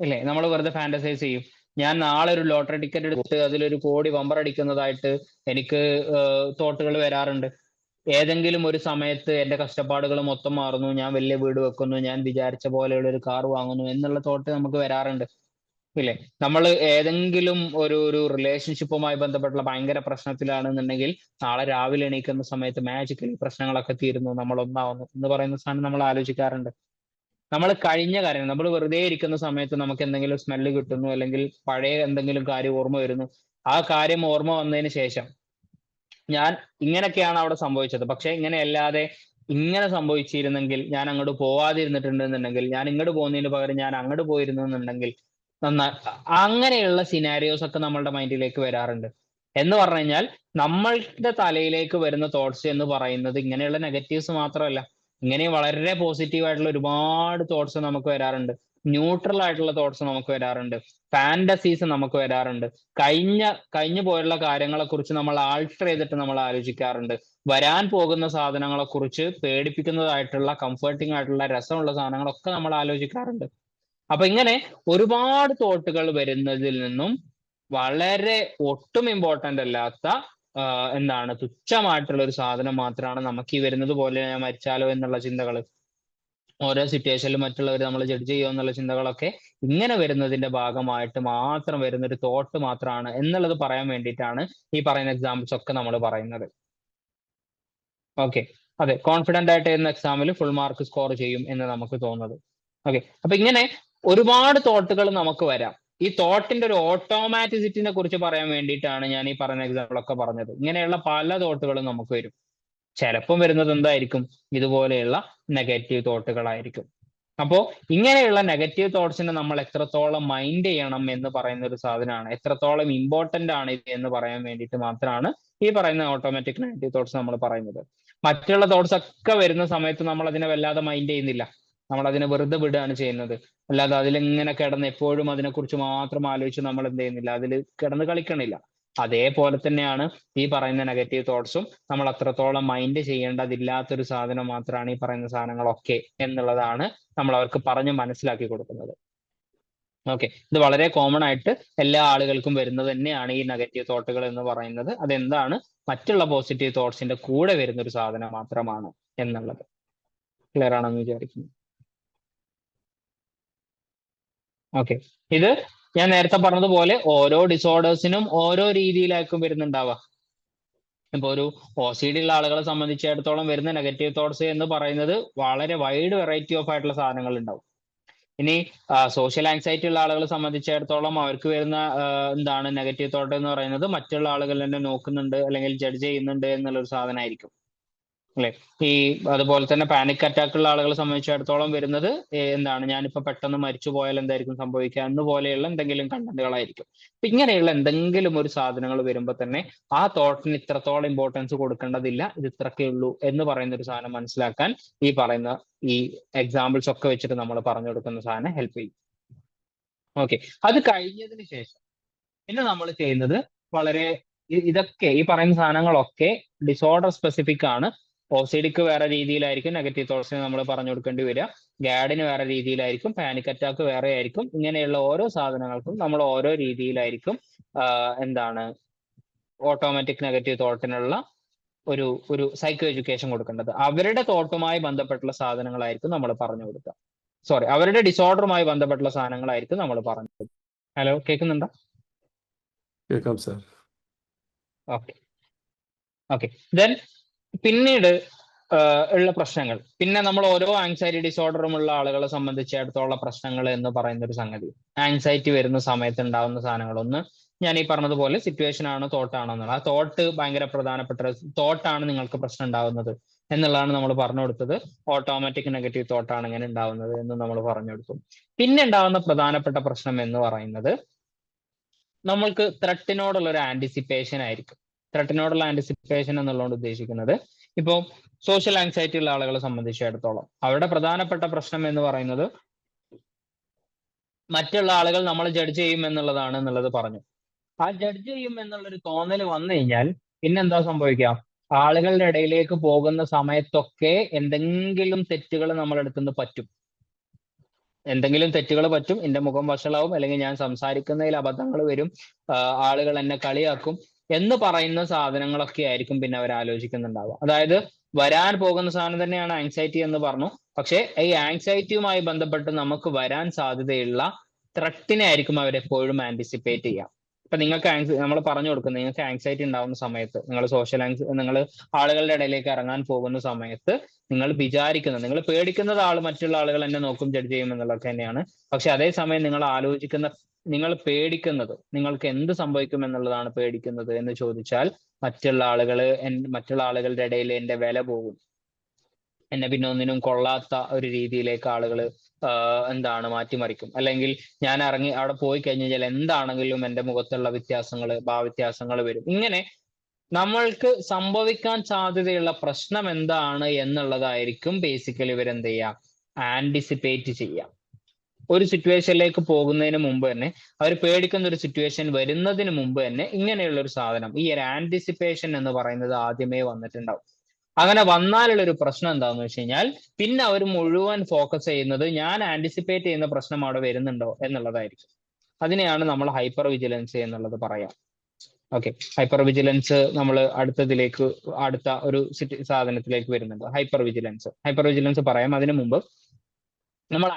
ഇല്ലേ? നമ്മൾ വെറുതെ ഫാന്റസൈസ് ചെയ്യും. ഞാൻ നാളെ ഒരു ലോട്ടറി ടിക്കറ്റ് എടുത്ത് അതിലൊരു കോടി ബമ്പർ അടിക്കുന്നതായിട്ട് എനിക്ക് തോട്ടുകൾ വരാറുണ്ട്. ഏതെങ്കിലും ഒരു സമയത്ത് എന്റെ കഷ്ടപ്പാടുകൾ മൊത്തം മാറുന്നു, ഞാൻ വലിയ വീട് വെക്കുന്നു, ഞാൻ വിചാരിച്ച പോലെയുള്ള ഒരു കാർ വാങ്ങുന്നു എന്നുള്ള തോട്ട് നമുക്ക് വരാറുണ്ട്, ഇല്ലേ? നമ്മൾ ഏതെങ്കിലും ഒരു റിലേഷൻഷിപ്പുമായി ബന്ധപ്പെട്ടുള്ള ഭയങ്കര പ്രശ്നത്തിലാണെന്നുണ്ടെങ്കിൽ നാളെ രാവിലെ എണീക്കുന്ന സമയത്ത് മാജിക്കലി പ്രശ്നങ്ങളൊക്കെ തീരുന്നു, നമ്മൾ ഒന്നാവുന്നു എന്ന് പറയുന്ന സാധനം നമ്മൾ ആലോചിക്കാറുണ്ട്. നമ്മൾ കഴിഞ്ഞ കാര്യം നമ്മൾ വെറുതെ ഇരിക്കുന്ന സമയത്ത് നമുക്ക് എന്തെങ്കിലും സ്മെല്ല് കിട്ടുന്നു, അല്ലെങ്കിൽ പഴയ എന്തെങ്കിലും കാര്യം ഓർമ്മ വരുന്നു. ആ കാര്യം ഓർമ്മ വന്നതിന് ശേഷം ഞാൻ ഇങ്ങനെയൊക്കെയാണ് അവിടെ സംഭവിച്ചത്, പക്ഷെ ഇങ്ങനെയല്ലാതെ ഇങ്ങനെ സംഭവിച്ചിരുന്നെങ്കിൽ, ഞാൻ അങ്ങോട്ട് പോവാതിരുന്നിട്ടുണ്ടെന്നുണ്ടെങ്കിൽ, ഞാൻ ഇങ്ങോട്ട് പോകുന്നതിന് പകരം ഞാൻ അങ്ങോട്ട് പോയിരുന്നു എന്നുണ്ടെങ്കിൽ അങ്ങനെയുള്ള സിനാരിയോസ് ഒക്കെ നമ്മളുടെ മൈൻഡിലേക്ക് വരാറുണ്ട്. എന്ന് പറഞ്ഞു കഴിഞ്ഞാൽ നമ്മളുടെ തലയിലേക്ക് വരുന്ന തോട്ട്സ് എന്ന് പറയുന്നത് ഇങ്ങനെയുള്ള നെഗറ്റീവ്സ് മാത്രമല്ല, ഇങ്ങനെ വളരെ പോസിറ്റീവ് ആയിട്ടുള്ള ഒരുപാട് തോട്ട്സ് നമുക്ക് വരാറുണ്ട്, ന്യൂട്രൽ ആയിട്ടുള്ള തോട്ട്സ് നമുക്ക് വരാറുണ്ട്, ഫാന്റസീസ് നമുക്ക് വരാറുണ്ട്, കഴിഞ്ഞു പോയുള്ള കാര്യങ്ങളെ കുറിച്ച് നമ്മൾ ആൾട്ടർ ചെയ്തിട്ട് നമ്മൾ ആലോചിക്കാറുണ്ട്, വരാൻ പോകുന്ന സാധനങ്ങളെ കുറിച്ച് പേടിപ്പിക്കുന്നതായിട്ടുള്ള കംഫർട്ടിംഗ് ആയിട്ടുള്ള രസമുള്ള സാധനങ്ങളൊക്കെ നമ്മൾ ആലോചിക്കാറുണ്ട്. അപ്പൊ ഇങ്ങനെ ഒരുപാട് തോട്ടുകൾ വരുന്നതിൽ നിന്നും വളരെ ഒട്ടും ഇമ്പോർട്ടന്റ് അല്ലാത്ത എന്താണ് തുച്ഛമായിട്ടുള്ള ഒരു സാധനം മാത്രമാണ് നമുക്ക് ഈ വരുന്നത് പോലെ ഞാൻ മരിച്ചാലോ എന്നുള്ള ചിന്തകൾ, ഓരോ സിറ്റുവേഷനിലും മറ്റുള്ളവർ നമ്മൾ ജഡ്ജ് ചെയ്യുമോ എന്നുള്ള ചിന്തകളൊക്കെ ഇങ്ങനെ വരുന്നതിന്റെ ഭാഗമായിട്ട് മാത്രം വരുന്ന ഒരു തോട്ട് മാത്രമാണ് എന്നുള്ളത് പറയാൻ വേണ്ടിയിട്ടാണ് ഈ പറയുന്ന എക്സാമ്പിൾസ് ഒക്കെ നമ്മൾ പറയുന്നത്. ഓക്കെ, അതെ, കോൺഫിഡന്റ് ആയിട്ട് എന്ന എക്സാമിൽ ഫുൾ മാർക്ക് സ്കോർ ചെയ്യും എന്ന് നമുക്ക് തോന്നുന്നത്. ഓക്കെ, അപ്പൊ ഇങ്ങനെ ഒരുപാട് തോട്ടുകൾ നമുക്ക് വരാം. ഈ തോട്ടിന്റെ ഒരു ഓട്ടോമാറ്റിസിറ്റിനെ കുറിച്ച് പറയാൻ വേണ്ടിയിട്ടാണ് ഞാൻ ഈ പറയുന്ന എക്സാമ്പിൾ ഒക്കെ പറഞ്ഞത്. ഇങ്ങനെയുള്ള പല തോട്ടുകളും നമുക്ക് വരും. ചിലപ്പം വരുന്നത് എന്തായിരിക്കും? ഇതുപോലെയുള്ള നെഗറ്റീവ് തോട്ടുകളായിരിക്കും. അപ്പോ ഇങ്ങനെയുള്ള നെഗറ്റീവ് തോട്ട്സിനെ നമ്മൾ എത്രത്തോളം മൈൻഡ് ചെയ്യണം എന്ന് പറയുന്ന ഒരു സാധനമാണ്, എത്രത്തോളം ഇമ്പോർട്ടന്റ് ആണ് ഇത് എന്ന് പറയാൻ വേണ്ടിയിട്ട് മാത്രമാണ് ഈ പറയുന്ന ഓട്ടോമാറ്റിക് നെഗറ്റീവ് തോട്ട്സ് നമ്മൾ പറയുന്നത്. മറ്റുള്ള തോട്ട്സ് ഒക്കെ വരുന്ന സമയത്ത് നമ്മൾ അതിനെ വല്ലാതെ മൈൻഡ് ചെയ്യുന്നില്ല, നമ്മൾ അതിനെ വെറുതെ വിടുകയാണ് ചെയ്യുന്നത്. അല്ലാതെ അതിലിങ്ങനെ കിടന്ന് എപ്പോഴും അതിനെക്കുറിച്ച് മാത്രം ആലോചിച്ച് നമ്മൾ എന്ത് ചെയ്യുന്നില്ല, അതിൽ കിടന്ന് കളിക്കണില്ല. അതേപോലെ തന്നെയാണ് ഈ പറയുന്ന നെഗറ്റീവ് തോട്ട്സും നമ്മൾ അത്രത്തോളം മൈൻഡ് ചെയ്യേണ്ടതില്ലാത്തൊരു സാധനം മാത്രമാണ് ഈ പറയുന്ന സാധനങ്ങളൊക്കെ എന്നുള്ളതാണ് നമ്മൾ അവർക്ക് പറഞ്ഞ് മനസ്സിലാക്കി കൊടുക്കുന്നത്. ഓക്കെ, ഇത് വളരെ കോമൺ ആയിട്ട് എല്ലാ ആളുകൾക്കും വരുന്നത് തന്നെയാണ് ഈ നെഗറ്റീവ് തോട്ടുകൾ എന്ന് പറയുന്നത്. അതെന്താണ്? മറ്റുള്ള പോസിറ്റീവ് തോട്ട്സിന്റെ കൂടെ വരുന്ന ഒരു സാധനം മാത്രമാണ് എന്നുള്ളത് ക്ലിയർ ആണെന്ന് വിചാരിക്കുന്നു. ഓക്കെ, ഇത് ഞാൻ നേരത്തെ പറഞ്ഞതുപോലെ ഓരോ ഡിസോർഡേഴ്സിനും ഓരോ രീതിയിലായിരിക്കും വരുന്നുണ്ടാവുക. ഇപ്പൊ ഒരു OCD ഉള്ള ആളുകളെ സംബന്ധിച്ചിടത്തോളം വരുന്ന നെഗറ്റീവ് തോട്ട്സ് എന്ന് പറയുന്നത് വളരെ വൈഡ് വെറൈറ്റി ഓഫ് ആയിട്ടുള്ള സാധനങ്ങൾ ഉണ്ടാവും. ഇനി സോഷ്യൽ ആങ്സൈറ്റി ഉള്ള ആളുകളെ സംബന്ധിച്ചിടത്തോളം അവർക്ക് വരുന്ന എന്താണ് നെഗറ്റീവ് തോട്ട് എന്ന് പറയുന്നത് മറ്റുള്ള ആളുകൾ എന്നെ നോക്കുന്നുണ്ട് അല്ലെങ്കിൽ ജഡ്ജ് ചെയ്യുന്നുണ്ട് എന്നുള്ളൊരു സാധനമായിരിക്കും. അല്ലെ? ഈ അതുപോലെ തന്നെ പാനിക് അറ്റാക്ക് ഉള്ള ആളുകളെ സംബന്ധിച്ചിടത്തോളം വരുന്നത് എന്താണ്, ഞാനിപ്പോ പെട്ടെന്ന് മരിച്ചു പോയാൽ എന്തായിരിക്കും സംഭവിക്കുക എന്നുപോലെയുള്ള എന്തെങ്കിലും കണ്ടന്റുകളായിരിക്കും. അപ്പൊ ഇങ്ങനെയുള്ള എന്തെങ്കിലും ഒരു സാധനങ്ങൾ വരുമ്പോൾ തന്നെ ആ തോട്ടിന് ഇത്രത്തോളം ഇമ്പോർട്ടൻസ് കൊടുക്കേണ്ടതില്ല, ഇത് ഇത്രക്കേ ഉള്ളൂ എന്ന് പറയുന്ന ഒരു സാധനം മനസ്സിലാക്കാൻ ഈ പറയുന്ന ഈ എക്സാമ്പിൾസ് ഒക്കെ വെച്ചിട്ട് നമ്മൾ പറഞ്ഞു കൊടുക്കുന്ന സാധനം ഹെൽപ്പ് ചെയ്യും. ഓക്കെ, അത് കഴിഞ്ഞതിന് ശേഷം പിന്നെ നമ്മൾ ചെയ്യുന്നത് വളരെ ഇതൊക്കെ ഈ പറയുന്ന സാധനങ്ങളൊക്കെ ഡിസോർഡർ സ്പെസിഫിക് ആണ്. OCDക്ക് വേറെ രീതിയിലായിരിക്കും നെഗറ്റീവ് തോട്ട്സിന് നമ്മൾ പറഞ്ഞു കൊടുക്കേണ്ടി വരിക, ഗാഡിന് വേറെ രീതിയിലായിരിക്കും, പാനിക് അറ്റാക്ക് വേറെ ആയിരിക്കും. ഇങ്ങനെയുള്ള ഓരോ സാധനങ്ങൾക്കും നമ്മൾ ഓരോ രീതിയിലായിരിക്കും എന്താണ് ഓട്ടോമാറ്റിക് നെഗറ്റീവ് തോട്ടിനുള്ള ഒരു സൈക്കോ എഡ്യൂക്കേഷൻ കൊടുക്കേണ്ടത്. അവരുടെ തോട്ടുമായി ബന്ധപ്പെട്ടുള്ള സാധനങ്ങളായിരിക്കും നമ്മൾ പറഞ്ഞു കൊടുക്കുക. സോറി, അവരുടെ ഡിസോർഡറുമായി ബന്ധപ്പെട്ടുള്ള സാധനങ്ങളായിരിക്കും നമ്മൾ പറഞ്ഞു കൊടുക്കുക. ഹലോ, കേൾക്കുന്നുണ്ടോ? കേൾക്കാം സാർ. ഓക്കെ ഓക്കെ ദെൻ പിന്നീട് ഉള്ള പ്രശ്നങ്ങൾ, പിന്നെ നമ്മൾ ഓരോ ആങ്സൈറ്റി ഡിസോർഡറും ഉള്ള ആളുകളെ സംബന്ധിച്ചിടത്തോളം പ്രശ്നങ്ങൾ എന്ന് പറയുന്ന ഒരു സംഗതി, ആങ്സൈറ്റി വരുന്ന സമയത്ത് ഉണ്ടാവുന്ന സാധനങ്ങൾ, ഒന്ന് ഞാൻ ഈ പറഞ്ഞതുപോലെ സിറ്റുവേഷൻ ആണോ തോട്ടാണോ എന്നുള്ളത്. ആ തോട്ട് ഭയങ്കര പ്രധാനപ്പെട്ട തോട്ടാണ് നിങ്ങൾക്ക് പ്രശ്നം ഉണ്ടാവുന്നത് എന്നുള്ളതാണ് നമ്മൾ പറഞ്ഞു കൊടുത്തത്. ഓട്ടോമാറ്റിക് നെഗറ്റീവ് തോട്ടാണ് ഇങ്ങനെ ഉണ്ടാവുന്നത് എന്ന് നമ്മൾ പറഞ്ഞു കൊടുത്തു. പിന്നെ ഉണ്ടാവുന്ന പ്രധാനപ്പെട്ട പ്രശ്നം എന്ന് പറയുന്നത് നമ്മൾക്ക് ത്രെട്ടിനോടുള്ള ഒരു ആന്റിസിപ്പേഷൻ ആയിരിക്കും. ത്രെട്ടിനോടുള്ള ആന്റിസിപ്പേഷൻ എന്നുള്ളതുകൊണ്ട് ഉദ്ദേശിക്കുന്നത്, ഇപ്പോൾ സോഷ്യൽ ആങ്സൈറ്റി ഉള്ള ആളുകളെ സംബന്ധിച്ചിടത്തോളം അവരുടെ പ്രധാനപ്പെട്ട പ്രശ്നം എന്ന് പറയുന്നത് മറ്റുള്ള ആളുകൾ നമ്മൾ ജഡ്ജ് ചെയ്യും എന്നുള്ളതാണ് എന്നുള്ളത് പറഞ്ഞു. ആ ജഡ്ജ് ചെയ്യും എന്നുള്ളൊരു തോന്നൽ വന്നു കഴിഞ്ഞാൽ പിന്നെന്താ സംഭവിക്കുക? ആളുകളുടെ ഇടയിലേക്ക് പോകുന്ന സമയത്തൊക്കെ എന്തെങ്കിലും തെറ്റുകൾ നമ്മളെടുത്തുനിന്ന് പറ്റും, എന്തെങ്കിലും തെറ്റുകൾ പറ്റും, എന്റെ മുഖം വഷളാവും, അല്ലെങ്കിൽ ഞാൻ സംസാരിക്കുന്നതിൽ അബദ്ധങ്ങൾ വരും, ആളുകൾ എന്നെ കളിയാക്കും എന്ന് പറയുന്ന സാധനങ്ങളൊക്കെ ആയിരിക്കും പിന്നെ അവർ ആലോചിക്കുന്നുണ്ടാവുക. അതായത് വരാൻ പോകുന്ന സാധനം തന്നെയാണ് ആങ്സൈറ്റി എന്ന് പറഞ്ഞു, പക്ഷേ ഈ ആങ്സൈറ്റിയുമായി ബന്ധപ്പെട്ട് നമുക്ക് വരാൻ സാധ്യതയുള്ള ത്രെട്ടിനെ ആയിരിക്കും അവരെപ്പോഴും ആന്റിസിപ്പേറ്റ് ചെയ്യുക. ഇപ്പൊ നിങ്ങൾക്ക് നമ്മൾ പറഞ്ഞു കൊടുക്കും, നിങ്ങൾക്ക് ആങ്സൈറ്റി ഉണ്ടാവുന്ന സമയത്ത് നിങ്ങൾ ആളുകളുടെ ഇടയിലേക്ക് ഇറങ്ങാൻ പോകുന്ന സമയത്ത് നിങ്ങൾ വിചാരിക്കുന്നത്, നിങ്ങൾ പേടിക്കുന്നത് മറ്റുള്ള ആളുകൾ എന്നെ നോക്കും, ജഡ്ജ് ചെയ്യും എന്നുള്ളതൊക്കെ തന്നെയാണ്. പക്ഷെ അതേസമയം നിങ്ങൾ പേടിക്കുന്നത് നിങ്ങൾക്ക് എന്ത് സംഭവിക്കും എന്നുള്ളതാണ് പേടിക്കുന്നത് എന്ന് ചോദിച്ചാൽ, മറ്റുള്ള ആളുകളുടെ ഇടയിൽ എന്റെ വില പോകും, എന്നെ പിന്നെ ഒന്നിനും കൊള്ളാത്ത ഒരു രീതിയിലേക്ക് ആളുകൾ മാറ്റിമറിക്കും, അല്ലെങ്കിൽ ഞാൻ ഇറങ്ങി അവിടെ പോയി കഴിഞ്ഞാൽ എന്താണെങ്കിലും എന്റെ മുഖത്തുള്ള ഭാവവ്യത്യാസങ്ങൾ വരും. ഇങ്ങനെ നമ്മൾക്ക് സംഭവിക്കാൻ സാധ്യതയുള്ള പ്രശ്നം എന്താണ് എന്നുള്ളതായിരിക്കും ബേസിക്കലി ഇവരെന്ത് ചെയ്യുക, ആന്റിസിപ്പേറ്റ് ചെയ്യുക. ഒരു സിറ്റുവേഷനിലേക്ക് പോകുന്നതിന് മുമ്പ് തന്നെ, അവർ പേടിക്കുന്ന ഒരു സിറ്റുവേഷൻ വരുന്നതിന് മുമ്പ് തന്നെ ഇങ്ങനെയുള്ള ഒരു സാധനം, ഈ ഒരു ആന്റിസിപ്പേഷൻ എന്ന് പറയുന്നത് ആദ്യമേ വന്നിട്ടുണ്ടാവും. അങ്ങനെ വന്നാലുള്ള ഒരു പ്രശ്നം എന്താണെന്ന് വെച്ച് കഴിഞ്ഞാൽ, പിന്നെ അവർ മുഴുവൻ ഫോക്കസ് ചെയ്യുന്നത് ഞാൻ ആന്റിസിപ്പേറ്റ് ചെയ്യുന്ന പ്രശ്നം അവിടെ വരുന്നുണ്ടോ എന്നുള്ളതായിരിക്കും. അതിനെയാണ് നമ്മൾ ഹൈപ്പർ വിജിലൻസ് എന്നുള്ളത് പറയാം. ഓക്കെ, ഹൈപ്പർ വിജിലൻസ് നമ്മൾ അടുത്ത ഒരു സാധനത്തിലേക്ക് വരുന്നുണ്ട്. ഹൈപ്പർ വിജിലൻസ് പറയാം. അതിനു മുമ്പ് നമ്മൾ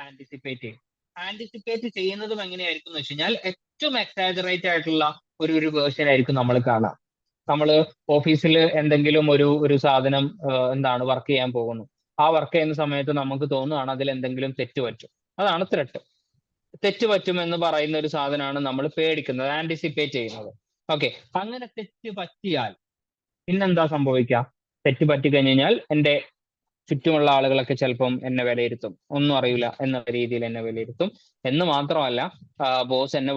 ആന്റിസിപ്പേറ്റ് ചെയ്യുന്നതും എങ്ങനെയായിരിക്കും എന്ന് വെച്ച് കഴിഞ്ഞാൽ, ഏറ്റവും എക്സാജറേറ്റ് ആയിട്ടുള്ള ഒരു വേർഷൻ ആയിരിക്കും നമ്മൾ കാണാം. നമ്മൾ ഓഫീസിൽ എന്തെങ്കിലും ഒരു സാധനം വർക്ക് ചെയ്യാൻ പോകുന്നു. ആ വർക്ക് ചെയ്യുന്ന സമയത്ത് നമുക്ക് തോന്നുകയാണ് അതിൽ എന്തെങ്കിലും തെറ്റ് പറ്റും. അതാണ് തെറ്റ് പറ്റും എന്ന് പറയുന്ന ഒരു സാധനമാണ് നമ്മൾ പേടിക്കുന്നത്, ആന്റിസിപ്പേറ്റ് ചെയ്യുന്നത്. ഓക്കെ, അങ്ങനെ തെറ്റ് പറ്റിയാൽ പിന്നെന്താ സംഭവിക്കുക? തെറ്റ് പറ്റി കഴിഞ്ഞു കഴിഞ്ഞാൽ എൻ്റെ ചുറ്റുമുള്ള ആളുകളൊക്കെ ചിലപ്പം എന്നെ വിലയിരുത്തും, ഒന്നും അറിയില്ല എന്ന രീതിയിൽ എന്നെ വിലയിരുത്തും. എന്ന് മാത്രമല്ല, ബോസ് എന്നെ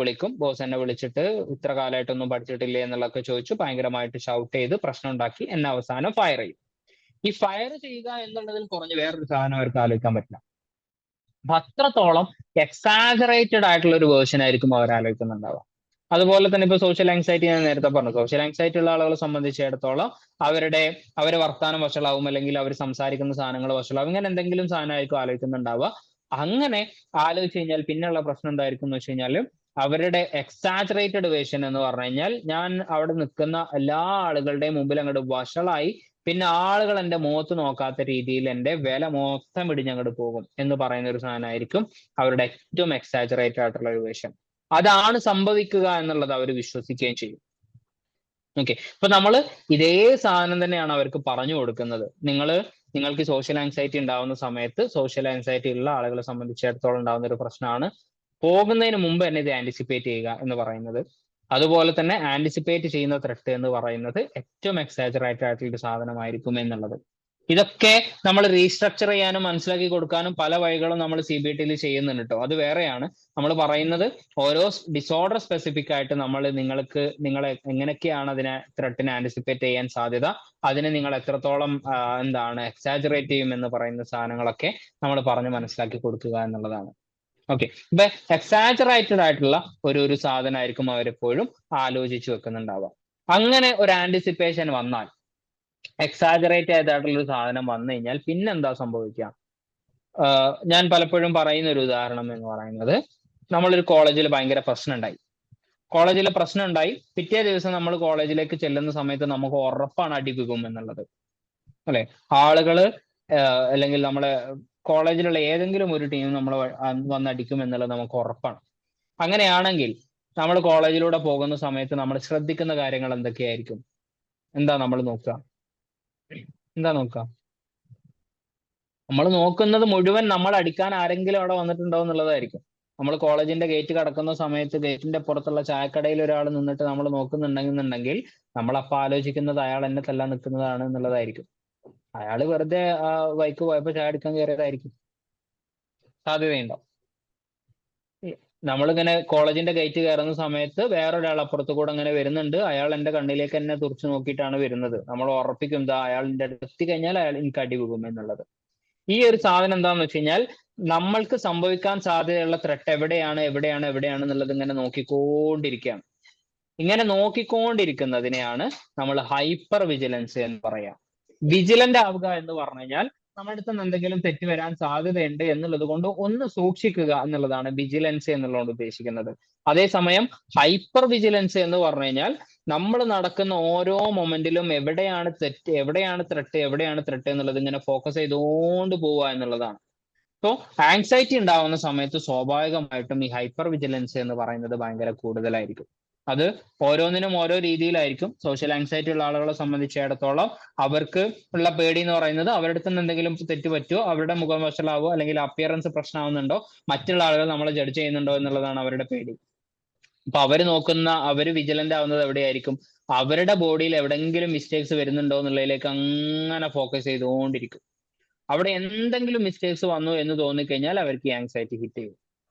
വിളിച്ചിട്ട് ഇത്ര കാലമായിട്ടൊന്നും പഠിച്ചിട്ടില്ലേ എന്നുള്ളതൊക്കെ ചോദിച്ചു ഭയങ്കരമായിട്ട് ഷൗട്ട് ചെയ്ത് പ്രശ്നം ഉണ്ടാക്കി എന്നെ അവസാനം ഫയർ ചെയ്യും. ഈ ഫയർ ചെയ്യുക എന്നുള്ളതിൽ കുറഞ്ഞ് വേറൊരു സാധനം അവർക്ക് ആലോചിക്കാൻ പറ്റില്ല. അപ്പൊ അത്രത്തോളം എക്സാജറേറ്റഡ് ആയിട്ടുള്ള ഒരു വേർഷൻ ആയിരിക്കും അവർ ആലോചിക്കുന്നുണ്ടാവുക. അതുപോലെ തന്നെ ഇപ്പൊ സോഷ്യൽ ആങ്സൈറ്റി ഞാൻ നേരത്തെ പറഞ്ഞു, സോഷ്യൽ ആങ്സൈറ്റി ഉള്ള ആളുകളെ സംബന്ധിച്ചിടത്തോളം അവരെ വർത്താനം വഷളാവും, അല്ലെങ്കിൽ അവർ സംസാരിക്കുന്ന സാധനങ്ങൾ വഷളാവും, ഇങ്ങനെ എന്തെങ്കിലും സാധനമായിരിക്കും ആലോചിക്കുന്നുണ്ടാവുക. അങ്ങനെ ആലോചിച്ച് കഴിഞ്ഞാൽ പിന്നെയുള്ള പ്രശ്നം എന്തായിരിക്കും എന്ന് വെച്ച് കഴിഞ്ഞാൽ, അവരുടെ എക്സാജറേറ്റഡ് വേർഷൻ എന്ന് പറഞ്ഞു കഴിഞ്ഞാൽ, ഞാൻ അവിടെ നിൽക്കുന്ന എല്ലാ ആളുകളുടെയും മുമ്പിൽ അങ്ങോട്ട് വഷളായി, പിന്നെ ആളുകൾ എൻ്റെ മുഖത്ത് നോക്കാത്ത രീതിയിൽ എൻ്റെ വില മൊത്തം ഇടിഞ്ഞങ്ങോട്ട് പോകും എന്ന് പറയുന്ന ഒരു സാധനമായിരിക്കും അവരുടെ ഏറ്റവും എക്സാജറേറ്റഡ് ആയിട്ടുള്ള ഒരു വേർഷൻ. അതാണ് സംഭവിക്കുക എന്നുള്ളത് അവർ വിശ്വസിക്കുകയും ചെയ്യും. ഓക്കെ, അപ്പൊ നമ്മൾ ഇതേ സാധനം തന്നെയാണ് അവർക്ക് പറഞ്ഞു കൊടുക്കുന്നത്. നിങ്ങൾക്ക് സോഷ്യൽ ആങ്സൈറ്റി ഉണ്ടാവുന്ന സമയത്ത്, സോഷ്യൽ ആങ്സൈറ്റി ഉള്ള ആളുകളെ സംബന്ധിച്ചിടത്തോളം ഉണ്ടാവുന്ന ഒരു പ്രശ്നമാണ് പോകുന്നതിന് മുമ്പ് തന്നെ ഇത് ആന്റിസിപ്പേറ്റ് ചെയ്യുക എന്ന് പറയുന്നത്. അതുപോലെ തന്നെ ആന്റിസിപ്പേറ്റ് ചെയ്യുന്ന ത്രെട്ട് എന്ന് പറയുന്നത് ഏറ്റവും എക്സാജറേറ്റഡ് ആയിട്ടുള്ള ഒരു സാധനമായിരിക്കും എന്നുള്ളത്. ഇതൊക്കെ നമ്മൾ റീസ്ട്രക്ചർ ചെയ്യാനും മനസ്സിലാക്കി കൊടുക്കാനും പല വഴികളും നമ്മൾ CBTയിൽ ചെയ്യുന്നുണ്ട് കേട്ടോ. അത് വേറെയാണ്. നമ്മൾ പറയുന്നത് ഓരോ ഡിസോർഡർ സ്പെസിഫിക് ആയിട്ട് നിങ്ങൾ എങ്ങനെയൊക്കെയാണ് അതിനെ ത്രെട്ടിനെ ആന്റിസിപ്പേറ്റ് ചെയ്യാൻ സാധ്യത, അതിനെ നിങ്ങൾ എത്രത്തോളം എക്സാജറേറ്റ് ചെയ്യും എന്ന് പറയുന്ന സാധനങ്ങളൊക്കെ നമ്മൾ പറഞ്ഞ് മനസ്സിലാക്കി കൊടുക്കുക എന്നുള്ളതാണ്. ഓക്കെ, ഇപ്പൊ എക്സാജറേറ്റഡ് ആയിട്ടുള്ള ഒരു സാധനമായിരിക്കും അവരെപ്പോഴും ആലോചിച്ച് വെക്കുന്നുണ്ടാവുക. അങ്ങനെ ഒരു ആന്റിസിപ്പേഷൻ വന്നാൽ, എക്സാജറേറ്റ് ആയിട്ടുള്ള ഒരു സാധനം വന്നു കഴിഞ്ഞാൽ പിന്നെന്താ സംഭവിക്കുക? ഞാൻ പലപ്പോഴും പറയുന്ന ഒരു ഉദാഹരണം എന്ന് പറയുന്നത്, നമ്മളൊരു കോളേജിൽ ഭയങ്കര പ്രശ്നം ഉണ്ടായി, പിറ്റേ ദിവസം നമ്മൾ കോളേജിലേക്ക് ചെല്ലുന്ന സമയത്ത് നമുക്ക് ഉറപ്പാണ് അടി വീകും എന്നുള്ളത്, അല്ലെ? ആളുകള് അല്ലെങ്കിൽ നമ്മളെ കോളേജിലുള്ള ഏതെങ്കിലും ഒരു ടീം നമ്മൾ വന്ന് അടിക്കും എന്നുള്ളത് നമുക്ക് ഉറപ്പാണ്. അങ്ങനെയാണെങ്കിൽ നമ്മൾ കോളേജിലൂടെ പോകുന്ന സമയത്ത് നമ്മൾ ശ്രദ്ധിക്കുന്ന കാര്യങ്ങൾ എന്തൊക്കെയായിരിക്കും? എന്താ നമ്മൾ നോക്കുക? നമ്മൾ നോക്കുന്നത് മുഴുവൻ നമ്മൾ അടിക്കാൻ ആരെങ്കിലും അവിടെ വന്നിട്ടുണ്ടോ എന്നുള്ളതായിരിക്കും. നമ്മൾ കോളേജിന്റെ ഗേറ്റ് കടക്കുന്ന സമയത്ത് ഗേറ്റിന്റെ പുറത്തുള്ള ചായക്കടയിൽ ഒരാൾ നിന്നിട്ട് നമ്മൾ നോക്കുന്നുണ്ടെങ്കിൽ നമ്മൾ അപ്പൊ ആലോചിക്കുന്നത് അയാൾ എന്നെ തല്ലാൻ നിൽക്കുന്നതാണ് എന്നുള്ളതായിരിക്കും. അയാൾ വെറുതെ ബൈക്ക് പോയപ്പോ ചായ എടുക്കാൻ കയറിയതായിരിക്കും, സാധ്യതയുണ്ടോ? നമ്മളിങ്ങനെ കോളേജിന്റെ ഗേറ്റ് കയറുന്ന സമയത്ത് വേറൊരാൾ അപ്പുറത്ത് കൂടെ അങ്ങനെ വരുന്നുണ്ട്, അയാൾ എന്റെ കണ്ണിലേക്ക് എന്നെ തുറച്ചു നോക്കിയിട്ടാണ് വരുന്നത്, നമ്മൾ ഉറപ്പിക്കും അയാളിന്റെ അടുത്ത് കഴിഞ്ഞാൽ അയാൾ എനിക്ക് അടി വീകും എന്നുള്ളത്. ഈ ഒരു സാധനം എന്താന്ന് വെച്ച് കഴിഞ്ഞാൽ, നമ്മൾക്ക് സംഭവിക്കാൻ സാധ്യതയുള്ള ത്രെട്ട് എവിടെയാണ് എന്നുള്ളത് ഇങ്ങനെ നോക്കിക്കൊണ്ടിരിക്കുകയാണ്. ഇങ്ങനെ നോക്കിക്കൊണ്ടിരിക്കുന്നതിനെയാണ് നമ്മൾ ഹൈപ്പർ വിജിലൻസ് എന്ന് പറയാം. വിജിലന്റ് ആവുക എന്ന് പറഞ്ഞു കഴിഞ്ഞാൽ നമ്മുടെ അടുത്ത് നിന്ന് എന്തെങ്കിലും തെറ്റ് വരാൻ സാധ്യതയുണ്ട് എന്നുള്ളത് കൊണ്ട് ഒന്ന് സൂക്ഷിക്കുക എന്നുള്ളതാണ് വിജിലൻസ് എന്നുള്ളതുകൊണ്ട് ഉദ്ദേശിക്കുന്നത്. അതേസമയം ഹൈപ്പർ വിജിലൻസ് എന്ന് പറഞ്ഞു കഴിഞ്ഞാൽ നമ്മൾ നടക്കുന്ന ഓരോ മൊമെന്റിലും എവിടെയാണ് ത്രെട്ട് എന്നുള്ളത് ഇങ്ങനെ ഫോക്കസ് ചെയ്തുകൊണ്ട് പോവുക എന്നുള്ളതാണ്. സോ ആങ്സൈറ്റി ഉണ്ടാവുന്ന സമയത്ത് സ്വാഭാവികമായിട്ടും ഈ ഹൈപ്പർ വിജിലൻസ് എന്ന് പറയുന്നത് ഭയങ്കര കൂടുതലായിരിക്കും. അത് ഓരോന്നിനും ഓരോ രീതിയിലായിരിക്കും. സോഷ്യൽ ആങ്സൈറ്റി ഉള്ള ആളുകളെ സംബന്ധിച്ചിടത്തോളം അവർക്ക് ഉള്ള പേടി എന്ന് പറയുന്നത് അവരുടെ അടുത്ത് നിന്ന് എന്തെങ്കിലും തെറ്റ് പറ്റുമോ, അവരുടെ മുഖം വഷളാവോ, അല്ലെങ്കിൽ അപ്പിയറൻസ് പ്രശ്നമാവുന്നുണ്ടോ, മറ്റുള്ള ആളുകൾ നമ്മളെ ജഡ്ജ് ചെയ്യുന്നുണ്ടോ എന്നുള്ളതാണ് അവരുടെ പേടി. അപ്പൊ അവര് വിജിലന്റ് ആവുന്നത് എവിടെയായിരിക്കും? അവരുടെ ബോഡിയിൽ എവിടെയെങ്കിലും മിസ്റ്റേക്സ് വരുന്നുണ്ടോ എന്നുള്ളതിലേക്ക് അങ്ങനെ ഫോക്കസ് ചെയ്തുകൊണ്ടിരിക്കും. അവിടെ എന്തെങ്കിലും മിസ്റ്റേക്സ് വന്നു എന്ന് തോന്നിക്കഴിഞ്ഞാൽ അവർക്ക് ഈ ആങ്സൈറ്റി ഹിറ്റ് ചെയ്യും.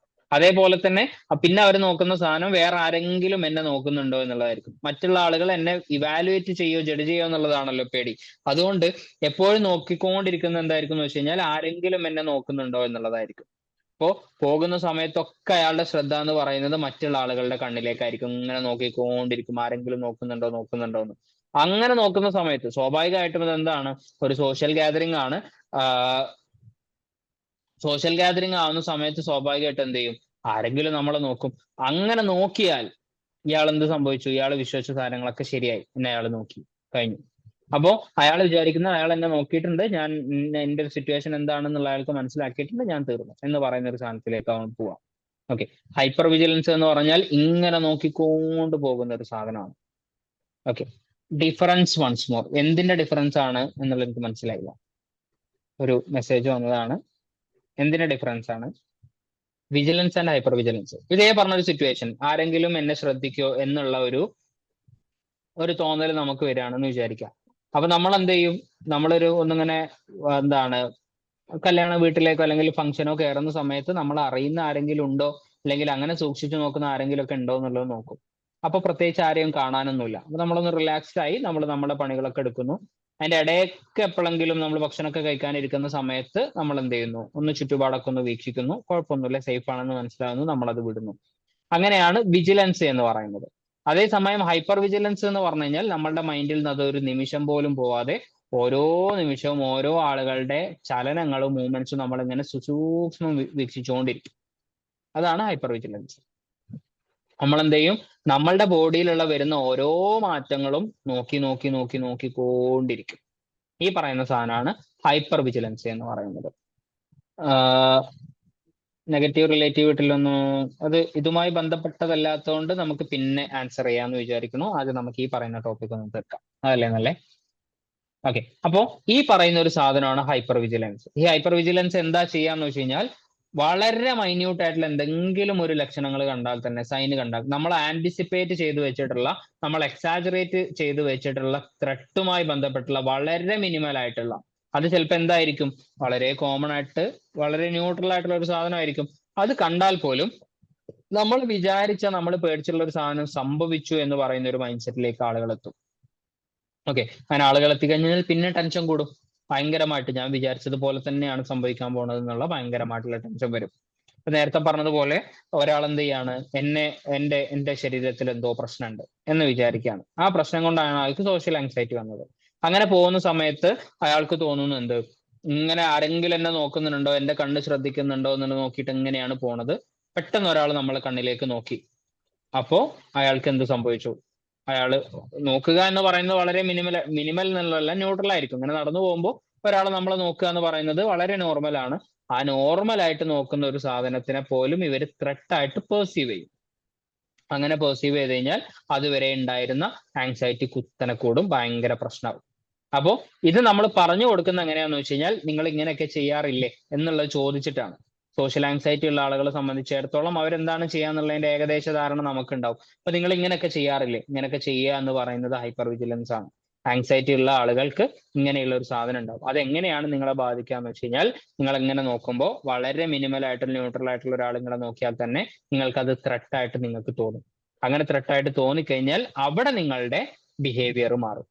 അതേപോലെ തന്നെ പിന്നെ അവർ നോക്കുന്ന സാധനം വേറെ ആരെങ്കിലും എന്നെ നോക്കുന്നുണ്ടോ എന്നുള്ളതായിരിക്കും. മറ്റുള്ള ആളുകൾ എന്നെ ഇവാലുവേറ്റ് ചെയ്യോ ജഡ്ജ് ചെയ്യോ എന്നുള്ളതാണല്ലോ പേടി. അതുകൊണ്ട് എപ്പോഴും നോക്കിക്കൊണ്ടിരിക്കുന്നത് എന്തായിരിക്കും എന്ന് വെച്ച് കഴിഞ്ഞാൽ ആരെങ്കിലും എന്നെ നോക്കുന്നുണ്ടോ എന്നുള്ളതായിരിക്കും. അപ്പോ പോകുന്ന സമയത്തൊക്കെ അയാളുടെ ശ്രദ്ധ എന്ന് പറയുന്നത് മറ്റുള്ള ആളുകളുടെ കണ്ണിലേക്കായിരിക്കും. ഇങ്ങനെ നോക്കിക്കൊണ്ടിരിക്കും, ആരെങ്കിലും നോക്കുന്നുണ്ടോ എന്ന്. അങ്ങനെ നോക്കുന്ന സമയത്ത് സ്വാഭാവികമായിട്ടും ഇതെന്താണ്? ഒരു സോഷ്യൽ ഗ്യാതറിംഗ് ആണ്. സോഷ്യൽ ഗ്യാതറിംഗ് ആവുന്ന സമയത്ത് സ്വാഭാവികമായിട്ട് എന്ത് ചെയ്യും? ആരെങ്കിലും നമ്മളെ നോക്കും. അങ്ങനെ നോക്കിയാൽ ഇയാൾ എന്ത് സംഭവിച്ചു? ഇയാൾ വിശ്വസിച്ച കാര്യങ്ങളൊക്കെ ശരിയായി, എന്നെ അയാൾ നോക്കി കഴിഞ്ഞു. അപ്പോ അയാൾ വിചാരിക്കുന്നത് അയാൾ എന്നെ നോക്കിയിട്ടുണ്ട്, എന്റെ ഒരു സിറ്റുവേഷൻ എന്താണെന്നുള്ള അയാൾക്ക് മനസ്സിലാക്കിയിട്ടുണ്ട്, ഞാൻ തീർന്നു എന്ന് പറയുന്ന ഒരു സാധനത്തിലേക്ക് അവൻ പോവാം. ഓക്കെ, ഹൈപ്പർ വിജിലൻസ് എന്ന് പറഞ്ഞാൽ ഇങ്ങനെ നോക്കിക്കൊണ്ട് പോകുന്ന ഒരു സാധനമാണ്. Okay, difference once more. എന്തിന്റെ ഡിഫറൻസ് ആണ് എന്നുള്ളത് എനിക്ക് മനസ്സിലായില്ല. ഒരു മെസ്സേജ് വന്നതാണ്. എന്തിന്റെ ഡിഫറൻസ് ആണ്? Vigilance and hyper vigilance. ഇതേ പറഞ്ഞൊരു സിറ്റുവേഷൻ, ആരെങ്കിലും എന്നെ ശ്രദ്ധിക്കോ എന്നുള്ള ഒരു തോന്നൽ നമുക്ക് വരികയാണെന്ന് വിചാരിക്കാം. അപ്പൊ നമ്മൾ എന്ത് ചെയ്യും? നമ്മളൊരു ഒന്നിങ്ങനെ കല്യാണ വീട്ടിലേക്കോ അല്ലെങ്കിൽ ഫംഗ്ഷനോ കയറുന്ന സമയത്ത് നമ്മൾ അറിയുന്ന ആരെങ്കിലും ഉണ്ടോ, അല്ലെങ്കിൽ അങ്ങനെ സൂക്ഷിച്ചു നോക്കുന്ന ആരെങ്കിലും ഒക്കെ ഉണ്ടോ എന്നുള്ളത് നോക്കും. അപ്പൊ പ്രത്യേകിച്ച് ആരെയും കാണാനൊന്നുമില്ല. അപ്പൊ നമ്മളൊന്ന് റിലാക്സ്ഡ് ആയി നമ്മൾ നമ്മുടെ പണികളൊക്കെ എടുക്കുന്നു. അതിന്റെ ഇടയ്ക്ക് എപ്പോഴെങ്കിലും നമ്മൾ ഭക്ഷണമൊക്കെ കഴിക്കാനിരിക്കുന്ന സമയത്ത് നമ്മൾ എന്ത് ചെയ്യുന്നു? ഒന്ന് ചുറ്റുപാടൊക്കെ ഒന്ന് വീക്ഷിക്കുന്നു, കുഴപ്പമൊന്നുമില്ല, സേഫ് ആണെന്ന് മനസ്സിലാകുന്നു, നമ്മളത് വിടുന്നു. അങ്ങനെയാണ് വിജിലൻസ് എന്ന് പറയുന്നത്. അതേസമയം ഹൈപ്പർ വിജിലൻസ് എന്ന് പറഞ്ഞു കഴിഞ്ഞാൽ നമ്മളുടെ മൈൻഡിൽ നിന്ന് അതൊരു നിമിഷം പോലും പോവാതെ ഓരോ നിമിഷവും ഓരോ ആളുകളുടെ ചലനങ്ങളും മൂവ്മെന്റ്സും നമ്മളിങ്ങനെ സൂക്ഷ്മം വീക്ഷിച്ചുകൊണ്ടിരിക്കും. അതാണ് ഹൈപ്പർ വിജിലൻസ്. നമ്മൾ എന്ത് ചെയ്യും? നമ്മളുടെ ബോഡിയിലുള്ള വരുന്ന ഓരോ മാറ്റങ്ങളും നോക്കിക്കൊണ്ടിരിക്കും. ഈ പറയുന്ന സാധനമാണ് ഹൈപ്പർ വിജിലൻസ് എന്ന് പറയുന്നത്. നെഗറ്റീവ് റിലേറ്റീവിറ്റിലൊന്നും അത് ഇതുമായി ബന്ധപ്പെട്ടതല്ലാത്തതുകൊണ്ട് നമുക്ക് പിന്നെ ആൻസർ ചെയ്യാമെന്ന് വിചാരിക്കുന്നു. ആദ്യം നമുക്ക് ഈ പറയുന്ന ടോപ്പിക് ഒന്ന് തീർക്കാം, അതല്ലേ നല്ലേ? ഓക്കെ, അപ്പോ ഈ പറയുന്ന ഒരു സാധനമാണ് ഹൈപ്പർ വിജിലൻസ്. ഈ ഹൈപ്പർ വിജിലൻസ് എന്താ ചെയ്യാന്ന് വെച്ച് കഴിഞ്ഞാൽ, വളരെ മൈന്യൂട്ട് ആയിട്ടുള്ള എന്തെങ്കിലും ഒരു ലക്ഷണങ്ങൾ കണ്ടാൽ തന്നെ, സൈന് കണ്ടാൽ, നമ്മൾ ആന്റിസിപ്പേറ്റ് ചെയ്തു വെച്ചിട്ടുള്ള, നമ്മൾ എക്സാജറേറ്റ് ചെയ്തു വെച്ചിട്ടുള്ള ത്രെട്ടുമായി ബന്ധപ്പെട്ടുള്ള വളരെ മിനിമൽ ആയിട്ടുള്ള അത് ചിലപ്പോൾ എന്തായിരിക്കും, വളരെ കോമൺ ആയിട്ട് വളരെ ന്യൂട്രൽ ആയിട്ടുള്ള ഒരു സാധനമായിരിക്കും. അത് കണ്ടാൽ പോലും നമ്മൾ വിചാരിച്ച നമ്മൾ പേടിച്ചുള്ള ഒരു സാധനം സംഭവിച്ചു എന്ന് പറയുന്ന ഒരു മൈൻഡ് സെറ്റിലേക്ക് ആളുകൾ എത്തും. ഓക്കെ, അങ്ങനെ ആളുകൾ എത്തിക്കഴിഞ്ഞാൽ പിന്നെ ടെൻഷൻ കൂടും ഭയങ്കരമായിട്ട്. ഞാൻ വിചാരിച്ചതുപോലെ തന്നെയാണ് സംഭവിക്കാൻ പോകുന്നത് എന്നുള്ള ഭയങ്കരമായിട്ടുള്ള ടെൻഷൻ വരും. ഇപ്പൊ നേരത്തെ പറഞ്ഞതുപോലെ ഒരാൾ എന്ത് ചെയ്യാണ്, എന്റെ ശരീരത്തിൽ എന്തോ പ്രശ്നമുണ്ട് എന്ന് വിചാരിക്കുകയാണ്. ആ പ്രശ്നം കൊണ്ടാണ് അയാൾക്ക് സോഷ്യൽ ആങ്സൈറ്റി വന്നത്. അങ്ങനെ പോകുന്ന സമയത്ത് അയാൾക്ക് തോന്നുന്നു എന്ത്, ഇങ്ങനെ ആരെങ്കിലും എന്നെ നോക്കുന്നുണ്ടോ, എന്റെ കണ്ണ് ശ്രദ്ധിക്കുന്നുണ്ടോ എന്നുള്ളത് നോക്കിയിട്ട് എങ്ങനെയാണ് പോണത്. പെട്ടെന്ന് ഒരാൾ നമ്മളെ കണ്ണിലേക്ക് നോക്കി, അപ്പോ അയാൾക്ക് എന്ത് സംഭവിച്ചു? അയാള് നോക്കുക എന്ന് പറയുന്നത് വളരെ മിനിമൽ എന്നുള്ളതല്ല, ന്യൂട്രൽ ആയിരിക്കും. ഇങ്ങനെ നടന്നു പോകുമ്പോൾ ഒരാൾ നമ്മളെ നോക്കുക എന്ന് പറയുന്നത് വളരെ നോർമൽ ആണ്. ആ നോർമൽ ആയിട്ട് നോക്കുന്ന ഒരു സാധനത്തിനെ പോലും ഇവർ ത്രെട്ട് ആയിട്ട് പെർസീവ് ചെയ്യും. അങ്ങനെ പെർസീവ് ചെയ്ത് കഴിഞ്ഞാൽ അതുവരെ ഉണ്ടായിരുന്ന ആങ്സൈറ്റി കുത്തനെ കൂടും, ഭയങ്കര പ്രശ്നമാവും. അപ്പോ ഇത് നമ്മൾ പറഞ്ഞു കൊടുക്കുന്ന എങ്ങനെയാന്ന് വെച്ച് കഴിഞ്ഞാൽ, നിങ്ങൾ ഇങ്ങനെയൊക്കെ ചെയ്യാറില്ലേ എന്നുള്ളത് ചോദിച്ചിട്ടാണ്. സോഷ്യൽ ആങ്സൈറ്റി ഉള്ള ആളുകളെ സംബന്ധിച്ചിടത്തോളം അവരെന്താണ് ചെയ്യാന്നുള്ളതിന്റെ ഏകദേശ ധാരണ നമുക്കുണ്ടാവും. അപ്പൊ നിങ്ങൾ ഇങ്ങനെയൊക്കെ ചെയ്യാറില്ലേ, ഇങ്ങനെയൊക്കെ ചെയ്യുക എന്ന് പറയുന്നത് ഹൈപ്പർ വിജിലൻസ് ആണ്. ആങ്സൈറ്റി ഉള്ള ആളുകൾക്ക് ഇങ്ങനെയുള്ള ഒരു സാധനം ഉണ്ടാവും. അതെങ്ങനെയാണ് നിങ്ങളെ ബാധിക്കാന്ന് വെച്ച് കഴിഞ്ഞാൽ, നിങ്ങൾ എങ്ങനെ നോക്കുമ്പോൾ വളരെ മിനിമൽ ആയിട്ടുള്ള ന്യൂട്രൽ ആയിട്ടുള്ള ഒരാൾ നിങ്ങളെ നോക്കിയാൽ തന്നെ നിങ്ങൾക്ക് അത് ത്രെട്ട് ആയിട്ട് നിങ്ങൾക്ക് തോന്നും. അങ്ങനെ ത്രെട്ട് ആയിട്ട് തോന്നിക്കഴിഞ്ഞാൽ അവിടെ നിങ്ങളുടെ ബിഹേവിയർ മാറും.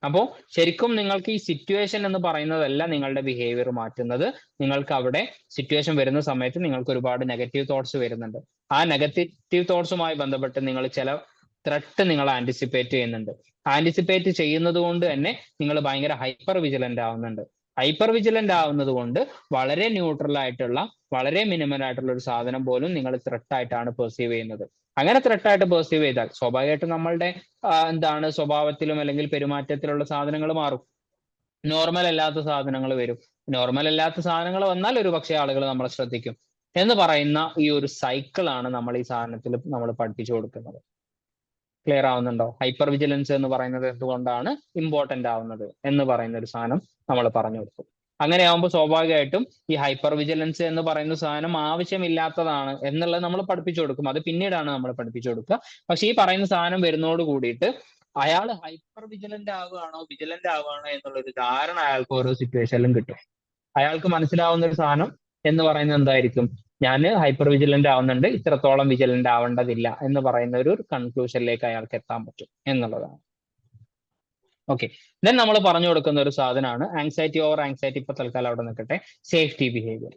അപ്പോൾ ശരിക്കും നിങ്ങൾക്ക് ഈ സിറ്റുവേഷൻ എന്ന് പറയുന്നതല്ല നിങ്ങളുടെ ബിഹേവിയർ മാറ്റുന്നത്. നിങ്ങൾക്ക് അവിടെ സിറ്റുവേഷൻ വരുന്ന സമയത്ത് നിങ്ങൾക്ക് ഒരുപാട് നെഗറ്റീവ് തോട്ട്സ് വരുന്നുണ്ട്. ആ നെഗറ്റീവ് തോട്ട്സുമായി ബന്ധപ്പെട്ട് നിങ്ങൾ ചില ത്രെട്ട് നിങ്ങൾ ആന്റിസിപ്പേറ്റ് ചെയ്യുന്നുണ്ട്. ആന്റിസിപ്പേറ്റ് ചെയ്യുന്നത് കൊണ്ട് തന്നെ നിങ്ങൾ ഭയങ്കര ഹൈപ്പർ വിജിലന്റ് ആവുന്നുണ്ട്. ഹൈപ്പർ വിജിലന്റ് ആവുന്നത് കൊണ്ട് വളരെ ന്യൂട്രൽ ആയിട്ടുള്ള വളരെ മിനിമൽ ആയിട്ടുള്ള ഒരു സാധനം പോലും നിങ്ങൾ ത്രെട്ട് ആയിട്ടാണ് പെർസീവ് ചെയ്യുന്നത്. അങ്ങനെ ത്രെട്ട് ആയിട്ട് പെർസീവ് ചെയ്താൽ സ്വാഭാവികമായിട്ടും നമ്മളുടെ എന്താണ് സ്വഭാവത്തിലും അല്ലെങ്കിൽ പെരുമാറ്റത്തിലുള്ള സാധനങ്ങൾ മാറും. നോർമൽ അല്ലാത്ത സാധനങ്ങൾ വരും. നോർമൽ അല്ലാത്ത സാധനങ്ങൾ വന്നാൽ ഒരു പക്ഷേ ആളുകൾ നമ്മളെ ശ്രദ്ധിക്കും എന്ന് പറയുന്ന ഈ ഒരു സൈക്കിളാണ് നമ്മൾ ഈ സാധനത്തിൽ നമ്മൾ പഠിപ്പിച്ചു കൊടുക്കുന്നത്. ക്ലിയർ ആവുന്നുണ്ടോ? ഹൈപ്പർ വിജിലൻസ് എന്ന് പറയുന്നത് എന്തുകൊണ്ടാണ് ഇമ്പോർട്ടന്റ് ആവുന്നത് എന്ന് പറയുന്ന ഒരു സാധനം നമ്മൾ പറഞ്ഞു കൊടുക്കും. അങ്ങനെ ആവുമ്പോൾ സ്വാഭാവികമായിട്ടും ഈ ഹൈപ്പർ വിജിലൻസ് എന്ന് പറയുന്ന സാധനം ആവശ്യമില്ലാത്തതാണ് എന്നുള്ളത് നമ്മൾ പഠിപ്പിച്ചു കൊടുക്കും. അത് പിന്നീടാണ് നമ്മൾ പഠിപ്പിച്ചു കൊടുക്കുക. പക്ഷെ ഈ പറയുന്ന സാധനം വരുന്നതോട് കൂടിയിട്ട് അയാൾ ഹൈപ്പർ വിജിലന്റ് ആവുകയാണോ വിജിലന്റ് ആവുകയാണോ എന്നുള്ളൊരു ധാരണ അയാൾക്ക് ഓരോ സിറ്റുവേഷനിലും കിട്ടും. അയാൾക്ക് മനസ്സിലാവുന്ന ഒരു സാധനം എന്ന് പറയുന്നത് എന്തായിരിക്കും, ഞാൻ ഹൈപ്പർ വിജിലന്റ് ആവുന്നുണ്ട്, ഇത്രത്തോളം വിജിലന്റ് ആവേണ്ടതില്ല എന്ന് പറയുന്ന ഒരു കൺക്ലൂഷനിലേക്ക് അയാൾക്ക് എത്താൻ പറ്റും എന്നുള്ളതാണ്. ഓക്കെ, ദെൻ നമ്മൾ പറഞ്ഞു കൊടുക്കുന്ന ഒരു സാധനമാണ് ആങ്സൈറ്റി ഓവർ ആങ്സൈറ്റി. ഇപ്പൊ തൽക്കാലം അവിടെ നിൽക്കട്ടെ. Safety behaviour.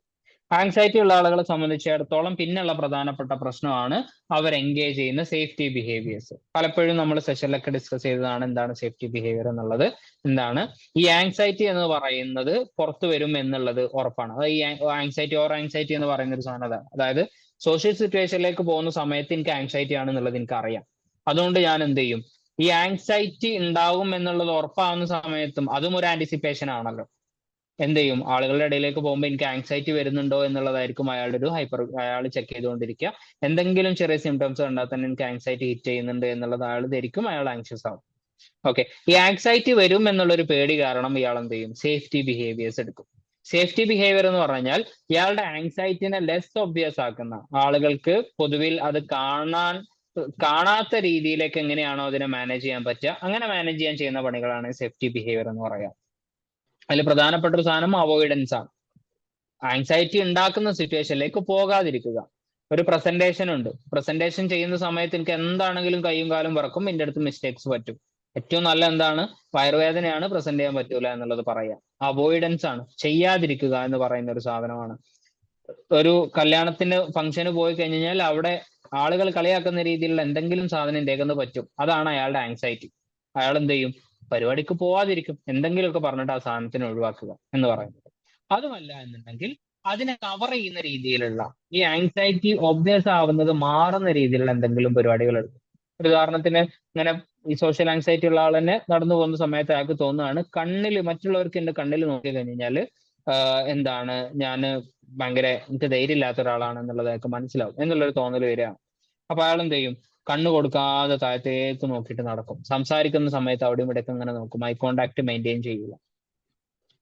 ആങ്സൈറ്റി ഉള്ള ആളുകളെ സംബന്ധിച്ചിടത്തോളം പിന്നെയുള്ള പ്രധാനപ്പെട്ട പ്രശ്നമാണ് അവർ എൻഗേജ് ചെയ്യുന്ന സേഫ്റ്റി ബിഹേവിയേഴ്സ്. പലപ്പോഴും നമ്മൾ സെഷനിലൊക്കെ ഡിസ്കസ് ചെയ്തതാണ് എന്താണ് സേഫ്റ്റി ബിഹേവിയർ എന്നുള്ളത്. എന്താണ് ഈ ആങ്സൈറ്റി എന്ന് പറയുന്നത് പുറത്തു വരും എന്നുള്ളത് ഉറപ്പാണ്. അത് ഈ ആങ്സൈറ്റി ഓവർ ആങ്സൈറ്റി എന്ന് പറയുന്ന ഒരു സാധനം അതാണ്. അതായത് സോഷ്യൽ സിറ്റുവേഷനിലേക്ക് പോകുന്ന സമയത്ത് എനിക്ക് ആങ്സൈറ്റി ആണെന്നുള്ളത് എനിക്ക് അറിയാം. അതുകൊണ്ട് ഞാൻ എന്ത് ചെയ്യും, ഈ ആങ്സൈറ്റി ഉണ്ടാകും എന്നുള്ളത് ഉറപ്പാവുന്ന സമയത്തും അതും ഒരു ആന്റിസിപ്പേഷൻ ആണല്ലോ. എന്ത് ചെയ്യും, ആളുകളുടെ ഇടയിലേക്ക് പോകുമ്പോൾ എനിക്ക് ആങ്സൈറ്റി വരുന്നുണ്ടോ എന്നുള്ളതായിരിക്കും അയാളുടെ ഒരു അയാൾ ചെക്ക് ചെയ്തുകൊണ്ടിരിക്കുക. എന്തെങ്കിലും ചെറിയ സിംറ്റംസ് കണ്ടാൽ തന്നെ എനിക്ക് ആങ്സൈറ്റി ഹിറ്റ് ചെയ്യുന്നുണ്ട് എന്നുള്ളത് അയാൾ ധരിക്കും, അയാൾ ആങ്ഷ്യസ് ആവും. ഓക്കെ, ഈ ആങ്സൈറ്റി വരും എന്നുള്ളൊരു പേടി കാരണം ഇയാൾ എന്ത് ചെയ്യും, സേഫ്റ്റി ബിഹേവിയേഴ്സ് എടുക്കും. സേഫ്റ്റി ബിഹേവിയർ എന്ന് പറഞ്ഞാൽ ഇയാളുടെ ആങ്സൈറ്റിനെ ലെസ് ഒബ്വിയസ് ആക്കുന്ന, ആളുകൾക്ക് പൊതുവിൽ അത് കാണാത്ത രീതിയിലേക്ക് എങ്ങനെയാണോ അതിനെ മാനേജ് ചെയ്യാൻ പറ്റുക അങ്ങനെ മാനേജ് ചെയ്യാൻ ചെയ്യുന്ന പണികളാണ് സേഫ്റ്റി ബിഹേവിയർ എന്ന് പറയാം. അതിൽ പ്രധാനപ്പെട്ട ഒരു സാധനം അവോയ്ഡൻസ് ആണ്. ആങ്സൈറ്റി ഉണ്ടാക്കുന്ന സിറ്റുവേഷനിലേക്ക് പോകാതിരിക്കുക. ഒരു പ്രസന്റേഷൻ ഉണ്ട്, പ്രസന്റേഷൻ ചെയ്യുന്ന സമയത്ത് എനിക്ക് എന്താണെങ്കിലും കൈയും കാലും വിറക്കും, എൻ്റെ അടുത്ത് മിസ്റ്റേക്സ് പറ്റും. ഏറ്റവും നല്ല എന്താണ്, വയറുവേദനയാണ്, പ്രസന്റ് ചെയ്യാൻ പറ്റൂല എന്നുള്ളത് പറയാം. അവോയ്ഡൻസ് ആണ്, ചെയ്യാതിരിക്കുക എന്ന് പറയുന്ന ഒരു സാധനമാണ്. ഒരു കല്യാണത്തിന് ഫംഗ്ഷന് പോയി കഴിഞ്ഞാൽ അവിടെ ആളുകൾ കളിയാക്കുന്ന രീതിയിലുള്ള എന്തെങ്കിലും സാധനം എൻ്റെ പറ്റും, അതാണ് അയാളുടെ ആങ്സൈറ്റി. അയാൾ എന്ത് ചെയ്യും, പരിപാടിക്ക് പോവാതിരിക്കും, എന്തെങ്കിലുമൊക്കെ പറഞ്ഞിട്ട് ആ സാധനത്തിനെ ഒഴിവാക്കുക എന്ന് പറയുന്നത്. അതുമല്ല എന്നുണ്ടെങ്കിൽ അതിനെ കവർ ചെയ്യുന്ന രീതിയിലുള്ള ഈ ആങ്സൈറ്റി ഒബ്വിയസ് ആവുന്നത് മാറുന്ന രീതിയിലുള്ള എന്തെങ്കിലും പരിപാടികൾ എടുക്കും. ഒരു ഉദാഹരണത്തിന് ഇങ്ങനെ ഈ സോഷ്യൽ ആങ്സൈറ്റി ഉള്ള ആൾ തന്നെ നടന്നു പോകുന്ന സമയത്ത് അയാൾക്ക് തോന്നുകയാണ് കണ്ണിൽ മറ്റുള്ളവർക്ക് എൻ്റെ കണ്ണിൽ നോക്കി കഴിഞ്ഞാൽ എന്താണ് ഞാൻ ഭയങ്കര എനിക്ക് ധൈര്യം ഇല്ലാത്ത ഒരാളാണ് എന്നുള്ളത് അയാൾക്ക് മനസ്സിലാവും എന്നുള്ളൊരു തോന്നൽ വരികയാണ്. അപ്പൊ അയാൾ എന്ത് ചെയ്യും, കണ്ണ് കൊടുക്കാതെ താഴത്തേക്ക് നോക്കിയിട്ട് നടക്കും. സംസാരിക്കുന്ന സമയത്ത് അവിടെയും ഇവിടെയൊക്കെ ഇങ്ങനെ നോക്കും, ഐ കോണ്ടാക്ട് മെയിൻറ്റെയിൻ ചെയ്യില്ല.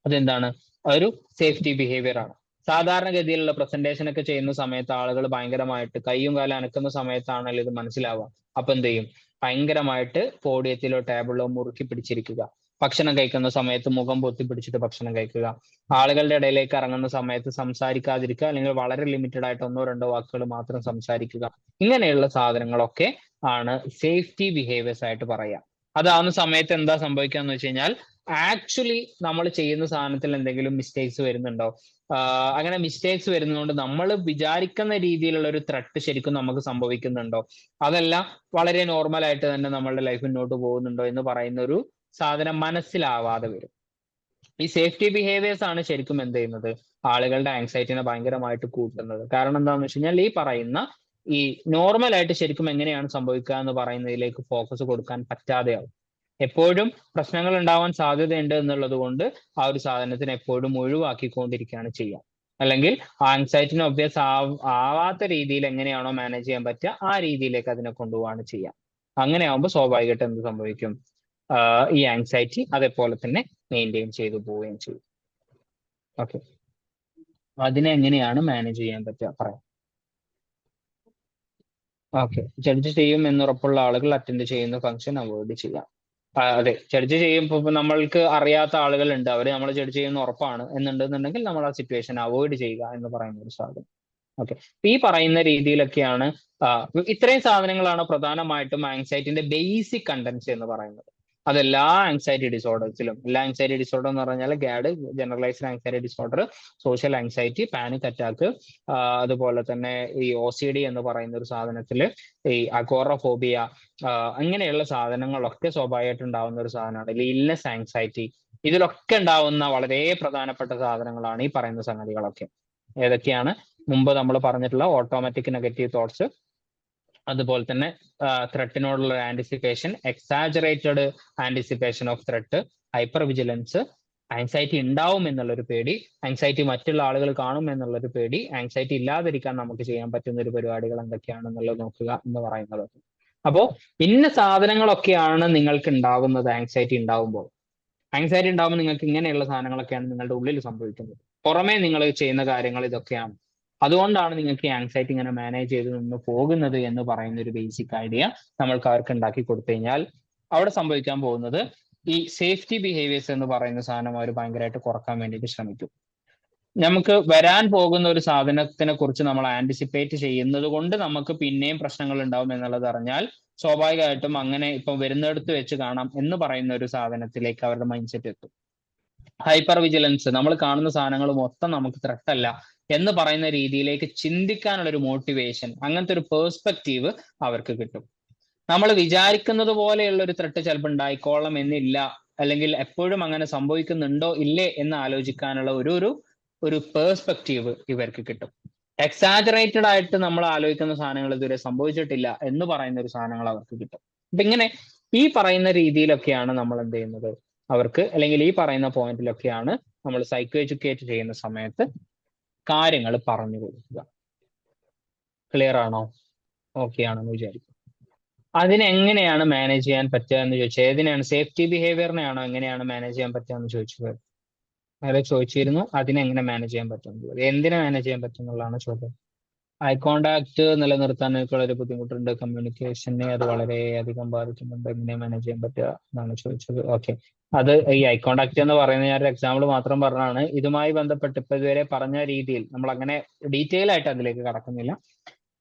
അതെന്താണ്, ഒരു സേഫ്റ്റി ബിഹേവിയർ ആണ്. സാധാരണഗതിയിലുള്ള പ്രസന്റേഷൻ ഒക്കെ ചെയ്യുന്ന സമയത്ത് ആളുകൾ ഭയങ്കരമായിട്ട് കയ്യും കാലം അനക്കുന്ന സമയത്താണല്ലോ ഇത് മനസ്സിലാവുക. അപ്പൊ എന്ത് ചെയ്യും, ഭയങ്കരമായിട്ട് പോഡിയത്തിലോ ടേബിളിലോ മുറുക്കി പിടിച്ചിരിക്കുക. ഭക്ഷണം കഴിക്കുന്ന സമയത്ത് മുഖം പൊത്തിപ്പിടിച്ചിട്ട് ഭക്ഷണം കഴിക്കുക, ആളുകളുടെ ഇടയിലേക്ക് ഇറങ്ങുന്ന സമയത്ത് സംസാരിക്കാതിരിക്കുക, അല്ലെങ്കിൽ വളരെ ലിമിറ്റഡ് ആയിട്ട് 1-2 വാക്കുകൾ മാത്രം സംസാരിക്കുക. ഇങ്ങനെയുള്ള സാധനങ്ങളൊക്കെ ആണ് സേഫ്റ്റി ബിഹേവിയേഴ്സ് ആയിട്ട് പറയുക. അതാവുന്ന സമയത്ത് എന്താ സംഭവിക്കുക എന്ന് വെച്ച് കഴിഞ്ഞാൽ ആക്ച്വലി നമ്മൾ ചെയ്യുന്ന സാധനത്തിൽ എന്തെങ്കിലും മിസ്റ്റേക്സ് വരുന്നുണ്ടോ, അങ്ങനെ മിസ്റ്റേക്സ് വരുന്നതുകൊണ്ട് നമ്മൾ വിചാരിക്കുന്ന രീതിയിലുള്ള ഒരു ത്രെട്ട് ശരിക്കും നമുക്ക് സംഭവിക്കുന്നുണ്ടോ, അതെല്ലാം വളരെ നോർമൽ ആയിട്ട് തന്നെ നമ്മളുടെ ലൈഫ് മുന്നോട്ട് പോകുന്നുണ്ടോ എന്ന് പറയുന്ന ഒരു സാധനം മനസ്സിലാവാതെ വരും. ഈ സേഫ്റ്റി ബിഹേവിയേഴ്സ് ആണ് ശരിക്കും എന്ത് ചെയ്യുന്നത്, ആളുകളുടെ ആങ്സൈറ്റിനെ ഭയങ്കരമായിട്ട് കൂട്ടുന്നത്. കാരണം എന്താണെന്ന് വെച്ച് കഴിഞ്ഞാൽ ഈ പറയുന്ന ഈ നോർമൽ ആയിട്ട് ശരിക്കും എങ്ങനെയാണ് സംഭവിക്കുക എന്ന് പറയുന്നതിലേക്ക് ഫോക്കസ് കൊടുക്കാൻ പറ്റാതെയാവും. എപ്പോഴും പ്രശ്നങ്ങൾ ഉണ്ടാവാൻ സാധ്യതയുണ്ട് എന്നുള്ളത് കൊണ്ട് ആ ഒരു സാധനത്തിന് എപ്പോഴും ഒഴിവാക്കിക്കൊണ്ടിരിക്കുകയാണ് ചെയ്യുക. അല്ലെങ്കിൽ ആങ്സൈറ്റിന് ഒബ്വിയസ് ആവാത്ത രീതിയിൽ എങ്ങനെയാണോ മാനേജ് ചെയ്യാൻ പറ്റുക ആ രീതിയിലേക്ക് അതിനെ കൊണ്ടുപോവാണ് ചെയ്യുക. അങ്ങനെ ആകുമ്പോൾ സ്വാഭാവികമായിട്ട് എന്ത് സംഭവിക്കും, ഈ ആങ്സൈറ്റി അതേപോലെ തന്നെ മെയിൻറ്റെയിൻ ചെയ്തു പോവുകയും ചെയ്യും. ഓക്കെ, അതിനെ എങ്ങനെയാണ് മാനേജ് ചെയ്യാൻ പറ്റുക പറയാം. ഓക്കെ, ജഡ്ജ് ചെയ്യും എന്നുറപ്പുള്ള ആളുകൾ അറ്റൻഡ് ചെയ്യുന്ന ഫംഗ്ഷൻ അവോയ്ഡ് ചെയ്യാം. അതെ, ജഡ്ജ് ചെയ്യുമ്പോൾ നമ്മൾക്ക് അറിയാത്ത ആളുകളുണ്ട്, അവർ നമ്മൾ ജഡ്ജ് ചെയ്യുന്ന ഉറപ്പാണ് എന്നുണ്ടെന്നുണ്ടെങ്കിൽ നമ്മൾ ആ സിറ്റുവേഷൻ അവോയ്ഡ് ചെയ്യുക എന്ന് പറയുന്ന ഒരു സാധനം. ഓക്കെ, ഈ പറയുന്ന രീതിയിലൊക്കെയാണ് ഇത്രയും സാധനങ്ങളാണ് പ്രധാനമായിട്ടും ആങ്സൈറ്റിന്റെ ബേസിക് കണ്ടന്റ്സ് എന്ന് പറയുന്നത്. അതെല്ലാ ആങ്സൈറ്റി ഡിസോർഡേഴ്സിലും, എല്ലാ ആങ്സൈറ്റി ഡിസോർഡർ എന്ന് പറഞ്ഞാൽ GAD, generalised anxiety disorder, social anxiety, panic attack, അതുപോലെ തന്നെ ഈ OCD എന്ന് പറയുന്ന ഒരു സാധനത്തിൽ ഈ അഗോറഫോബിയ, അങ്ങനെയുള്ള സാധനങ്ങളൊക്കെ സ്വാഭാവികമായിട്ട് ഉണ്ടാവുന്ന ഒരു സാധനമാണ്. ഇൽനെസ് ആങ്സൈറ്റി, ഇതിലൊക്കെ ഉണ്ടാവുന്ന വളരെ പ്രധാനപ്പെട്ട സാധനങ്ങളാണ് ഈ പറയുന്ന സംഗതികളൊക്കെ. ഏതൊക്കെയാണ്? മുമ്പ് നമ്മൾ പറഞ്ഞിട്ടുള്ള ഓട്ടോമാറ്റിക് നെഗറ്റീവ് തോട്ട്സ്, അതുപോലെ തന്നെ ത്രെട്ടിനോടുള്ള anticipation, exaggerated anticipation of threat, hypervigilance, anxiety ഉണ്ടാവും എന്നുള്ളൊരു പേടി, ആങ്സൈറ്റി മറ്റുള്ള ആളുകൾ കാണും എന്നുള്ളൊരു പേടി, ആങ്സൈറ്റി ഇല്ലാതിരിക്കാൻ നമുക്ക് ചെയ്യാൻ പറ്റുന്ന ഒരു പരിപാടികൾ എന്തൊക്കെയാണെന്നുള്ളത് നോക്കുക എന്ന് പറയുന്നത്. അപ്പോൾ ഇന്ന സാധനങ്ങളൊക്കെയാണ് നിങ്ങൾക്ക് ഉണ്ടാവുന്നത്. ആങ്സൈറ്റി ഉണ്ടാവുമ്പോൾ നിങ്ങൾക്ക് ഇങ്ങനെയുള്ള സാധനങ്ങളൊക്കെയാണ് നിങ്ങളുടെ ഉള്ളിൽ സംഭവിക്കുന്നത്. പുറമേ നിങ്ങൾ ചെയ്യുന്ന കാര്യങ്ങൾ ഇതൊക്കെയാണ്. അതുകൊണ്ടാണ് നിങ്ങൾക്ക് ഈ ആങ്സൈറ്റി ഇങ്ങനെ മാനേജ് ചെയ്ത് നിന്ന് പോകുന്നത് എന്ന് പറയുന്ന ഒരു ബേസിക് ഐഡിയ നമ്മൾക്ക് അവർക്ക് ഉണ്ടാക്കി കൊടുത്തു കഴിഞ്ഞാൽ അവിടെ സംഭവിക്കാൻ പോകുന്നത് ഈ സേഫ്റ്റി ബിഹേവിയേഴ്സ് എന്ന് പറയുന്ന സാധനം അവർ ഭയങ്കരമായിട്ട് കുറക്കാൻ വേണ്ടിയിട്ട് ശ്രമിക്കും. നമുക്ക് വരാൻ പോകുന്ന ഒരു സാധനത്തിനെ കുറിച്ച് നമ്മൾ ആന്റിസിപ്പേറ്റ് ചെയ്യുന്നത് കൊണ്ട് നമുക്ക് പിന്നെയും പ്രശ്നങ്ങൾ ഉണ്ടാവും എന്നുള്ളത് അറിഞ്ഞാൽ സ്വാഭാവികമായിട്ടും അങ്ങനെ ഇപ്പൊ വരുന്നിടത്ത് വെച്ച് കാണാം എന്ന് പറയുന്ന ഒരു സാധനത്തിലേക്ക് അവരുടെ മൈൻഡ് സെറ്റ് എത്തും. ഹൈപ്പർ വിജിലൻസ്, നമ്മൾ കാണുന്ന സാധനങ്ങൾ മൊത്തം നമുക്ക് ത്രെട്ടല്ല എന്ന് പറയുന്ന രീതിയിലേക്ക് ചിന്തിക്കാനുള്ള ഒരു മോട്ടിവേഷൻ, അങ്ങനത്തെ ഒരു പേഴ്സ്പെക്റ്റീവ് അവർക്ക് കിട്ടും. നമ്മൾ വിചാരിക്കുന്നത് പോലെയുള്ള ഒരു ത്രെട്ട് ചിലപ്പോൾ ഉണ്ടായിക്കോളണം എന്നില്ല, അല്ലെങ്കിൽ എപ്പോഴും അങ്ങനെ സംഭവിക്കുന്നുണ്ടോ ഇല്ലേ എന്ന് ആലോചിക്കാനുള്ള ഒരു പേഴ്സ്പെക്റ്റീവ് ഇവർക്ക് കിട്ടും. എക്സാജറേറ്റഡ് ആയിട്ട് നമ്മൾ ആലോചിക്കുന്ന സാധനങ്ങൾ ഇതുവരെ സംഭവിച്ചിട്ടില്ല എന്ന് പറയുന്ന ഒരു സാധനങ്ങൾ അവർക്ക് കിട്ടും. അപ്പൊ ഇങ്ങനെ ഈ പറയുന്ന രീതിയിലൊക്കെയാണ് നമ്മൾ എന്ത് ചെയ്യുന്നത് അവർക്ക്, അല്ലെങ്കിൽ ഈ പറയുന്ന പോയിന്റിലൊക്കെയാണ് നമ്മൾ സൈക്കോ എഡ്യൂക്കേറ്റ് ചെയ്യുന്ന സമയത്ത് കാര്യങ്ങൾ പറഞ്ഞു കൊടുക്കുക. ക്ലിയർ ആണോ? ഓക്കെ ആണെന്ന് വിചാരിക്കും. അതിനെങ്ങനെയാണ് മാനേജ് ചെയ്യാൻ പറ്റുക എന്ന് ചോദിച്ചാൽ ഏതിനാണ്, സേഫ്റ്റി ബിഹേവിയറിനെയാണോ എങ്ങനെയാണ് മാനേജ് ചെയ്യാൻ പറ്റുക എന്ന് ചോദിച്ചത്? നേരെ ചോദിച്ചിരുന്നു അതിനെങ്ങനെ മാനേജ് ചെയ്യാൻ പറ്റുന്നത്, എന്തിനെ മാനേജ് ചെയ്യാൻ പറ്റുന്നുള്ളതാണ് ചോദ്യം. ഐ കോണ്ടാക്ട് നിലനിർത്താനൊക്കെ വളരെ ബുദ്ധിമുട്ടുണ്ട്, കമ്മ്യൂണിക്കേഷനെ അത് വളരെയധികം ബാധിക്കുന്നുണ്ട്, എങ്ങനെ മാനേജ് ചെയ്യാൻ പറ്റുക എന്നാണ് ചോദിച്ചത്. ഓക്കെ, അത് ഈ ഐ കോണ്ടാക്ട് എന്ന് പറയുന്ന ഞാൻ ഒരു എക്സാമ്പിൾ മാത്രം പറഞ്ഞാണ്. ഇതുമായി ബന്ധപ്പെട്ട് ഇപ്പൊ ഇതുവരെ പറഞ്ഞ രീതിയിൽ നമ്മൾ അങ്ങനെ ഡീറ്റെയിൽ ആയിട്ട് അതിലേക്ക് കടക്കുന്നില്ല.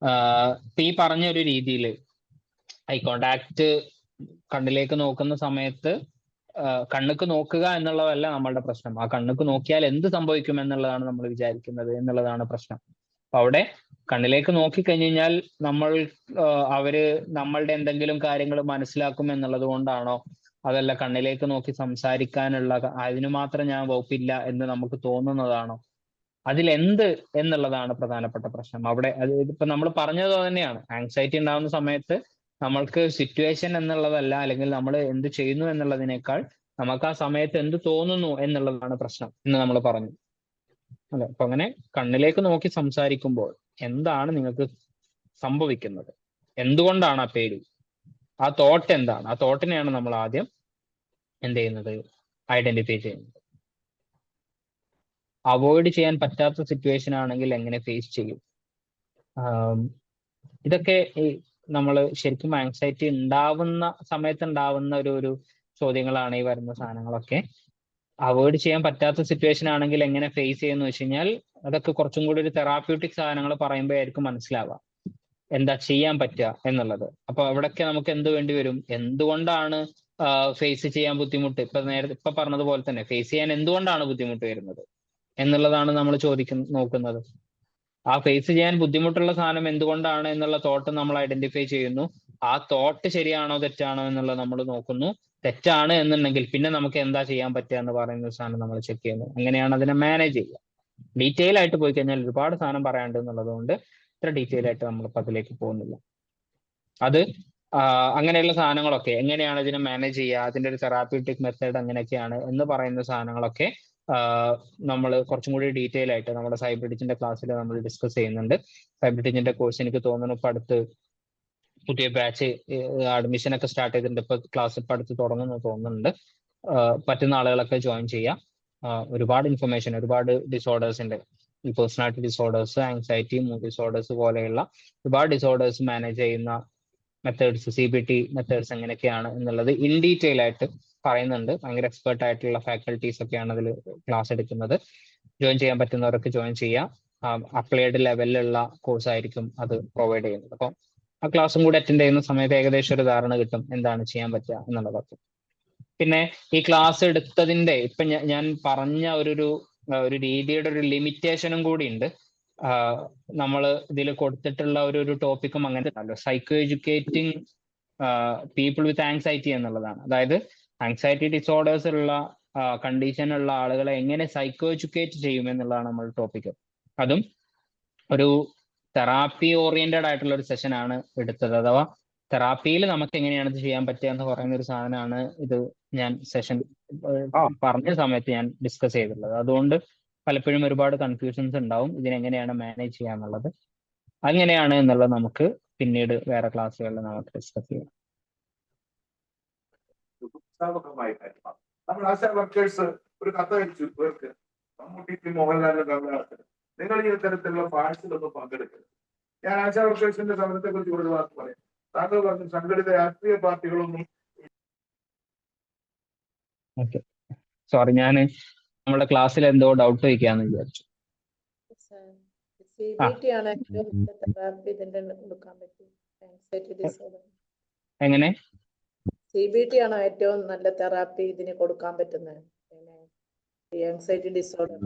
ഇപ്പൊ ഈ പറഞ്ഞ ഒരു രീതിയിൽ ഐ കോണ്ടാക്ട് കണ്ണിലേക്ക് നോക്കുന്ന സമയത്ത് കണ്ണുക്ക് നോക്കുക എന്നുള്ളതല്ല നമ്മളുടെ പ്രശ്നം. ആ കണ്ണുക്ക് നോക്കിയാൽ എന്ത് സംഭവിക്കും എന്നുള്ളതാണ് നമ്മൾ വിചാരിക്കുന്നത് എന്നുള്ളതാണ് പ്രശ്നം. അപ്പൊ അവിടെ കണ്ണിലേക്ക് നോക്കിക്കഴിഞ്ഞു കഴിഞ്ഞാൽ അവര് നമ്മളുടെ എന്തെങ്കിലും കാര്യങ്ങൾ മനസ്സിലാക്കും എന്നുള്ളത് കൊണ്ടാണോ, അതല്ല കണ്ണിലേക്ക് നോക്കി സംസാരിക്കാനുള്ള അതിന് മാത്രം ഞാൻ വകുപ്പില്ല എന്ന് നമുക്ക് തോന്നുന്നതാണോ, അതിലെന്ത് എന്നുള്ളതാണ് പ്രധാനപ്പെട്ട പ്രശ്നം. അവിടെ അത് ഇപ്പൊ നമ്മൾ പറഞ്ഞത് തന്നെയാണ്, ആങ്സൈറ്റി ഉണ്ടാകുന്ന സമയത്ത് നമ്മൾക്ക് സിറ്റുവേഷൻ എന്നുള്ളതല്ല, അല്ലെങ്കിൽ നമ്മൾ എന്ത് ചെയ്യുന്നു എന്നുള്ളതിനേക്കാൾ നമുക്ക് ആ സമയത്ത് എന്ത് തോന്നുന്നു എന്നുള്ളതാണ് പ്രശ്നം എന്ന് നമ്മൾ പറഞ്ഞു. അല്ലെ? അപ്പൊ അങ്ങനെ കണ്ണിലേക്ക് നോക്കി സംസാരിക്കുമ്പോൾ എന്താണ് നിങ്ങൾക്ക് സംഭവിക്കുന്നത്, എന്തുകൊണ്ടാണ് ആ പേടി, ആ തോട്ട് എന്താണ്, ആ തോട്ടിനെയാണ് നമ്മൾ ആദ്യം എന്ത് ചെയ്യുന്നത്, ഐഡന്റിഫൈ ചെയ്യുന്നത്. അവോയ്ഡ് ചെയ്യാൻ പറ്റാത്ത സിറ്റുവേഷൻ ആണെങ്കിൽ എങ്ങനെ ഫേസ് ചെയ്യും, ഇതൊക്കെ നമ്മൾ ശരിക്കും ആങ്സൈറ്റി ഉണ്ടാവുന്ന സമയത്ത് ഉണ്ടാവുന്ന ഒരു ചോദ്യങ്ങളാണ് ഈ വരുന്ന സാധനങ്ങളൊക്കെ. അവോയ്ഡ് ചെയ്യാൻ പറ്റാത്ത സിറ്റുവേഷൻ ആണെങ്കിൽ എങ്ങനെ ഫേസ് ചെയ്യുന്ന വെച്ച് കഴിഞ്ഞാൽ അതൊക്കെ കുറച്ചും കൂടി ഒരു തെറാപ്യൂട്ടിക് സാധനങ്ങൾ പറയുമ്പോഴായിരിക്കും മനസ്സിലാവുക എന്താ ചെയ്യാൻ പറ്റുക എന്നുള്ളത്. അപ്പൊ അവിടെയൊക്കെ നമുക്ക് എന്ത് വേണ്ടി വരും, എന്തുകൊണ്ടാണ് ഫേസ് ചെയ്യാൻ ബുദ്ധിമുട്ട്, ഇപ്പൊ പറഞ്ഞതുപോലെ തന്നെ ഫേസ് ചെയ്യാൻ എന്തുകൊണ്ടാണ് ബുദ്ധിമുട്ട് വരുന്നത് എന്നുള്ളതാണ് നമ്മൾ നോക്കുന്നത്. ആ ഫേസ് ചെയ്യാൻ ബുദ്ധിമുട്ടുള്ള സാധനം എന്തുകൊണ്ടാണ് എന്നുള്ള തോട്ട് നമ്മൾ ഐഡന്റിഫൈ ചെയ്യുന്നു. ആ തോട്ട് ശരിയാണോ തെറ്റാണോ എന്നുള്ളത് നമ്മൾ നോക്കുന്നു. തെറ്റാണ് എന്നുണ്ടെങ്കിൽ പിന്നെ നമുക്ക് എന്താ ചെയ്യാൻ പറ്റുക എന്ന് പറയുന്ന സാധനം നമ്മൾ ചെക്ക് ചെയ്യുന്നു. അങ്ങനെയാണ് അതിനെ മാനേജ് ചെയ്യുക. ഡീറ്റെയിൽ ആയിട്ട് പോയി കഴിഞ്ഞാൽ ഒരുപാട് സാധനം പറയാണ്ട് എന്നുള്ളത് കൊണ്ട് ഇത്ര ഡീറ്റെയിൽ ആയിട്ട് നമ്മളിപ്പോൾ അതിലേക്ക് പോകുന്നില്ല. അത് അങ്ങനെയുള്ള സാധനങ്ങളൊക്കെ എങ്ങനെയാണ് ഇതിനെ മാനേജ് ചെയ്യുക, അതിന്റെ ഒരു തെറാപ്യൂട്ടിക് മെത്തേഡ് എങ്ങനെയൊക്കെയാണ് എന്ന് പറയുന്ന സാധനങ്ങളൊക്കെ നമ്മൾ കുറച്ചും കൂടി ഡീറ്റെയിൽ ആയിട്ട് നമ്മുടെ സൈബ്രിഡിജിന്റെ ക്ലാസ്സിൽ നമ്മൾ ഡിസ്കസ് ചെയ്യുന്നുണ്ട്. സൈബ്രിഡിജിന്റെ കോഴ്സ് എനിക്ക് തോന്നുന്നു ഇപ്പൊ അടുത്ത് പുതിയ ബാച്ച് അഡ്മിഷൻ ഒക്കെ സ്റ്റാർട്ട് ചെയ്തിട്ടുണ്ട്. ഇപ്പൊ ക്ലാസ് ഇപ്പൊ അടുത്ത് തുടങ്ങുന്നു തോന്നുന്നുണ്ട്. പറ്റുന്ന ആളുകളൊക്കെ ജോയിൻ ചെയ്യാം. ഒരുപാട് ഇൻഫർമേഷൻ, ഒരുപാട് ഡിസോർഡേഴ്സിന്റെ, ഈ personality disorders, anxiety, mood disorders പോലെയുള്ള ഒരുപാട് ഡിസോർഡേഴ്സ് മാനേജ് ചെയ്യുന്ന മെത്തേഡ്സ്, CBT മെത്തേഡ്സ് എങ്ങനെയൊക്കെയാണ് എന്നുള്ളത് ഇൻ ഡീറ്റെയിൽ ആയിട്ട് പറയുന്നുണ്ട്. ഭയങ്കര എക്സ്പെർട്ട് ആയിട്ടുള്ള ഫാക്കൽറ്റീസ് ഒക്കെയാണ് അതിൽ ക്ലാസ് എടുക്കുന്നത്. ജോയിൻ ചെയ്യാൻ പറ്റുന്നവരൊക്കെ ജോയിൻ ചെയ്യാം. അപ്ലൈഡ് ലെവലിലുള്ള കോഴ്സ് ആയിരിക്കും അത് പ്രൊവൈഡ് ചെയ്യുന്നത്. അപ്പം ആ ക്ലാസ്സും കൂടി അറ്റൻഡ് ചെയ്യുന്ന സമയത്ത് ഏകദേശം ഒരു ധാരണ കിട്ടും എന്താണ് ചെയ്യാൻ പറ്റുക എന്നുള്ളതൊക്കെ. പിന്നെ ഈ ക്ലാസ് എടുത്തതിന്റെ ഇപ്പൊ ഞാൻ പറഞ്ഞ ഒരു രീതിയുടെ ഒരു ലിമിറ്റേഷനും കൂടി ഉണ്ട്. നമ്മൾ ഇതിൽ കൊടുത്തിട്ടുള്ള ഒരു ടോപ്പിക്കും അങ്ങനെ ഉണ്ടല്ലോ, psycho educating people with anxiety എന്നുള്ളതാണ്. അതായത് ആങ്സൈറ്റി ഡിസോർഡേഴ്സ് ഉള്ള കണ്ടീഷനുള്ള ആളുകളെ എങ്ങനെ സൈക്കോ എഡ്യൂക്കേറ്റ് ചെയ്യും എന്നുള്ളതാണ് നമ്മുടെ ടോപ്പിക്. അതും ഒരു തെറാപ്പി ഓറിയന്റഡ് ആയിട്ടുള്ള ഒരു സെഷൻ ആണ് എടുത്തത്. അഥവാ തെറാപ്പിയിൽ നമുക്ക് എങ്ങനെയാണ് ഇത് ചെയ്യാൻ പറ്റുക എന്ന് പറയുന്ന ഒരു സാധനമാണ് ഇത് ഞാൻ സെഷൻ പറഞ്ഞ സമയത്ത് ഞാൻ ഡിസ്കസ് ചെയ്തിട്ടുള്ളത്. അതുകൊണ്ട് പലപ്പോഴും ഒരുപാട് കൺഫ്യൂഷൻസ് ഉണ്ടാവും ഇതിനെങ്ങനെയാണ് മാനേജ് ചെയ്യാന്നുള്ളത്. അങ്ങനെയാണ് എന്നുള്ളത് നമുക്ക് പിന്നീട് വേറെ ക്ലാസ്സുകളിൽ നമുക്ക് ഡിസ്കസ് ചെയ്യാം. നമ്മൾ ആശാ വർക്കേഴ്സ് ഒരു കത്തയച്ചു ഇവർക്ക്, മമ്മൂട്ടിക്ക് മോഹൻലാലിന്റെ കമലഹാസന്, നിങ്ങൾ ഈ തരത്തിലുള്ള പാഴ്സിലൊന്നും പങ്കെടുക്കരുത്. ഞാൻ ആശാ വർക്കേഴ്സിന്റെ സമരത്തെ കുറിച്ച് ഒരു വാക്ക് പറയാം. താങ്കൾ പറഞ്ഞു സംഘടിത രാഷ്ട്രീയ പാർട്ടികളൊന്നും. സോറി, ഞാൻ നമ്മുടെ ക്ലാസ്സിൽ എന്തോ ഡൗട്ട് വയ്ക്കാന്ന് വിചാരിച്ചു. എങ്ങനെ CBT ആണോ ഏറ്റവും നല്ല തെറാപ്പി ഇതിന് കൊടുക്കാൻ പറ്റുന്നത്? ആങ്സൈറ്റി ഡിസോർഡർ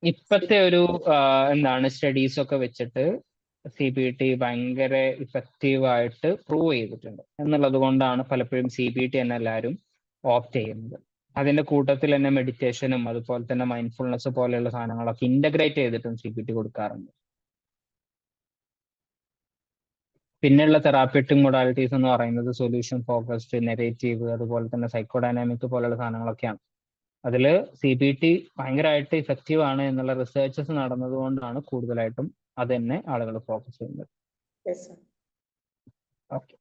ഇപ്പത്തെ ഒരു എന്താണ് സ്റ്റഡീസ് ഒക്കെ വെച്ചിട്ട് CBT ഭയങ്കര ഇഫക്റ്റീവ് ആയിട്ട് പ്രൂവ് ചെയ്തിട്ടുണ്ട് എന്നുള്ളത് കൊണ്ടാണ് പലപ്പോഴും CBT തന്നെ എല്ലാവരും ഓപ്റ്റ് ചെയ്യുന്നത്. അതിന്റെ കൂട്ടത്തിൽ തന്നെ മെഡിറ്റേഷനും അതുപോലെ തന്നെ മൈൻഡ്ഫുൾനെസ് പോലെയുള്ള സാധനങ്ങളൊക്കെ ഇന്റഗ്രേറ്റ് ചെയ്തിട്ടും CBT കൊടുക്കാറുണ്ട്. പിന്നെയുള്ള തെറാപ്യൂട്ടിക് മൊഡാലിറ്റീസ് എന്ന് പറയുന്നത് സൊല്യൂഷൻ ഫോക്കസ്ഡ്, നെഗറ്റീവ്, അതുപോലെ തന്നെ സൈക്കോഡൈനാമിക് പോലെയുള്ള സാധനങ്ങളൊക്കെയാണ്. അതിൽ CBT ഭയങ്കരമായിട്ട് ഇഫക്റ്റീവ് ആണ് എന്നുള്ള റിസർച്ചസ് നടന്നതുകൊണ്ടാണ് കൂടുതലായിട്ടും അത് തന്നെ ആളുകൾ ഫോക്കസ് ചെയ്യുന്നത്. ഓക്കെ.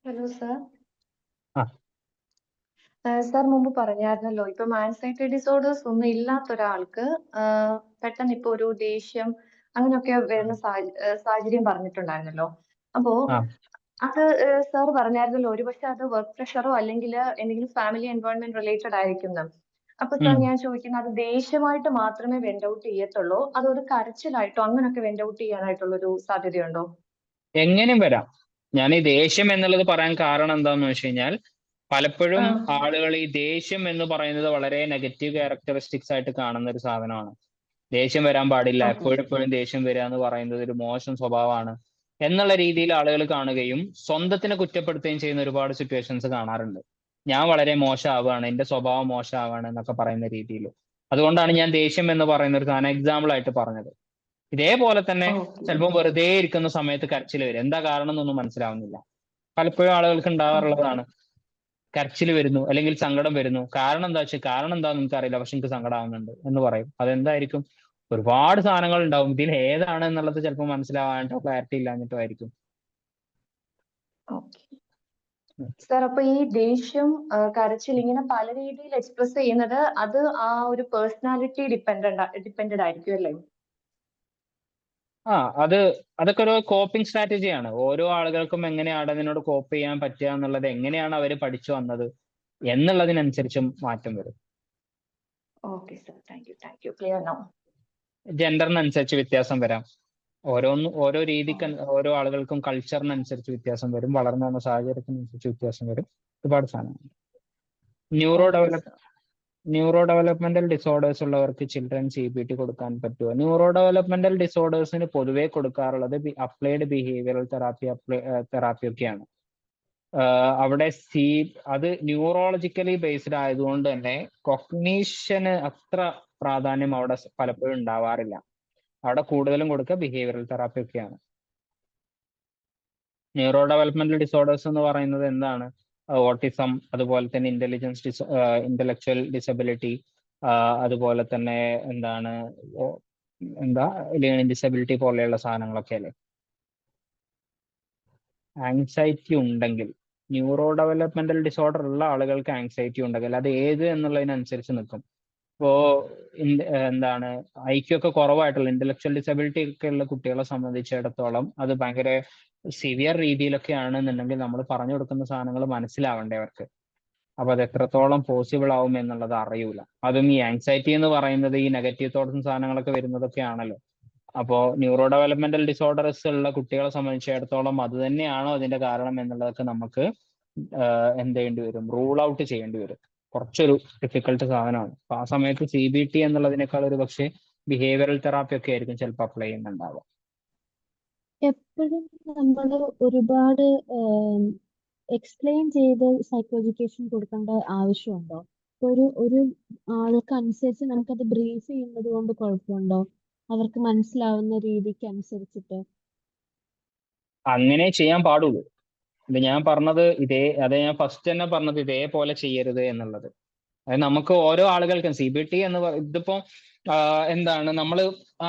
Hello sir. സാർ മുമ്പ് പറഞ്ഞായിരുന്നല്ലോ, ഇപ്പം ആൻസൈറ്റി ഡിസോർഡേഴ്സ് ഒന്നും ഇല്ലാത്ത ഒരാൾക്ക് പെട്ടെന്ന് ഇപ്പൊ ഒരു ദേഷ്യം അങ്ങനെയൊക്കെ വരുന്ന സാഹചര്യം പറഞ്ഞിട്ടുണ്ടായിരുന്നല്ലോ. അപ്പോ അത് സാർ പറഞ്ഞായിരുന്നല്ലോ, ഒരുപക്ഷെ അത് വർക്ക് പ്രഷറോ അല്ലെങ്കിൽ എന്തെങ്കിലും ഫാമിലി എൻവയോൺമെന്റ് റിലേറ്റഡ് ആയിരിക്കും. അപ്പൊ സാർ ഞാൻ ചോദിക്കുന്നത്, അത് ദേഷ്യമായിട്ട് മാത്രമേ വെന്റ് ഔട്ട് ചെയ്യത്തുള്ളൂ, അതൊരു കരച്ചിലായിട്ടോ അങ്ങനെയൊക്കെ വെന്റ് ഔട്ട് ചെയ്യാനായിട്ടുള്ള ഒരു സാധ്യതയുണ്ടോ? എങ്ങനെയും വരാം. ഞാൻ ഈ ദേഷ്യം എന്നുള്ളത് പറയാൻ കാരണം എന്താന്ന് വെച്ച് കഴിഞ്ഞാൽ പലപ്പോഴും ആളുകൾ ഈ ദേഷ്യം എന്ന് പറയുന്നത് വളരെ നെഗറ്റീവ് ക്യാരക്ടറിസ്റ്റിക്സ് ആയിട്ട് കാണുന്ന ഒരു സാധനമാണ്. ദേഷ്യം വരാൻ പാടില്ല, എപ്പോഴെപ്പോഴും ദേഷ്യം വരിക എന്ന് പറയുന്നത് ഒരു മോശം സ്വഭാവമാണ് എന്നുള്ള രീതിയിൽ ആളുകൾ കാണുകയും സ്വന്തത്തിനെ കുറ്റപ്പെടുത്തുകയും ചെയ്യുന്ന ഒരുപാട് സിറ്റുവേഷൻസ് കാണാറുണ്ട്. ഞാൻ വളരെ മോശമാവുകയാണ്, എന്റെ സ്വഭാവം മോശമാവുകയാണ് എന്നൊക്കെ പറയുന്ന രീതിയിൽ. അതുകൊണ്ടാണ് ഞാൻ ദേഷ്യം എന്ന് പറയുന്ന ഒരു സാധനം എക്സാമ്പിൾ ആയിട്ട് പറഞ്ഞത്. ഇതേപോലെ തന്നെ ചിലപ്പോൾ വെറുതെ ഇരിക്കുന്ന സമയത്ത് കരച്ചിൽ വരും. എന്താ കാരണം എന്നൊന്നും മനസ്സിലാവുന്നില്ല. പലപ്പോഴും ആളുകൾക്ക് ഉണ്ടാകാറുള്ളതാണ്. കരച്ചിൽ വരുന്നു അല്ലെങ്കിൽ സങ്കടം വരുന്നു, കാരണം എന്താണെന്ന് എനിക്ക് അറിയില്ല, പക്ഷെ എനിക്ക് സങ്കടം ആവുന്നുണ്ട് എന്ന് പറയും. അതെന്തായിരിക്കും? ഒരുപാട് സാധനങ്ങൾ ഉണ്ടാവും. ഇതിൽ ഏതാണ് എന്നുള്ളത് ചിലപ്പോൾ മനസ്സിലാവാനായിട്ടോ ക്ലാരിറ്റി ഇല്ലാഞ്ഞിട്ടോ ആയിരിക്കും. സാർ, അപ്പൊ ഈ ദേഷ്യം, കരച്ചിൽ ഇങ്ങനെ പല രീതിയിൽ എക്സ്പ്രസ് ചെയ്യുന്നത് അത് ആ ഒരു പേഴ്സണാലിറ്റി ഡിപ്പെൻഡഡ് ആയിരിക്കും അല്ലേ? അതൊക്കെ ഒരു കോപ്പിംഗ് സ്ട്രാറ്റജിയാണ്. ഓരോ ആളുകൾക്കും എങ്ങനെയാണ് അതിനോട് കോപ്പ് ചെയ്യാൻ പറ്റുക എന്നുള്ളത്, എങ്ങനെയാണ് അവർ പഠിച്ചു വന്നത് എന്നുള്ളതിനനുസരിച്ചും മാറ്റം വരും. Okay sir, thank you, clear now. ജെൻഡറിനനുസരിച്ച് വ്യത്യാസം വരാം. ഓരോ രീതിക്ക് ഓരോ ആളുകൾക്കും കൾച്ചറിനനുസരിച്ച് വ്യത്യാസം വരും, വളർന്നു വന്ന സാഹചര്യത്തിനനുസരിച്ച് വ്യത്യാസം വരും. ഒരുപാട് സാധനങ്ങൾ. ന്യൂറോ ഡെവലപ്മെന്റൽ ഡിസോർഡേഴ്സ് ഉള്ളവർക്ക് ചിൽഡ്രൻ CBT കൊടുക്കാൻ പറ്റുമോ? ന്യൂറോ ഡെവലപ്മെന്റൽ ഡിസോർഡേഴ്സിന് പൊതുവേ കൊടുക്കാറുള്ളത് അപ്ലൈഡ് ബിഹേവിയറൽ തെറാപ്പി ഒക്കെയാണ്. അവിടെ അത് ന്യൂറോളജിക്കലി ബേസ്ഡ് ആയതുകൊണ്ട് തന്നെ കൊഗ്നീഷന് അത്ര പ്രാധാന്യം അവിടെ പലപ്പോഴും ഉണ്ടാവാറില്ല. അവിടെ കൂടുതലും കൊടുക്കുക ബിഹേവിയറൽ തെറാപ്പി ഒക്കെയാണ്. ന്യൂറോ ഡെവലപ്മെന്റൽ ഡിസോർഡേഴ്സ് എന്ന് പറയുന്നത് എന്താണ്? ഓട്ടിസം, അതുപോലെ തന്നെ ഇന്റലക്ച്വൽ ഡിസബിലിറ്റി, അതുപോലെ തന്നെ ലേണിംഗ് ഡിസബിലിറ്റി പോലെയുള്ള സാധനങ്ങളൊക്കെ അല്ലേ. ആങ്സൈറ്റി ഉണ്ടെങ്കിൽ, ന്യൂറോ ഡെവലപ്മെന്റൽ ഡിസോർഡർ ഉള്ള ആളുകൾക്ക് ആങ്സൈറ്റി ഉണ്ടെങ്കിൽ അത് ഏത് എന്നുള്ളതിനനുസരിച്ച് നിൽക്കും. ഇപ്പോ IQ ഒക്കെ കുറവായിട്ടുള്ള ഇന്റലക്ച്വൽ ഡിസബിലിറ്റി ഒക്കെ ഉള്ള കുട്ടികളെ സംബന്ധിച്ചിടത്തോളം അത് ഭയങ്കര സിവിയർ രീതിയിലൊക്കെ ആണെന്നുണ്ടെങ്കിൽ നമ്മൾ പറഞ്ഞു കൊടുക്കുന്ന സാധനങ്ങൾ മനസ്സിലാവണ്ടേ അവർക്ക്. അപ്പൊ അത് എത്രത്തോളം പോസിബിൾ ആവും എന്നുള്ളത് അറിയൂല. അതും ഈ ആങ്സൈറ്റി എന്ന് പറയുന്നത് ഈ നെഗറ്റീവ് തോട്ട്സും സാധനങ്ങളൊക്കെ വരുന്നതൊക്കെ ആണല്ലോ. അപ്പോ ന്യൂറോ ഡെവലപ്മെന്റൽ ഡിസോർഡേഴ്സ് ഉള്ള കുട്ടികളെ സംബന്ധിച്ചിടത്തോളം അത് തന്നെയാണോ അതിന്റെ കാരണം എന്നുള്ളതൊക്കെ നമുക്ക് എന്ത് ചെയ്യേണ്ടി വരും? റൂൾ ഔട്ട് ചെയ്യേണ്ടി വരും. കുറച്ചൊരു ഡിഫിക്കൽട്ട് സാധനമാണ്. അപ്പൊ ആ സമയത്ത് CBT എന്നുള്ളതിനേക്കാൾ ഒരു പക്ഷേ ബിഹേവിയറൽ തെറാപ്പി ഒക്കെ ആയിരിക്കും ചിലപ്പോൾ അപ്ലൈ ചെയ്യുന്നുണ്ടാവുക. എപ്പോഴും നമ്മൾ ഒരുപാട് എക്സ്പ്ലെയിൻ ചെയ്ത് സൈക്കോ എഡ്യൂക്കേഷൻ കൊടുക്കേണ്ട ആവശ്യമുണ്ടോ? ഒരു ആൾക്ക് അനുസരിച്ച് നമുക്കത് ബ്രീഫ് ചെയ്യുന്നത് കൊണ്ട് കുഴപ്പമുണ്ടോ? അവർക്ക് മനസ്സിലാവുന്ന രീതിക്ക് അനുസരിച്ചിട്ട് അങ്ങനെ ചെയ്യാൻ പാടുള്ളൂ. ഇത് ഞാൻ പറഞ്ഞത് ഞാൻ ഫസ്റ്റ് തന്നെ പറഞ്ഞത് ഇതേപോലെ ചെയ്യരുത് എന്നുള്ളത്. അതായത് നമുക്ക് ഓരോ ആളുകൾക്കും CBT ഇതിപ്പോ നമ്മൾ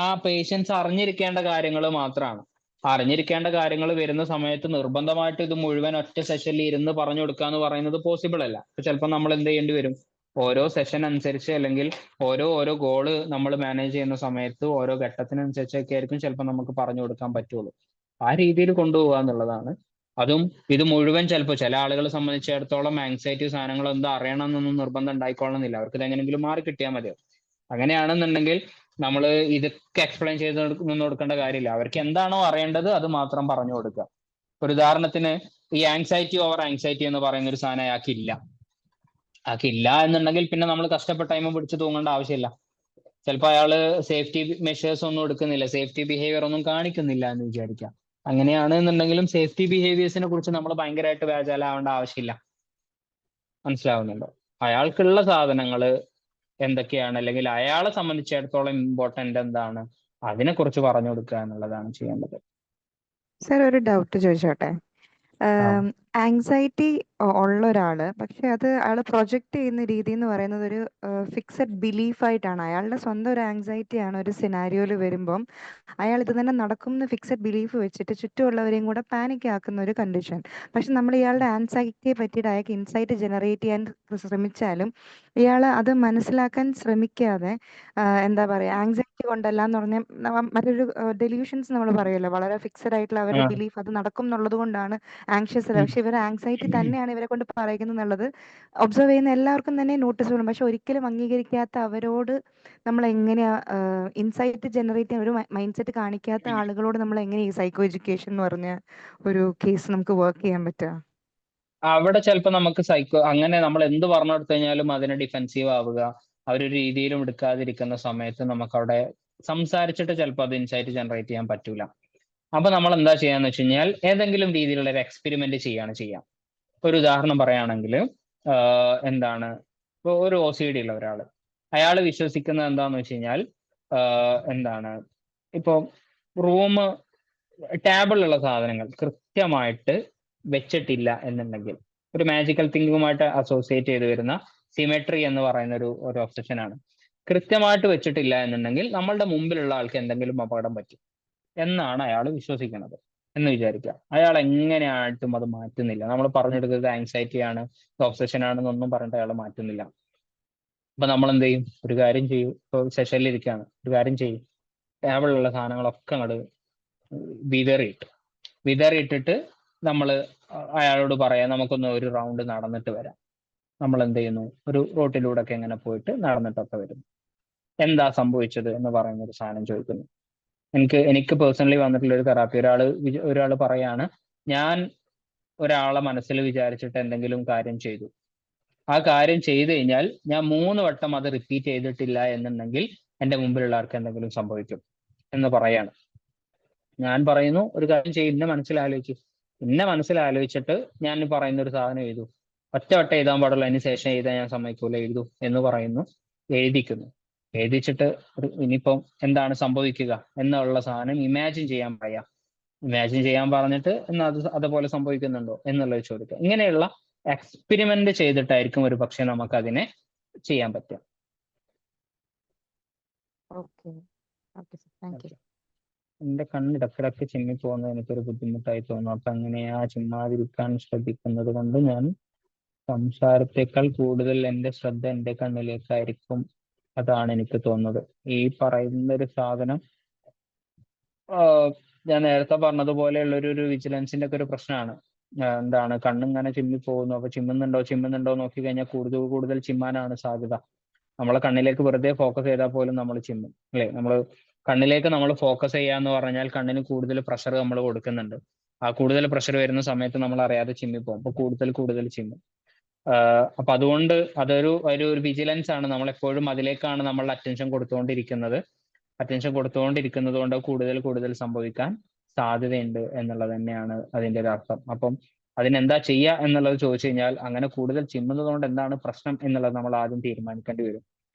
ആ പേഷ്യൻസ് അറിഞ്ഞിരിക്കേണ്ട കാര്യങ്ങൾ മാത്രമാണ്. അറിഞ്ഞിരിക്കേണ്ട കാര്യങ്ങൾ വരുന്ന സമയത്ത് നിർബന്ധമായിട്ട് ഇത് മുഴുവൻ ഒറ്റ സെഷനിൽ ഇരുന്ന് പറഞ്ഞു കൊടുക്കുക എന്ന് പറയുന്നത് പോസിബിൾ അല്ല. അപ്പൊ ചിലപ്പോൾ നമ്മൾ എന്ത് ചെയ്യേണ്ടി വരും? ഓരോ സെഷൻ അനുസരിച്ച്, അല്ലെങ്കിൽ ഓരോ ഗോള് നമ്മൾ മാനേജ് ചെയ്യുന്ന സമയത്ത് ഓരോ ഘട്ടത്തിനനുസരിച്ചൊക്കെ ആയിരിക്കും ചിലപ്പോൾ നമുക്ക് പറഞ്ഞു കൊടുക്കാൻ പറ്റുള്ളൂ. ആ രീതിയിൽ കൊണ്ടുപോകുക എന്നുള്ളതാണ്. അതും ഇത് മുഴുവൻ ചിലപ്പോൾ ചില ആളുകളെ സംബന്ധിച്ചിടത്തോളം ആങ്സൈറ്റി സാധനങ്ങൾ എന്താ അറിയണം എന്നൊന്നും നിർബന്ധം ഉണ്ടായിക്കൊള്ളുന്നില്ല. അവർക്ക് ഇത് എങ്ങനെയെങ്കിലും മാറി കിട്ടിയാൽ മതിയോ. അങ്ങനെയാണെന്നുണ്ടെങ്കിൽ നമ്മൾ ഇതൊക്കെ എക്സ്പ്ലെയിൻ ചെയ്ത് കൊടുക്കേണ്ട കാര്യമില്ല. അവർക്ക് എന്താണോ അറിയേണ്ടത് അത് മാത്രം പറഞ്ഞു കൊടുക്കുക. ഒരു ഉദാഹരണത്തിന് ഈ ആങ്സൈറ്റി ഓവർ ആങ്സൈറ്റി എന്ന് പറയുന്ന ഒരു സാധനം അയാൾക്കില്ല എന്നുണ്ടെങ്കിൽ പിന്നെ നമ്മൾ കഷ്ടപ്പെട്ട ടൈം പിടിച്ച് തൂങ്ങേണ്ട ആവശ്യമില്ല. ചിലപ്പോൾ അയാൾ സേഫ്റ്റി മെഷേഴ്സ് ഒന്നും എടുക്കുന്നില്ല, സേഫ്റ്റി ബിഹേവിയർ ഒന്നും കാണിക്കുന്നില്ല എന്ന് വിചാരിക്കാം. അങ്ങനെയാണ് എന്നുണ്ടെങ്കിലും സേഫ്റ്റി ബിഹേവിയേഴ്സിനെ കുറിച്ച് നമ്മൾ ഭയങ്കരമായിട്ട് വേജാലാവേണ്ട ആവശ്യമില്ല. മനസ്സിലാവുന്നുണ്ടോ? അയാൾക്കുള്ള സാധനങ്ങൾ എന്തൊക്കെയാണ്, അല്ലെങ്കിൽ അയാളെ സംബന്ധിച്ചിടത്തോളം ഇമ്പോർട്ടന്റ് എന്താണ്, അതിനെക്കുറിച്ച് പറഞ്ഞു കൊടുക്കുക എന്നുള്ളതാണ് ചെയ്യേണ്ടത്. സർ, ഒരു ഡൗട്ട് ചോദിച്ചോട്ടെ? ആങ്സൈറ്റി ഉള്ള ഒരാള്, പക്ഷെ അത് അയാൾ പ്രൊജക്റ്റ് ചെയ്യുന്ന രീതി എന്ന് പറയുന്നത് ഒരു ഫിക്സഡ് ബിലീഫായിട്ടാണ്. അയാളുടെ സ്വന്തം ഒരു ആങ്സൈറ്റിയാണ് ഒരു സിനാരിയോയിൽ വരുമ്പം അയാൾ ഇത് തന്നെ നടക്കും എന്ന് ഫിക്സഡ് ബിലീഫ് വെച്ചിട്ട് ചുറ്റുമുള്ളവരെയും കൂടെ പാനിക് ആക്കുന്ന ഒരു കണ്ടീഷൻ. പക്ഷെ നമ്മൾ ഇയാളുടെ ആൻസൈറ്റിയെ പറ്റിയിട്ട് അയാൾക്ക് ഇൻസൈറ്റ് ജനറേറ്റ് ചെയ്യാൻ ശ്രമിച്ചാലും ഇയാൾ അത് മനസ്സിലാക്കാൻ ശ്രമിക്കാതെ എന്താ പറയുക, ആങ്സൈറ്റി കൊണ്ടല്ല എന്ന് പറഞ്ഞാൽ മറ്റൊരു ഡെലൂഷൻസ് നമ്മൾ പറയുമല്ലോ, വളരെ ഫിക്സഡ് ആയിട്ടുള്ള അവരുടെ ബിലീഫ് അത് നടക്കും എന്നുള്ളത് കൊണ്ടാണ് ആങ്ഷ്യസ് അല്ല. പക്ഷെ ഇവർ ആങ്സൈറ്റി തന്നെയാണ് ഇവരെ കൊണ്ട് പറയുന്നത് എന്നുള്ളത് ഒബ്സർവ് ചെയ്യുന്ന എല്ലാവർക്കും തന്നെ നോട്ടീസ് ചെയ്യണം. പക്ഷെ ഒരിക്കലും അംഗീകരിക്കാത്ത അവരോട് നമ്മൾ എങ്ങനെയാ ഇൻസൈറ്റ് ജനറേറ്റ് ചെയ്യാൻ ഒരു മൈൻഡ് സെറ്റ് കാണിക്കാത്ത ആളുകളോട് നമ്മൾ എങ്ങനെ ഈ സൈക്കോ എഡ്യൂക്കേഷൻ എന്ന് പറഞ്ഞ ഒരു കേസ് നമുക്ക് വർക്ക് ചെയ്യാൻ പറ്റുക? അവിടെ ചിലപ്പോൾ നമുക്ക് അങ്ങനെ നമ്മൾ എന്ത് പറഞ്ഞു കൊടുത്തു കഴിഞ്ഞാലും അതിനെ ഡിഫെൻസീവ് ആവുക, അവരൊരു രീതിയിലും എടുക്കാതിരിക്കുന്ന സമയത്ത് നമുക്ക് അവിടെ സംസാരിച്ചിട്ട് ചിലപ്പോൾ അത് ഇൻസൈറ്റ് ജനറേറ്റ് ചെയ്യാൻ പറ്റൂല. അപ്പൊ നമ്മൾ എന്താ ചെയ്യാന്ന് വെച്ച് കഴിഞ്ഞാൽ ഏതെങ്കിലും രീതിയിലുള്ള ഒരു എക്സ്പെരിമെന്റ് ചെയ്യാം. ഒരു ഉദാഹരണം പറയുകയാണെങ്കിൽ ഇപ്പോൾ ഒരു OCD ഉള്ള ഒരാൾ, അയാൾ വിശ്വസിക്കുന്നത് എന്താന്ന് വെച്ച് കഴിഞ്ഞാൽ ഇപ്പോൾ ടേബിളിലുള്ള സാധനങ്ങൾ കൃത്യമായിട്ട് വെച്ചിട്ടില്ല എന്നുണ്ടെങ്കിൽ, ഒരു മാജിക്കൽ തിങ്കിങ്ങുമായിട്ട് അസോസിയേറ്റ് ചെയ്ത് വരുന്ന സിമെട്രി എന്ന് പറയുന്ന ഒരു ഒബ്സഷനാണ്. കൃത്യമായിട്ട് വെച്ചിട്ടില്ല എന്നുണ്ടെങ്കിൽ നമ്മളുടെ മുമ്പിലുള്ള ആൾക്ക് എന്തെങ്കിലും അപകടം പറ്റും എന്നാണ് അയാൾ വിശ്വസിക്കുന്നത് എന്ന് വിചാരിക്കുക. അയാൾ എങ്ങനെയായിട്ടും അത് മാറ്റുന്നില്ല. നമ്മൾ പറഞ്ഞെടുക്കുന്നത് ആങ്സൈറ്റി ആണ്, ഒബ്സഷൻ ആണെന്നൊന്നും പറഞ്ഞിട്ട് അയാൾ മാറ്റുന്നില്ല. അപ്പൊ നമ്മൾ എന്ത് ചെയ്യും? ഒരു കാര്യം ചെയ്യും. ഇപ്പോൾ സെഷനിൽ ഇരിക്കുകയാണ്, ഒരു കാര്യം ചെയ്യും, ടേബിളിലുള്ള സാധനങ്ങളൊക്കെ അങ്ങോട്ട് വിതറിയിട്ടിട്ട് നമ്മൾ അയാളോട് പറയാം നമുക്കൊന്ന് ഒരു റൗണ്ട് നടന്നിട്ട് വരാം. നമ്മൾ എന്ത് ചെയ്യുന്നു, ഒരു റോട്ടിലൂടെ ഒക്കെ എങ്ങനെ പോയിട്ട് നടന്നിട്ടൊക്കെ വരുന്നു. എന്താ സംഭവിച്ചത് എന്ന് പറയുന്ന ഒരു സാധനം ചോദിക്കുന്നു. എനിക്ക് പേഴ്സണലി വന്നിട്ടുള്ള ഒരു തെറാപ്പി, ഒരാൾ പറയാണ്, ഞാൻ ഒരാളെ മനസ്സിൽ വിചാരിച്ചിട്ട് എന്തെങ്കിലും കാര്യം ചെയ്തു. ആ കാര്യം ചെയ്തു കഴിഞ്ഞാൽ ഞാൻ 3 വട്ടം അത് റിപ്പീറ്റ് ചെയ്തിട്ടില്ല എന്നുണ്ടെങ്കിൽ എൻ്റെ മുമ്പിലുള്ള ആൾക്ക് എന്തെങ്കിലും സംഭവിക്കും എന്ന് പറയാണ്. ഞാൻ പറയുന്നു ഒരു കാര്യം ചെയ്യും, ഇന്നെ മനസ്സിലാലോചിച്ചിട്ട് ഞാൻ പറയുന്ന ഒരു സാധനം എഴുതൂ. ഒറ്റവട്ടം എഴുതാൻ പാടുള്ളൂ, അതിന് ശേഷം എഴുതാൻ ഞാൻ സമ്മതിക്കൂല, എഴുതൂ എന്ന് പറയുന്നു. എഴുതിച്ചിട്ട് ഇനിയിപ്പം എന്താണ് സംഭവിക്കുക എന്നുള്ള സാധനം ഇമാജിൻ ചെയ്യാൻ പറയാം. ഇമാജിൻ ചെയ്യാൻ പറഞ്ഞിട്ട് എന്നാൽ അത് അതുപോലെ സംഭവിക്കുന്നുണ്ടോ എന്നുള്ളത് ചോദിക്കുക. ഇങ്ങനെയുള്ള എക്സ്പെരിമെന്റ് ചെയ്തിട്ടായിരിക്കും ഒരു പക്ഷെ നമുക്ക് അതിനെ ചെയ്യാൻ പറ്റുക. Okay okay sir, thank U. എന്റെ കണ്ണ് ഇടക്കിടക്ക് ചിമ്മി പോകുന്നത് എനിക്കൊരു ബുദ്ധിമുട്ടായി തോന്നുന്നു. അപ്പൊ അങ്ങനെയാ ചിമ്മാതിരിക്കാൻ ശ്രദ്ധിക്കുന്നത് കൊണ്ട് ഞാൻ സംസാരത്തെക്കാൾ കൂടുതൽ എന്റെ ശ്രദ്ധ എന്റെ കണ്ണിലേക്കായിരിക്കും. അതാണ് എനിക്ക് തോന്നുന്നത്. ഈ പറയുന്ന ഒരു സാധനം ഞാൻ നേരത്തെ പറഞ്ഞതുപോലെയുള്ള ഒരു വിജിലൻസിന്റെ ഒക്കെ ഒരു പ്രശ്നമാണ്. എന്താണ് കണ്ണിങ്ങനെ ചിമ്മി പോകുന്നു. അപ്പൊ ചിമ്മുന്നുണ്ടോ നോക്കി കഴിഞ്ഞാൽ കൂടുതൽ ചിമ്മാനാണ് സാധ്യത. നമ്മളെ കണ്ണിലേക്ക് വെറുതെ ഫോക്കസ് ചെയ്താൽ പോലും നമ്മൾ ചിമ്മും, അല്ലെ? കണ്ണിലേക്ക് നമ്മൾ ഫോക്കസ് ചെയ്യാന്ന് പറഞ്ഞാൽ കണ്ണിന് കൂടുതൽ പ്രഷർ നമ്മൾ കൊടുക്കുന്നുണ്ട്. ആ കൂടുതൽ പ്രഷർ വരുന്ന സമയത്ത് നമ്മൾ അറിയാതെ ചിമ്മിപ്പോകും. അപ്പൊ കൂടുതൽ ചിമ്മും. അപ്പൊ അതുകൊണ്ട് അതൊരു വിജിലൻസ് ആണ്. നമ്മൾ എപ്പോഴും അതിലേക്കാണ് നമ്മളുടെ അറ്റൻഷൻ കൊടുത്തുകൊണ്ടിരിക്കുന്നത് കൊണ്ട് കൂടുതൽ സംഭവിക്കാൻ സാധ്യതയുണ്ട് എന്നുള്ളത് തന്നെയാണ് അതിന്റെ ഒരു അർത്ഥം. അപ്പം അതിനെന്താ ചെയ്യുക എന്നുള്ളത് ചോദിച്ചു കഴിഞ്ഞാൽ, അങ്ങനെ കൂടുതൽ ചിമ്മുന്നത് കൊണ്ട് എന്താണ് പ്രശ്നം എന്നുള്ളത് നമ്മൾ ആദ്യം തീരുമാനിക്കേണ്ടി വരും.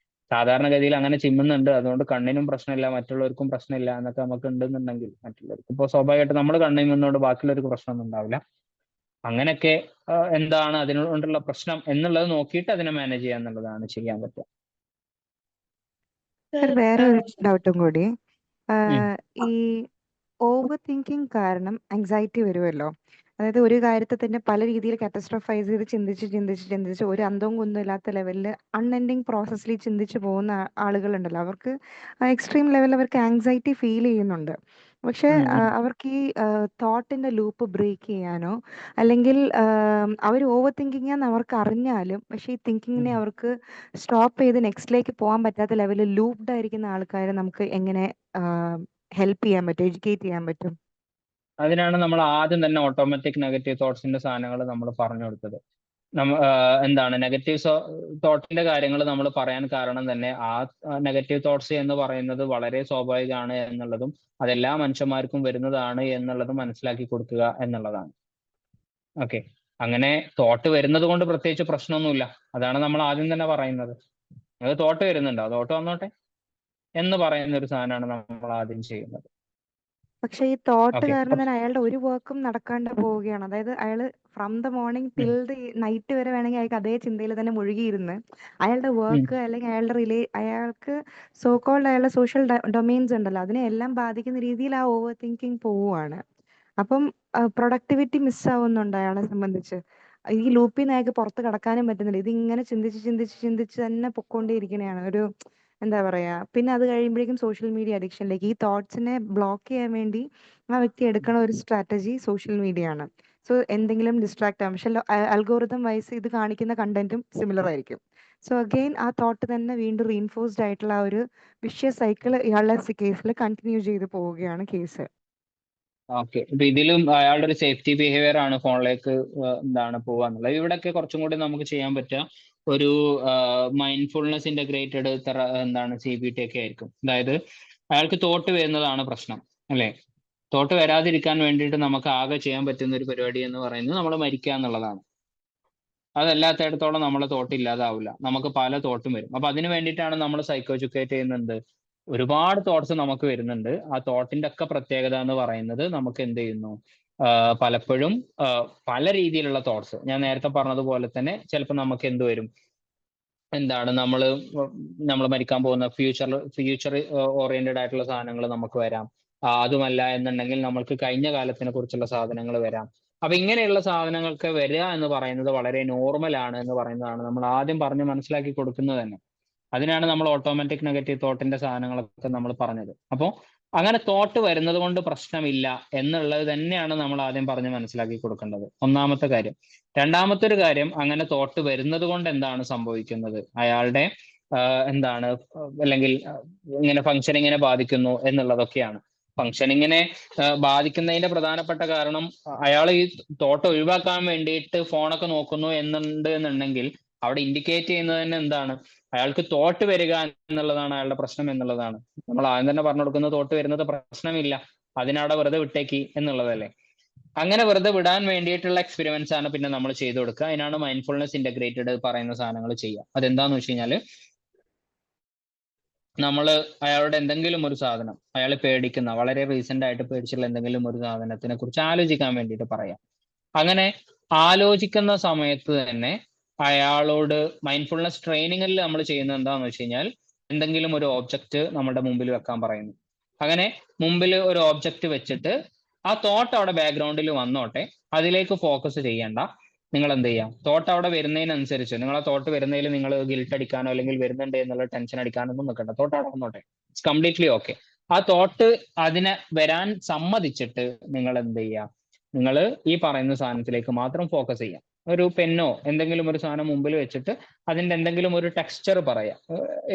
സാധാരണഗതിയിൽ അങ്ങനെ ചിമ്മുന്നുണ്ട്, അതുകൊണ്ട് കണ്ണിനും പ്രശ്നമില്ല, മറ്റുള്ളവർക്കും പ്രശ്നമില്ല എന്നൊക്കെ നമുക്ക് ഉണ്ടെന്നുണ്ടെങ്കിൽ, മറ്റുള്ളവർക്ക് ഇപ്പോൾ സ്വാഭാവികമായിട്ട് നമ്മൾ കണ്ണിൽ നിന്നുകൊണ്ട് ബാക്കിയുള്ളവർക്ക് പ്രശ്നമൊന്നും ഉണ്ടാവില്ല. അങ്ങനെയൊക്കെ എന്താണ് അതിനോണ്ടുള്ള പ്രശ്നം എന്നുള്ളത് നോക്കിയിട്ട് അതിനെ മാനേജ് ചെയ്യുക എന്നുള്ളതാണ് ചെയ്യാൻ പറ്റുക. സർ, വേറെ ഒരു ഡൗട്ടും കൂടി. ഈ ഓവർ തിങ്കിങ് കാരണം ആങ്സൈറ്റി വരുമല്ലോ. അതായത് ഒരു കാര്യത്തെ തന്നെ പല രീതിയിൽ കാറ്റസ്ട്രോഫൈസ് ചെയ്ത് ചിന്തിച്ച് ഒരു അന്തവും കുന്തവും ഇല്ലാത്ത ലെവലിൽ അൺഎൻഡിങ് പ്രോസസ്സിൽ ചിന്തിച്ചു പോകുന്ന ആളുകളുണ്ടല്ലോ, അവർക്ക് എക്സ്ട്രീം ലെവലിൽ അവർക്ക് ആങ്സൈറ്റി ഫീൽ ചെയ്യുന്നുണ്ട്. പക്ഷെ അവർക്ക് ഈ തോട്ടിന്റെ ലൂപ്പ് ബ്രേക്ക് ചെയ്യാനോ അല്ലെങ്കിൽ അവർ ഓവർ തിങ്കിങ് ആണെന്ന് അവർക്ക് അറിഞ്ഞാലും പക്ഷെ ഈ തിങ്കിങ്ങിനെ അവർക്ക് സ്റ്റോപ്പ് ചെയ്ത് നെക്സ്റ്റിലേക്ക് പോകാൻ പറ്റാത്ത ലെവലിൽ ലൂപ്ഡ് ആയിരിക്കുന്ന ആൾക്കാരെ നമുക്ക് എങ്ങനെ ഹെൽപ്പ് ചെയ്യാൻ പറ്റും, എഡ്യൂക്കേറ്റ് ചെയ്യാൻ പറ്റും? അതിനാണ് നമ്മൾ ആദ്യം തന്നെ ഓട്ടോമാറ്റിക് നെഗറ്റീവ് തോട്ട്സിന്റെ സാധനങ്ങൾ നമ്മൾ പറഞ്ഞു കൊടുത്തത്. എന്താണ് നെഗറ്റീവ് തോട്ടിന്റെ കാര്യങ്ങൾ നമ്മൾ പറയാൻ കാരണം തന്നെ ആ നെഗറ്റീവ് തോട്ട്സ് എന്ന് പറയുന്നത് വളരെ സ്വാഭാവികമാണ് എന്നുള്ളതും അതെല്ലാ മനുഷ്യന്മാർക്കും വരുന്നതാണ് എന്നുള്ളതും മനസ്സിലാക്കി കൊടുക്കുക എന്നുള്ളതാണ്. ഓക്കെ, അങ്ങനെ തോട്ട് വരുന്നത് കൊണ്ട് പ്രത്യേകിച്ച് പ്രശ്നമൊന്നുമില്ല. അതാണ് നമ്മൾ ആദ്യം തന്നെ പറയുന്നത്. അത് തോട്ട് വരുന്നുണ്ടോ, തോട്ട് വന്നോട്ടെ എന്ന് പറയുന്ന ഒരു സാധനമാണ് നമ്മൾ ആദ്യം ചെയ്യുന്നത്. പക്ഷെ ഈ തോട്ട് കാരണം തന്നെ അയാളുടെ ഒരു വർക്കും നടക്കാണ്ട് പോവുകയാണ്. അതായത് അയാൾ from the morning till the night വരെ വേണമെങ്കിൽ അയാൾക്ക് അതേ ചിന്തയിൽ തന്നെ മുഴുകിയിരുന്ന് അയാളുടെ വർക്ക് അല്ലെങ്കിൽ അയാൾക്ക് സോ കോൾഡ് അയാളുടെ സോഷ്യൽ ഡൊമെയിൻസ് ഉണ്ടല്ലോ അതിനെ എല്ലാം ബാധിക്കുന്ന രീതിയിൽ ആ ഓവർ തിങ്കിങ് പോവുകയാണ്. അപ്പം പ്രൊഡക്ടിവിറ്റി മിസ്സാവുന്നുണ്ട് അയാളെ സംബന്ധിച്ച്. ഈ ലൂപ്പിൽ നിന്ന് അയാൾക്ക് പുറത്ത് കടക്കാനും പറ്റുന്നില്ല. ഇതിങ്ങനെ ചിന്തിച്ച് തന്നെ പൊക്കോണ്ടേയിരിക്കണയാണ്. ഒരു എന്താ പറയാ, പിന്നെ അത് കഴിയുമ്പോഴേക്കും സോഷ്യൽ മീഡിയ അഡിക്ഷനിലേക്ക് ഈ തോട്ട്സിനെ ബ്ലോക്ക് ചെയ്യാൻ വേണ്ടി ആ വ്യക്തി എടുക്കണ ഒരു സ്ട്രാറ്റജി സോഷ്യൽ മീഡിയ ആണ്. സോ എന്തെങ്കിലും ഡിസ്ട്രാക്ട് ആവും. പക്ഷെ അൽഗോറിതം വൈസ് ഇത് കാണിക്കുന്ന കണ്ടന്റും സിമിലർ ആയിരിക്കും. സോ അഗെയിൻ ആ തോട്ട് തന്നെ വീണ്ടും റീഇൻഫോഴ്സ്ഡ് ആയിട്ടുള്ള ആ ഒരു വിഷ്യസ് സൈക്കിൾ ഇയാളുടെ കേസിൽ കണ്ടിന്യൂ ചെയ്ത് പോവുകയാണ് കേസ്. ഓക്കെ, ഇപ്പൊ ഇതിലും അയാളുടെ ഒരു സേഫ്റ്റി ബിഹേവിയർ ആണ് ഫോണിലേക്ക് എന്താണ് പോവാന്നുള്ളത്. ഇവിടെയൊക്കെ കുറച്ചും കൂടി നമുക്ക് ചെയ്യാൻ പറ്റുക ഒരു മൈൻഡ്ഫുൾനെസ് ഇന്റഗ്രേറ്റഡ് എന്താണ് CBT ഒക്കെ ആയിരിക്കും. അതായത് അയാൾക്ക് തോട്ട് വരുന്നതാണ് പ്രശ്നം, അല്ലെ? തോട്ട് വരാതിരിക്കാൻ വേണ്ടിയിട്ട് നമുക്ക് ആകെ ചെയ്യാൻ പറ്റുന്ന ഒരു പരിപാടി എന്ന് പറയുന്നത് നമ്മൾ മരിക്കുക എന്നുള്ളതാണ്. അതല്ലാത്തടത്തോളം നമ്മളെ തോട്ട് ഇല്ലാതാവില്ല, നമുക്ക് പല തോട്ടും വരും. അപ്പൊ അതിന് വേണ്ടിയിട്ടാണ് നമ്മൾ സൈക്കോ എഡ്യൂക്കേറ്റ് ചെയ്യുന്നത്. ഒരുപാട് തോട്ട്സ് നമുക്ക് വരുന്നുണ്ട്. ആ തോട്ടിന്റെ ഒക്കെ പ്രത്യേകത എന്ന് പറയുന്നത് നമുക്ക് എന്ത് ചെയ്യുന്നു, പലപ്പോഴും പല രീതിയിലുള്ള തോട്ട്സ്, ഞാൻ നേരത്തെ പറഞ്ഞതുപോലെ തന്നെ ചിലപ്പോൾ നമുക്ക് എന്ത് വരും, എന്താണ് നമ്മൾ മരിക്കാൻ പോകുന്ന ഫ്യൂച്ചർ ഓറിയന്റഡ് ആയിട്ടുള്ള സാധനങ്ങൾ നമുക്ക് വരാം. അതുമല്ല എന്നുണ്ടെങ്കിൽ നമ്മൾക്ക് കഴിഞ്ഞ കാലത്തിനെ കുറിച്ചുള്ള സാധനങ്ങൾ വരാം. അപ്പൊ ഇങ്ങനെയുള്ള സാധനങ്ങൾക്ക് വരിക എന്ന് പറയുന്നത് വളരെ നോർമൽ ആണ് എന്ന് പറയുന്നതാണ് നമ്മൾ ആദ്യം പറഞ്ഞ് മനസ്സിലാക്കി കൊടുക്കുന്നത് തന്നെ. അതിനാണ് നമ്മൾ ഓട്ടോമാറ്റിക് നെഗറ്റീവ് തോട്ടിന്റെ സാധനങ്ങളൊക്കെ നമ്മൾ പറഞ്ഞത്. അപ്പോൾ അങ്ങനെ തോട്ട് വരുന്നത് കൊണ്ട് പ്രശ്നമില്ല എന്നുള്ളത് തന്നെയാണ് നമ്മൾ ആദ്യം പറഞ്ഞ് മനസ്സിലാക്കി കൊടുക്കേണ്ടത്, ഒന്നാമത്തെ കാര്യം. രണ്ടാമത്തെ ഒരു കാര്യം, അങ്ങനെ തോട്ട് വരുന്നത് കൊണ്ട് എന്താണ് സംഭവിക്കുന്നത്, അയാളുടെ എന്താണ് അല്ലെങ്കിൽ ഇങ്ങനെ ഫങ്ഷനിങ്ങിനെ ബാധിക്കുന്നു എന്നുള്ളതൊക്കെയാണ്. ഫങ്ഷനിങ്ങിനെ ബാധിക്കുന്നതിന്റെ പ്രധാനപ്പെട്ട കാരണം അയാൾ ഈ തോട്ട് ഒഴിവാക്കാൻ വേണ്ടിയിട്ട് ഫോണൊക്കെ നോക്കുന്നു എന്നുണ്ടെങ്കിൽ അവിടെ ഇൻഡിക്കേറ്റ് ചെയ്യുന്നത് തന്നെ എന്താണ്, അയാൾക്ക് തോട്ട് വരിക എന്നുള്ളതാണ് അയാളുടെ പ്രശ്നം എന്നുള്ളതാണ്. നമ്മൾ ആദ്യം തന്നെ പറഞ്ഞു കൊടുക്കുന്നത് തോട്ട് വരുന്നത് പ്രശ്നമില്ല, അതിനവിടെ വെറുതെ വിട്ടേക്ക് എന്നുള്ളതല്ലേ. അങ്ങനെ വെറുതെ വിടാൻ വേണ്ടിയിട്ടുള്ള എക്സ്പെരിമെന്റ്സ് ആണ് പിന്നെ നമ്മൾ ചെയ്തു കൊടുക്കുക. അതിനാണ് മൈൻഡ്ഫുൾനെസ് ഇന്റഗ്രേറ്റഡ് പറയുന്ന സാധനങ്ങൾ ചെയ്യുക. അതെന്താന്ന് വെച്ച് കഴിഞ്ഞാൽ നമ്മൾ അയാളുടെ എന്തെങ്കിലും ഒരു സാധനം, അയാൾ പേടിക്കുന്ന, വളരെ റീസെന്റ് ആയിട്ട് പേടിച്ചുള്ള എന്തെങ്കിലും ഒരു സാധനത്തിനെ കുറിച്ച് ആലോചിക്കാൻ വേണ്ടിയിട്ട് പറയാം. അങ്ങനെ ആലോചിക്കുന്ന സമയത്ത് തന്നെ അയാളോട് മൈൻഡ്ഫുൾനെസ് ട്രെയിനിങ്ങിൽ നമ്മൾ ചെയ്യുന്നത് എന്താണെന്ന് വെച്ച് കഴിഞ്ഞാൽ എന്തെങ്കിലും ഒരു ഓബ്ജക്റ്റ് നമ്മുടെ മുമ്പിൽ വെക്കാൻ പറയുന്നു. അങ്ങനെ മുമ്പിൽ ഒരു ഓബ്ജക്റ്റ് വെച്ചിട്ട് ആ തോട്ട് അവിടെ ബാക്ക്ഗ്രൗണ്ടിൽ വന്നോട്ടെ, അതിലേക്ക് ഫോക്കസ് ചെയ്യേണ്ട. നിങ്ങൾ എന്ത് ചെയ്യാം, തോട്ട് അവിടെ വരുന്നതിനനുസരിച്ച് നിങ്ങൾ ആ തോട്ട് വരുന്നതിൽ നിങ്ങൾ ഗിൽട്ട് അടിക്കാനോ അല്ലെങ്കിൽ വരുന്നുണ്ട് എന്നുള്ള ടെൻഷൻ അടിക്കാനോ ഒന്നും നിൽക്കണ്ട. തോട്ട് അവിടെ വന്നോട്ടെ, ഇറ്റ്സ് കംപ്ലീറ്റ്ലി ഓക്കെ. ആ തോട്ട് അതിനെ വരാൻ സമ്മതിച്ചിട്ട് നിങ്ങൾ എന്ത് ചെയ്യാം, നിങ്ങൾ ഈ പറയുന്ന സാധനത്തിലേക്ക് മാത്രം ഫോക്കസ് ചെയ്യാം. ഒരു പെന്നോ എന്തെങ്കിലും ഒരു സാധനം മുമ്പിൽ വെച്ചിട്ട് അതിന്റെ എന്തെങ്കിലും ഒരു ടെക്സ്ചർ പറയാം,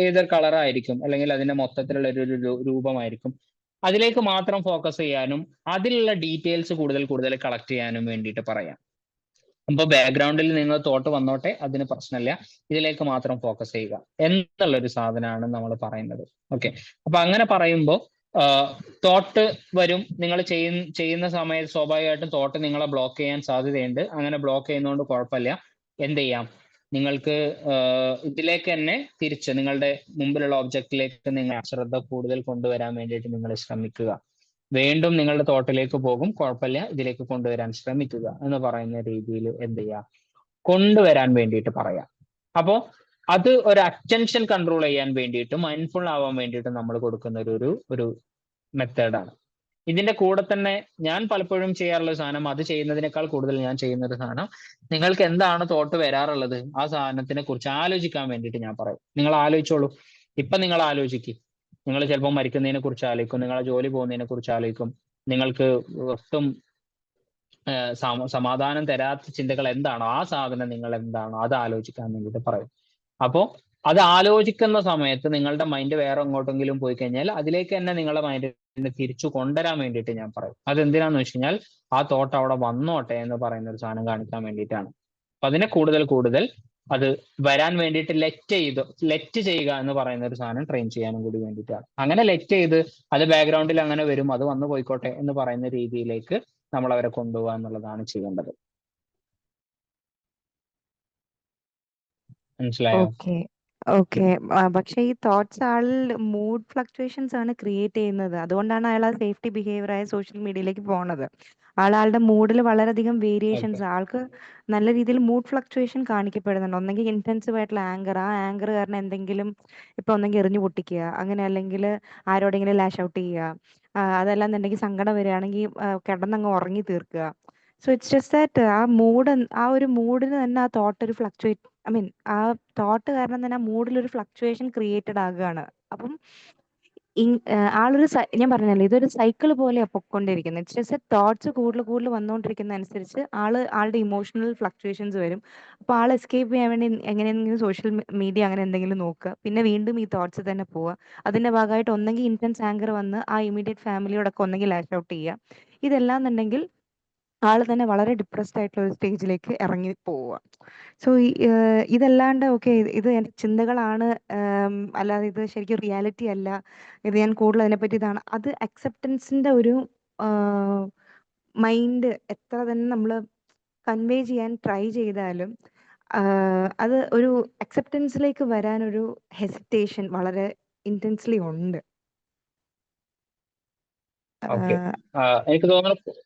ഏതൊരു കളറായിരിക്കും അല്ലെങ്കിൽ അതിന്റെ മൊത്തത്തിലുള്ള ഒരു രൂപമായിരിക്കും, അതിലേക്ക് മാത്രം ഫോക്കസ് ചെയ്യാനും അതിലുള്ള ഡീറ്റെയിൽസ് കൂടുതൽ കൂടുതൽ കളക്ട് ചെയ്യാനും വേണ്ടിയിട്ട് പറയാം. അപ്പൊ ബാക്ക്ഗ്രൗണ്ടിൽ നിങ്ങൾ തോട്ട് വന്നോട്ടെ, അതിന് പ്രശ്നമില്ല, ഇതിലേക്ക് മാത്രം ഫോക്കസ് ചെയ്യുക എന്നുള്ളൊരു സാധനമാണ് നമ്മൾ പറയുന്നത്. ഓക്കെ, അപ്പൊ അങ്ങനെ പറയുമ്പോൾ തോട്ട് വരും. നിങ്ങൾ ചെയ്യുന്ന സമയത്ത് സ്വാഭാവികമായിട്ടും തോട്ട് നിങ്ങളെ ബ്ലോക്ക് ചെയ്യാൻ സാധ്യതയുണ്ട്. അങ്ങനെ ബ്ലോക്ക് ചെയ്യുന്നതുകൊണ്ട് കുഴപ്പമില്ല. എന്ത് ചെയ്യാം, നിങ്ങൾക്ക് ഇതിലേക്ക് തന്നെ തിരിച്ച് നിങ്ങളുടെ മുമ്പിലുള്ള ഒബ്ജക്റ്റിലേക്ക് നിങ്ങൾ ശ്രദ്ധ കൂടുതൽ കൊണ്ടുവരാൻ വേണ്ടിയിട്ട് നിങ്ങൾ ശ്രമിക്കുക. വീണ്ടും നിങ്ങളുടെ തോട്ടിലേക്ക് പോകും, കുഴപ്പമില്ല, ഇതിലേക്ക് കൊണ്ടുവരാൻ ശ്രമിക്കുക എന്ന് പറയുന്ന രീതിയിൽ എന്ത് ചെയ്യുക, കൊണ്ടുവരാൻ വേണ്ടിയിട്ട് പറയാം. അപ്പോൾ അത് ഒരു അറ്റൻഷൻ കൺട്രോൾ ചെയ്യാൻ വേണ്ടിയിട്ട് മൈൻഡ്ഫുൾ ആവാൻ വേണ്ടിയിട്ട് നമ്മൾ കൊടുക്കുന്ന ഒരു മെത്തേഡാണ്. ഇതിന്റെ കൂടെ തന്നെ ഞാൻ പലപ്പോഴും ചെയ്യാറുള്ള സാധനം, അത് ചെയ്യുന്നതിനേക്കാൾ കൂടുതൽ ഞാൻ ചെയ്യുന്ന ഒരു സാധനം, നിങ്ങൾക്ക് എന്താണ് തോട്ട് വരാറുള്ളത് ആ സാധനത്തിനെ കുറിച്ച് ആലോചിക്കാൻ വേണ്ടിയിട്ട് ഞാൻ പറയും. നിങ്ങൾ ആലോചിച്ചോളൂ. ഇപ്പൊ നിങ്ങൾ ആലോചിക്കും, നിങ്ങൾ ചിലപ്പോൾ മരിക്കുന്നതിനെ കുറിച്ച് ആലോചിക്കും, നിങ്ങളെ ജോലി പോകുന്നതിനെ കുറിച്ച് ആലോചിക്കും, നിങ്ങൾക്ക് ഒട്ടും സമാധാനം തരാത്ത ചിന്തകൾ എന്താണോ ആ സാധനം നിങ്ങൾ എന്താണോ അത് ആലോചിക്കാൻ വേണ്ടിയിട്ട് പറയും. അപ്പോൾ അത് ആലോചിക്കുന്ന സമയത്ത് നിങ്ങളുടെ മൈൻഡ് വേറെ എങ്ങോട്ടെങ്കിലും പോയി കഴിഞ്ഞാൽ അതിലേക്ക് തന്നെ നിങ്ങളുടെ മൈൻഡിനെ തിരിച്ചു കൊണ്ടുവരാൻ വേണ്ടിയിട്ട് ഞാൻ പറയും. അതെന്തിനാന്ന് വെച്ച് കഴിഞ്ഞാൽ ആ തോട്ട് അവിടെ വന്നോട്ടെ എന്ന് പറയുന്ന ഒരു സാധനം കാണിക്കാൻ വേണ്ടിയിട്ടാണ്. അപ്പൊ അതിനെ കൂടുതൽ അത് വരാൻ വേണ്ടിയിട്ട് ലെറ്റ് ചെയ്യുക എന്ന് പറയുന്ന ഒരു സാധനം ട്രെയിൻ ചെയ്യാനും കൂടി വേണ്ടിയിട്ടാണ്. അങ്ങനെ ലെറ്റ് ചെയ്ത് അത് ബാക്ക്ഗ്രൗണ്ടിൽ അങ്ങനെ വരും, അത് വന്നു പോയിക്കോട്ടെ എന്ന് പറയുന്ന രീതിയിലേക്ക് നമ്മൾ അവരെ കൊണ്ടുപോകുക എന്നുള്ളതാണ് ചെയ്യേണ്ടത്. മനസ്സിലായോ? ഓക്കെ. പക്ഷെ ഈ തോട്ട്സ് ആളിൽ മൂഡ് ഫ്ലക്ച്വേഷൻസ് ആണ് ക്രിയേറ്റ് ചെയ്യുന്നത്. അതുകൊണ്ടാണ് അയാൾ ആ സേഫ്റ്റി ബിഹേവിയറായ സോഷ്യൽ മീഡിയയിലേക്ക് പോണത്. ആളുടെ മൂഡിൽ വളരെയധികം വേരിയേഷൻസ്, ആൾക്ക് നല്ല രീതിയിൽ മൂഡ് ഫ്ലക്ച്വേഷൻ കാണിക്കപ്പെടുന്നുണ്ട്. ഒന്നെങ്കിൽ ഇന്റൻസീവ് ആയിട്ടുള്ള ആങ്കർ, ആ ആങ്കർ കാരണം എന്തെങ്കിലും ഇപ്പൊ ഒന്നെങ്കിൽ എറിഞ്ഞു പൊട്ടിക്കുക, അങ്ങനെ അല്ലെങ്കിൽ ആരോടെങ്കിലും ലാഷ് ഔട്ട് ചെയ്യുക, അതല്ല എന്നുണ്ടെങ്കിൽ സങ്കടം വരികയാണെങ്കിൽ കിടന്നങ്ങ് ഉറങ്ങി തീർക്കുക. സോ ഇറ്റ്സ് ജസ്റ്റ് ദാറ്റ് ആ ഒരു മൂഡിന് തന്നെ ആ തോട്ട് ഒരു ഫ്ലക്ച്വേറ്റ്, ഐ മീൻ ആ തോട്ട് കാരണം തന്നെ ആ മൂഡിൽ ഒരു ഫ്ലക്ച്വേഷൻ ക്രിയേറ്റഡ് ആകുകയാണ്. അപ്പം ഞാൻ പറഞ്ഞല്ലോ, ഇതൊരു സൈക്കിൾ പോലെയാണ് പൊയ്ക്കൊണ്ടിരിക്കുന്നത്. ഇറ്റ്സ് ജസ്റ്റ് തോട്ട്സ് കൂടുതൽ വന്നുകൊണ്ടിരിക്കുന്ന അനുസരിച്ച് ആളുടെ ഇമോഷണൽ ഫ്ലക്ച്വേഷൻസ് വരും. അപ്പോൾ ആൾ എസ്കേപ്പ് ചെയ്യാൻ വേണ്ടി എങ്ങനെയെങ്കിലും സോഷ്യൽ മീഡിയ അങ്ങനെ എന്തെങ്കിലും നോക്കുക, പിന്നെ വീണ്ടും ഈ തോട്ട്സ് തന്നെ പോവുക. അതിന്റെ ഭാഗമായിട്ട് ഒന്നെങ്കിൽ ഇന്റൻസ് ആങ്കർ വന്ന് ആ ഇമീഡിയറ്റ് ഫാമിലിയോടൊക്കെ ഒന്നെങ്കിൽ ലാഷ് ഔട്ട് ചെയ്യുക. ഇതെല്ലാം എന്നുണ്ടെങ്കിൽ ആള് തന്നെ വളരെ ഡിപ്രസ്ഡ് ആയിട്ടുള്ള ഒരു സ്റ്റേജിലേക്ക് ഇറങ്ങി പോവുക. സോ ഇതല്ലാണ്ട് ഇത് എൻ്റെ ചിന്തകളാണ്, അല്ലാതെ ഇത് ശരിക്കും റിയാലിറ്റി അല്ല, ഇത് ഞാൻ കൂടുതൽ അതിനെപ്പറ്റി ഇതാണ്, അത് അക്സെപ്റ്റൻസിന്റെ ഒരു മൈൻഡ് എത്ര തന്നെ നമ്മൾ കൺവേ ചെയ്യാൻ ട്രൈ ചെയ്താലും അത് ഒരു അക്സെപ്റ്റൻസിലേക്ക് വരാനൊരു ഹെസിറ്റേഷൻ വളരെ ഇന്റൻസ്ലി ഉണ്ട്. എനിക്ക് തോന്നുന്നു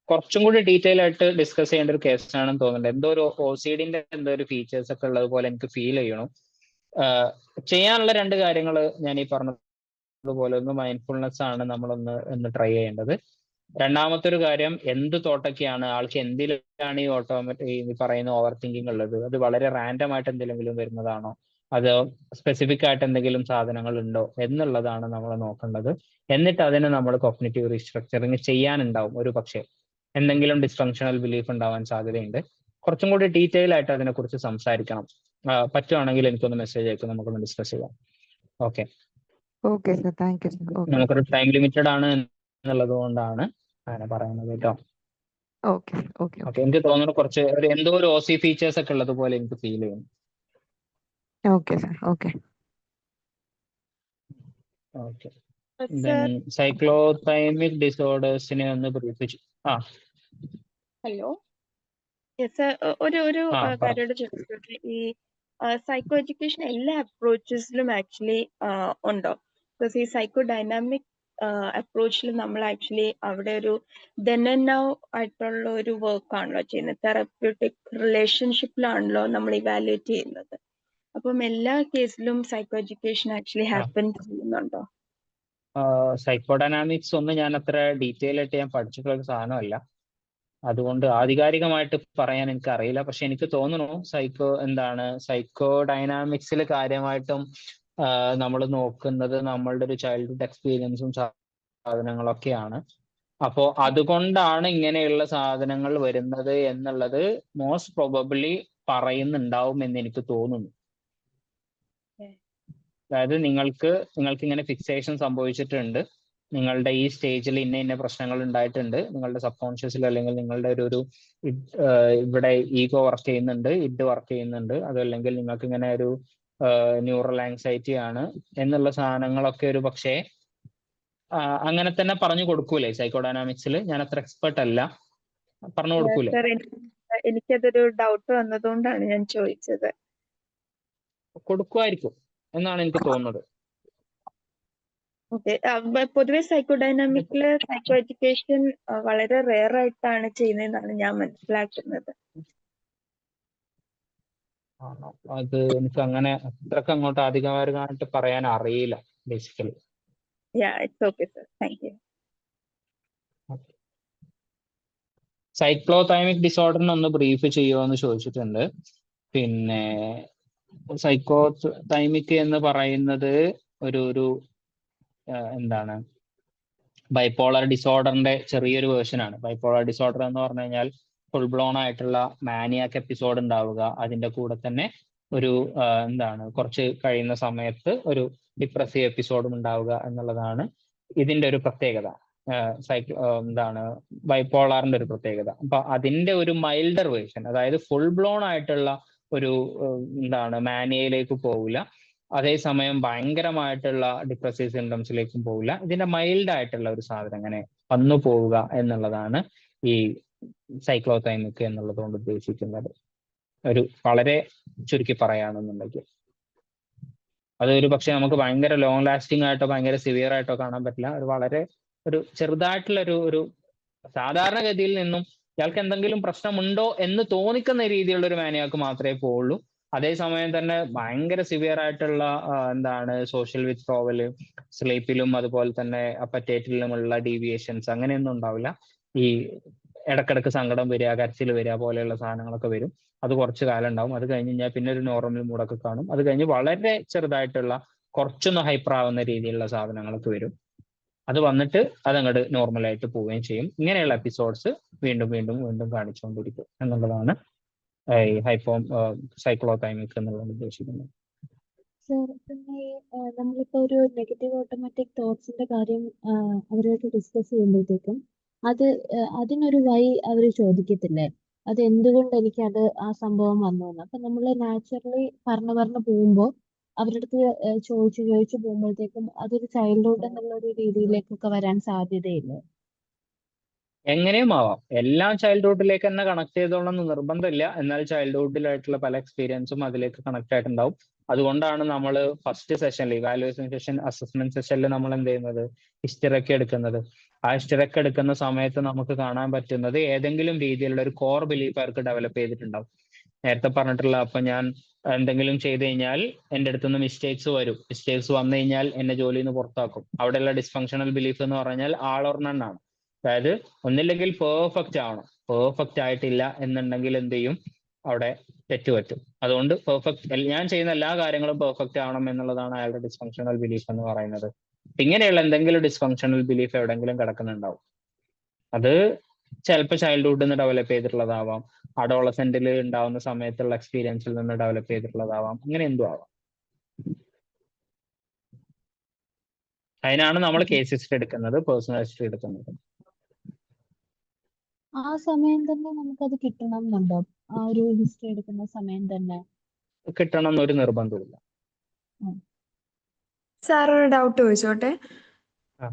കുറച്ചും കൂടി ഡീറ്റെയിൽ ആയിട്ട് ഡിസ്കസ് ചെയ്യേണ്ട ഒരു കേസാണെന്ന് തോന്നുന്നുണ്ട്. എന്തോ ഒരു OCDന്റെ എന്തോ ഒരു ഫീച്ചേഴ്സ് ഒക്കെ ഉള്ളത് പോലെ എനിക്ക് ഫീൽ ചെയ്യണം. ചെയ്യാനുള്ള രണ്ട് കാര്യങ്ങൾ ഞാൻ ഈ പറഞ്ഞതുപോലെ, ഒന്ന് മൈൻഡ്ഫുൾനെസ് ആണ് നമ്മളൊന്ന് ട്രൈ ചെയ്യേണ്ടത്. രണ്ടാമത്തെ ഒരു കാര്യം, എന്ത് തോട്ടൊക്കെയാണ് ആൾക്ക്, എന്തിലാണ് ഈ പറയുന്ന ഓവർ തിങ്കിങ് ഉള്ളത്, അത് വളരെ റാൻഡം ആയിട്ട് എന്തെങ്കിലും വരുന്നതാണോ, അത് സ്പെസിഫിക് ആയിട്ട് എന്തെങ്കിലും സാധനങ്ങൾ ഉണ്ടോ എന്നുള്ളതാണ് നമ്മൾ നോക്കേണ്ടത്. എന്നിട്ട് അതിന് നമ്മൾ കോഗ്നിറ്റീവ് റീസ്ട്രക്ചറിങ് ചെയ്യാനുണ്ടാവും. ഒരു പക്ഷേ എന്തെങ്കിലും ഡിസ്ഫങ്ഷണൽ ബിലീഫ് ഉണ്ടാവാൻ സാധ്യതയുണ്ട്. കുറച്ചും കൂടി ഡീറ്റെയിൽ ആയിട്ട് അതിനെക്കുറിച്ച് സംസാരിക്കണം. പറ്റുവാണെങ്കിൽ എനിക്കൊന്ന് മെസ്സേജ് അയക്കും, നമുക്കൊന്ന് ഡിസ്കസ് ചെയ്യാം. Okay, okay sir, thank you sir. Okay നമുക്കൊരു ടൈം ലിമിറ്റഡ് ആണ് എന്നുള്ളത് കൊണ്ടാണ് അങ്ങനെ പറയുന്നത് കേട്ടോ. ഓക്കെ ഓക്കെ ഓക്കെ, എനിക്ക് തോന്നുന്നു കുറച്ച് എന്തോ ഒരു OC ഫീച്ചേഴ്സ് ഒക്കെ ഉള്ളത് പോലെ എനിക്ക് ഫീൽ ചെയ്യുന്നു. Okay sir. Okay okay, sir cyclothymic ഡിസോർഡേഴ്സിനെ ഒന്ന് ബ്രീഫ് ഹലോ. യെസ് സർ, ഒരു പറ. കാര്യമായിട്ട് ചോദിച്ചോട്ടെ. ഈ സൈക്കോ എഡ്യൂക്കേഷൻ എല്ലാ അപ്രോച്ചസിലും ആക്ച്വലി ഉണ്ടോ? ബിക്കോസ് ഈ സൈക്കോ ഡൈനാമിക് അപ്രോച്ചിൽ നമ്മൾ ആക്ച്വലി അവിടെ ഒരു ദെൻ ആൻഡ് നൗ ആയിട്ടുള്ള ഒരു വർക്ക് ആണല്ലോ ചെയ്യുന്നത്. തെറാപ്യൂട്ടിക് റിലേഷൻഷിപ്പിലാണല്ലോ നമ്മൾ ഇവാലുവേറ്റ് ചെയ്യുന്നത്. അപ്പം എല്ലാ കേസിലും സൈക്കോ എഡ്യൂക്കേഷൻ ആക്ച്വലി ഹാപ്പൻ ചെയ്യുന്നുണ്ടോ? സൈക്കോഡൈനാമിക്സ് ഒന്നും ഞാൻ അത്ര ഡീറ്റെയിൽ ആയിട്ട് ഞാൻ പഠിച്ചിട്ടുള്ള ഒരു സാധനമല്ല, അതുകൊണ്ട് ആധികാരികമായിട്ട് പറയാൻ എനിക്ക് അറിയില്ല. പക്ഷെ എനിക്ക് തോന്നുന്നു സൈക്കോ ഡൈനാമിക്സിൽ കാര്യമായിട്ടും നമ്മൾ നോക്കുന്നത് നമ്മളുടെ ഒരു ചൈൽഡ്ഹുഡ് എക്സ്പീരിയൻസും സാധനങ്ങളൊക്കെയാണ്. അപ്പോൾ അതുകൊണ്ടാണ് ഇങ്ങനെയുള്ള സാധനങ്ങൾ വരുന്നത് എന്നുള്ളത് മോസ്റ്റ് പ്രോബബ്ലി പറയുന്നുണ്ടാവും എന്ന് എനിക്ക് തോന്നുന്നു. അതായത് നിങ്ങൾക്ക് ഇങ്ങനെ ഫിക്സേഷൻ സംഭവിച്ചിട്ടുണ്ട്, നിങ്ങളുടെ ഈ സ്റ്റേജിൽ ഇന്ന പ്രശ്നങ്ങൾ ഉണ്ടായിട്ടുണ്ട്, നിങ്ങളുടെ സബ് കോൺഷ്യസിൽ അല്ലെങ്കിൽ നിങ്ങളുടെ ഒരു ഇവിടെ ഈഗോ വർക്ക് ചെയ്യുന്നുണ്ട്, ഇഡ് വർക്ക് ചെയ്യുന്നുണ്ട്, അതല്ലെങ്കിൽ നിങ്ങൾക്ക് ഇങ്ങനെ ഒരു ന്യൂറൽ ആങ്സൈറ്റി ആണ് എന്നുള്ള സാധനങ്ങളൊക്കെ ഒരു പക്ഷേ അങ്ങനെ തന്നെ പറഞ്ഞു കൊടുക്കൂലേ സൈക്കോഡൈനാമിക്സിൽ? ഞാൻ അത്ര എക്സ്പെർട്ട് അല്ല, പറഞ്ഞു കൊടുക്കൂലേ? എനിക്കതൊരു ഡൗട്ട് വന്നതുകൊണ്ടാണ് ഞാൻ ചോദിച്ചത്. കൊടുക്കുമായിരിക്കും എന്നാണ് എനിക്ക് തോന്നുന്നത്. ഓക്കെ, പൊതുവെ സൈക്കോ ഡൈനാമിക്കില് സൈക്കോ എഡ്യൂക്കേഷൻ വളരെ റെയർ ആയിട്ടാണ് ചെയ്യുന്നതെന്നാണ് ഞാൻ മനസ്സിലാക്കുന്നത്. അത് എനിക്ക് അങ്ങനെ അത്രക്ക് അങ്ങോട്ട് അധികാരികമായിട്ട് പറയാൻ അറിയില്ല basically. It's okay sir, thank you. Cyclothymic ഡിസോർഡറിനെ ഒന്ന് ബ്രീഫ് ചെയ്യുമോ എന്ന് ചോദിച്ചിട്ടുണ്ട്. പിന്നെ സൈക്കോതൈമിക് എന്ന് പറയുന്നത് ഒരു എന്താണ്, ബൈപോളർ ഡിസോർഡറിന്റെ ചെറിയൊരു വേർഷനാണ്. ബൈപോളർ ഡിസോർഡർ എന്ന് പറഞ്ഞു കഴിഞ്ഞാൽ ഫുൾ ബ്ലോൺ ആയിട്ടുള്ള മാനിയാക് എപ്പിസോഡ് ഉണ്ടാവുക, അതിന്റെ കൂടെ തന്നെ ഒരു കുറച്ച് കഴിയുന്ന സമയത്ത് ഒരു ഡിപ്രസീവ് എപ്പിസോഡും ഉണ്ടാവുക എന്നുള്ളതാണ് ഇതിന്റെ ഒരു പ്രത്യേകത. ബൈപോളാറിന്റെ ഒരു പ്രത്യേകത. അപ്പൊ അതിന്റെ ഒരു മൈൽഡർ വേർഷൻ, അതായത് ഫുൾ ബ്ലോൺ ആയിട്ടുള്ള ഒരു മാനിയയിലേക്ക് പോവില്ല, അതേസമയം ഭയങ്കരമായിട്ടുള്ള ഡിപ്രസീവ് സിംറ്റംസിലേക്കും പോവില്ല. ഇതിന്റെ മൈൽഡ് ആയിട്ടുള്ള ഒരു സാധനം അങ്ങനെ വന്നു പോവുക എന്നുള്ളതാണ് ഈ സൈക്ലോതൈമിക് എന്നുള്ളത് കൊണ്ട് ഉദ്ദേശിക്കുന്നത്. ഒരു വളരെ ചുരുക്കി പറയുകയാണെന്നുണ്ടെങ്കിൽ അതൊരു പക്ഷെ നമുക്ക് ഭയങ്കര ലോങ് ലാസ്റ്റിംഗ് ആയിട്ടോ ഭയങ്കര സിവിയർ ആയിട്ടോ കാണാൻ പറ്റില്ല. ഒരു ചെറുതായിട്ടുള്ള ഒരു സാധാരണഗതിയിൽ നിന്നും ഇയാൾക്ക് എന്തെങ്കിലും പ്രശ്നമുണ്ടോ എന്ന് തോന്നിക്കുന്ന രീതിയിലുള്ള ഒരു മാനിയാക്ക് മാത്രമേ പോവുള്ളൂ. അതേസമയം തന്നെ ഭയങ്കര സിവിയർ ആയിട്ടുള്ള സോഷ്യൽ വിത്ത്ഡ്രോവല്, സ്ലീപ്പിലും അതുപോലെ തന്നെ അപ്പറ്റേറ്റിലുമുള്ള ഡീവിയേഷൻസ് അങ്ങനെയൊന്നും ഉണ്ടാവില്ല. ഈ ഇടക്കിടക്ക് സങ്കടം വരിക, കരച്ചിൽ വരിക പോലെയുള്ള സാധനങ്ങളൊക്കെ വരും. അത് കുറച്ച് കാലം ഉണ്ടാവും. അത് കഴിഞ്ഞ് കഴിഞ്ഞാൽ പിന്നെ ഒരു നോർമൽ മൂഡൊക്കെ കാണും. അത് കഴിഞ്ഞ് വളരെ ചെറുതായിട്ടുള്ള കുറച്ചൊന്ന് ഹൈപ്പർ ആവുന്ന രീതിയിലുള്ള സാധനങ്ങളൊക്കെ വരും. അത് വന്നിട്ട് അതങ്ങോട്ട് നോർമലായിട്ട് പോവുകയും ചെയ്യും. ഇങ്ങനെയുള്ള എപ്പിസോഡ്സ് വീണ്ടും വീണ്ടും വീണ്ടും കാണിച്ചുകൊണ്ടിരിക്കും എന്നുള്ളതാണ് സൈക്ലോതൈമിക് എന്നുള്ളത് ഉദ്ദേശിക്കുന്നത്. സർ, പിന്നെ നമ്മളിപ്പോ ഒരു നെഗറ്റീവ് ഓട്ടോമാറ്റിക് തോട്ട്സിന്റെ കാര്യം അവരുമായിട്ട് ഡിസ്കസ് ചെയ്യുമ്പോഴത്തേക്കും അതിനൊരു വൈ അവർ ചോദിക്കത്തില്ലേ? അത് എന്തുകൊണ്ട് എനിക്കത് ആ സംഭവം വന്നു എന്ന്. അപ്പൊ നമ്മൾ നാച്ചുറലി പറഞ്ഞു പോകുമ്പോൾ അവരുടെ അടുത്ത് ചോദിച്ചു പോകുമ്പോഴത്തേക്കും അതൊരു ചൈൽഡ്ഹുഡ് എന്നുള്ള ഒരു രീതിയിലേക്കൊക്കെ വരാൻ സാധ്യതയില്ലേ? എങ്ങനെയും ആവാം. എല്ലാം ചൈൽഡ്ഹുഡിലേക്ക് തന്നെ കണക്ട് ചെയ്തോളണം എന്ന് നിർബന്ധമില്ല. എന്നാൽ ചൈൽഡ്ഹുഡിലായിട്ടുള്ള പല എക്സ്പീരിയൻസും അതിലേക്ക് കണക്ട് ആയിട്ടുണ്ടാവും. അതുകൊണ്ടാണ് നമ്മൾ ഫസ്റ്റ് സെഷനിൽ ഇവാലുവേഷൻ സെഷൻ, അസസ്മെന്റ് സെഷനിൽ നമ്മൾ എന്ത് ചെയ്യുന്നത്, ഹിസ്റ്ററി ഒക്കെ എടുക്കുന്നത്. ആ ഹിസ്റ്ററി ഒക്കെ എടുക്കുന്ന സമയത്ത് നമുക്ക് കാണാൻ പറ്റുന്നത് ഏതെങ്കിലും രീതിയിലുള്ള ഒരു കോർ ബിലീഫ് അവർക്ക് ഡെവലപ്പ് ചെയ്തിട്ടുണ്ടാവും. നേരത്തെ പറഞ്ഞിട്ടുള്ള, അപ്പൊ ഞാൻ എന്തെങ്കിലും ചെയ്തു കഴിഞ്ഞാൽ എൻ്റെ അടുത്തുനിന്ന് മിസ്റ്റേക്സ് വരും, മിസ്റ്റേക്സ് വന്നു കഴിഞ്ഞാൽ എന്നെ ജോലിയിൽ നിന്ന് പുറത്താക്കും. അവിടെയുള്ള ഡിസ്ഫങ്ഷണൽ ബിലീഫ് എന്ന് പറഞ്ഞാൽ ആൾ ഓർ നൺ ആണ്. അതായത് ഒന്നില്ലെങ്കിൽ പെർഫെക്റ്റ് ആവണം, പെർഫെക്റ്റ് ആയിട്ടില്ല എന്നുണ്ടെങ്കിൽ എന്ത് ചെയ്യും, അവിടെ തെറ്റുപറ്റും. അതുകൊണ്ട് ഞാൻ ചെയ്യുന്ന എല്ലാ കാര്യങ്ങളും പെർഫെക്റ്റ് ആവണം എന്നുള്ളതാണ് അയാളുടെ ഡിസ്ഫങ്ഷണൽ ബിലീഫ് എന്ന് പറയുന്നത്. ഇങ്ങനെയുള്ള എന്തെങ്കിലും ഡിസ്ഫങ്ഷണൽ ബിലീഫ് എവിടെയെങ്കിലും കിടക്കുന്നുണ്ടാവും. അത് ചിലപ്പോൾ ചൈൽഡ്ഹുഡിൽ നിന്ന് ഡെവലപ്പ് ചെയ്തിട്ടുള്ളതാവാം, അഡോളസെന്റിൽ ഉണ്ടാവുന്ന സമയത്തുള്ള എക്സ്പീരിയൻസിൽ നിന്ന് ഡെവലപ്പ് ചെയ്തിട്ടുള്ളതാവാം, അങ്ങനെ എന്തും ആവാം. അതിനാണ് നമ്മൾ കേസ് ഹിസ്റ്ററി എടുക്കുന്നത്, പേഴ്സണൽ ഹിസ്റ്ററി എടുക്കുന്നത്. ആ സമയം തന്നെ നമുക്കത് കിട്ടണം എന്നുണ്ടോ? ആ ഒരു ഹിസ്റ്ററി എടുക്കുന്ന സമയം തന്നെ കിട്ടണം എന്നൊരു നിർബന്ധമില്ല. സാർ ഒരു ഡൗട്ട് ചോദിച്ചോട്ടെ. ആ.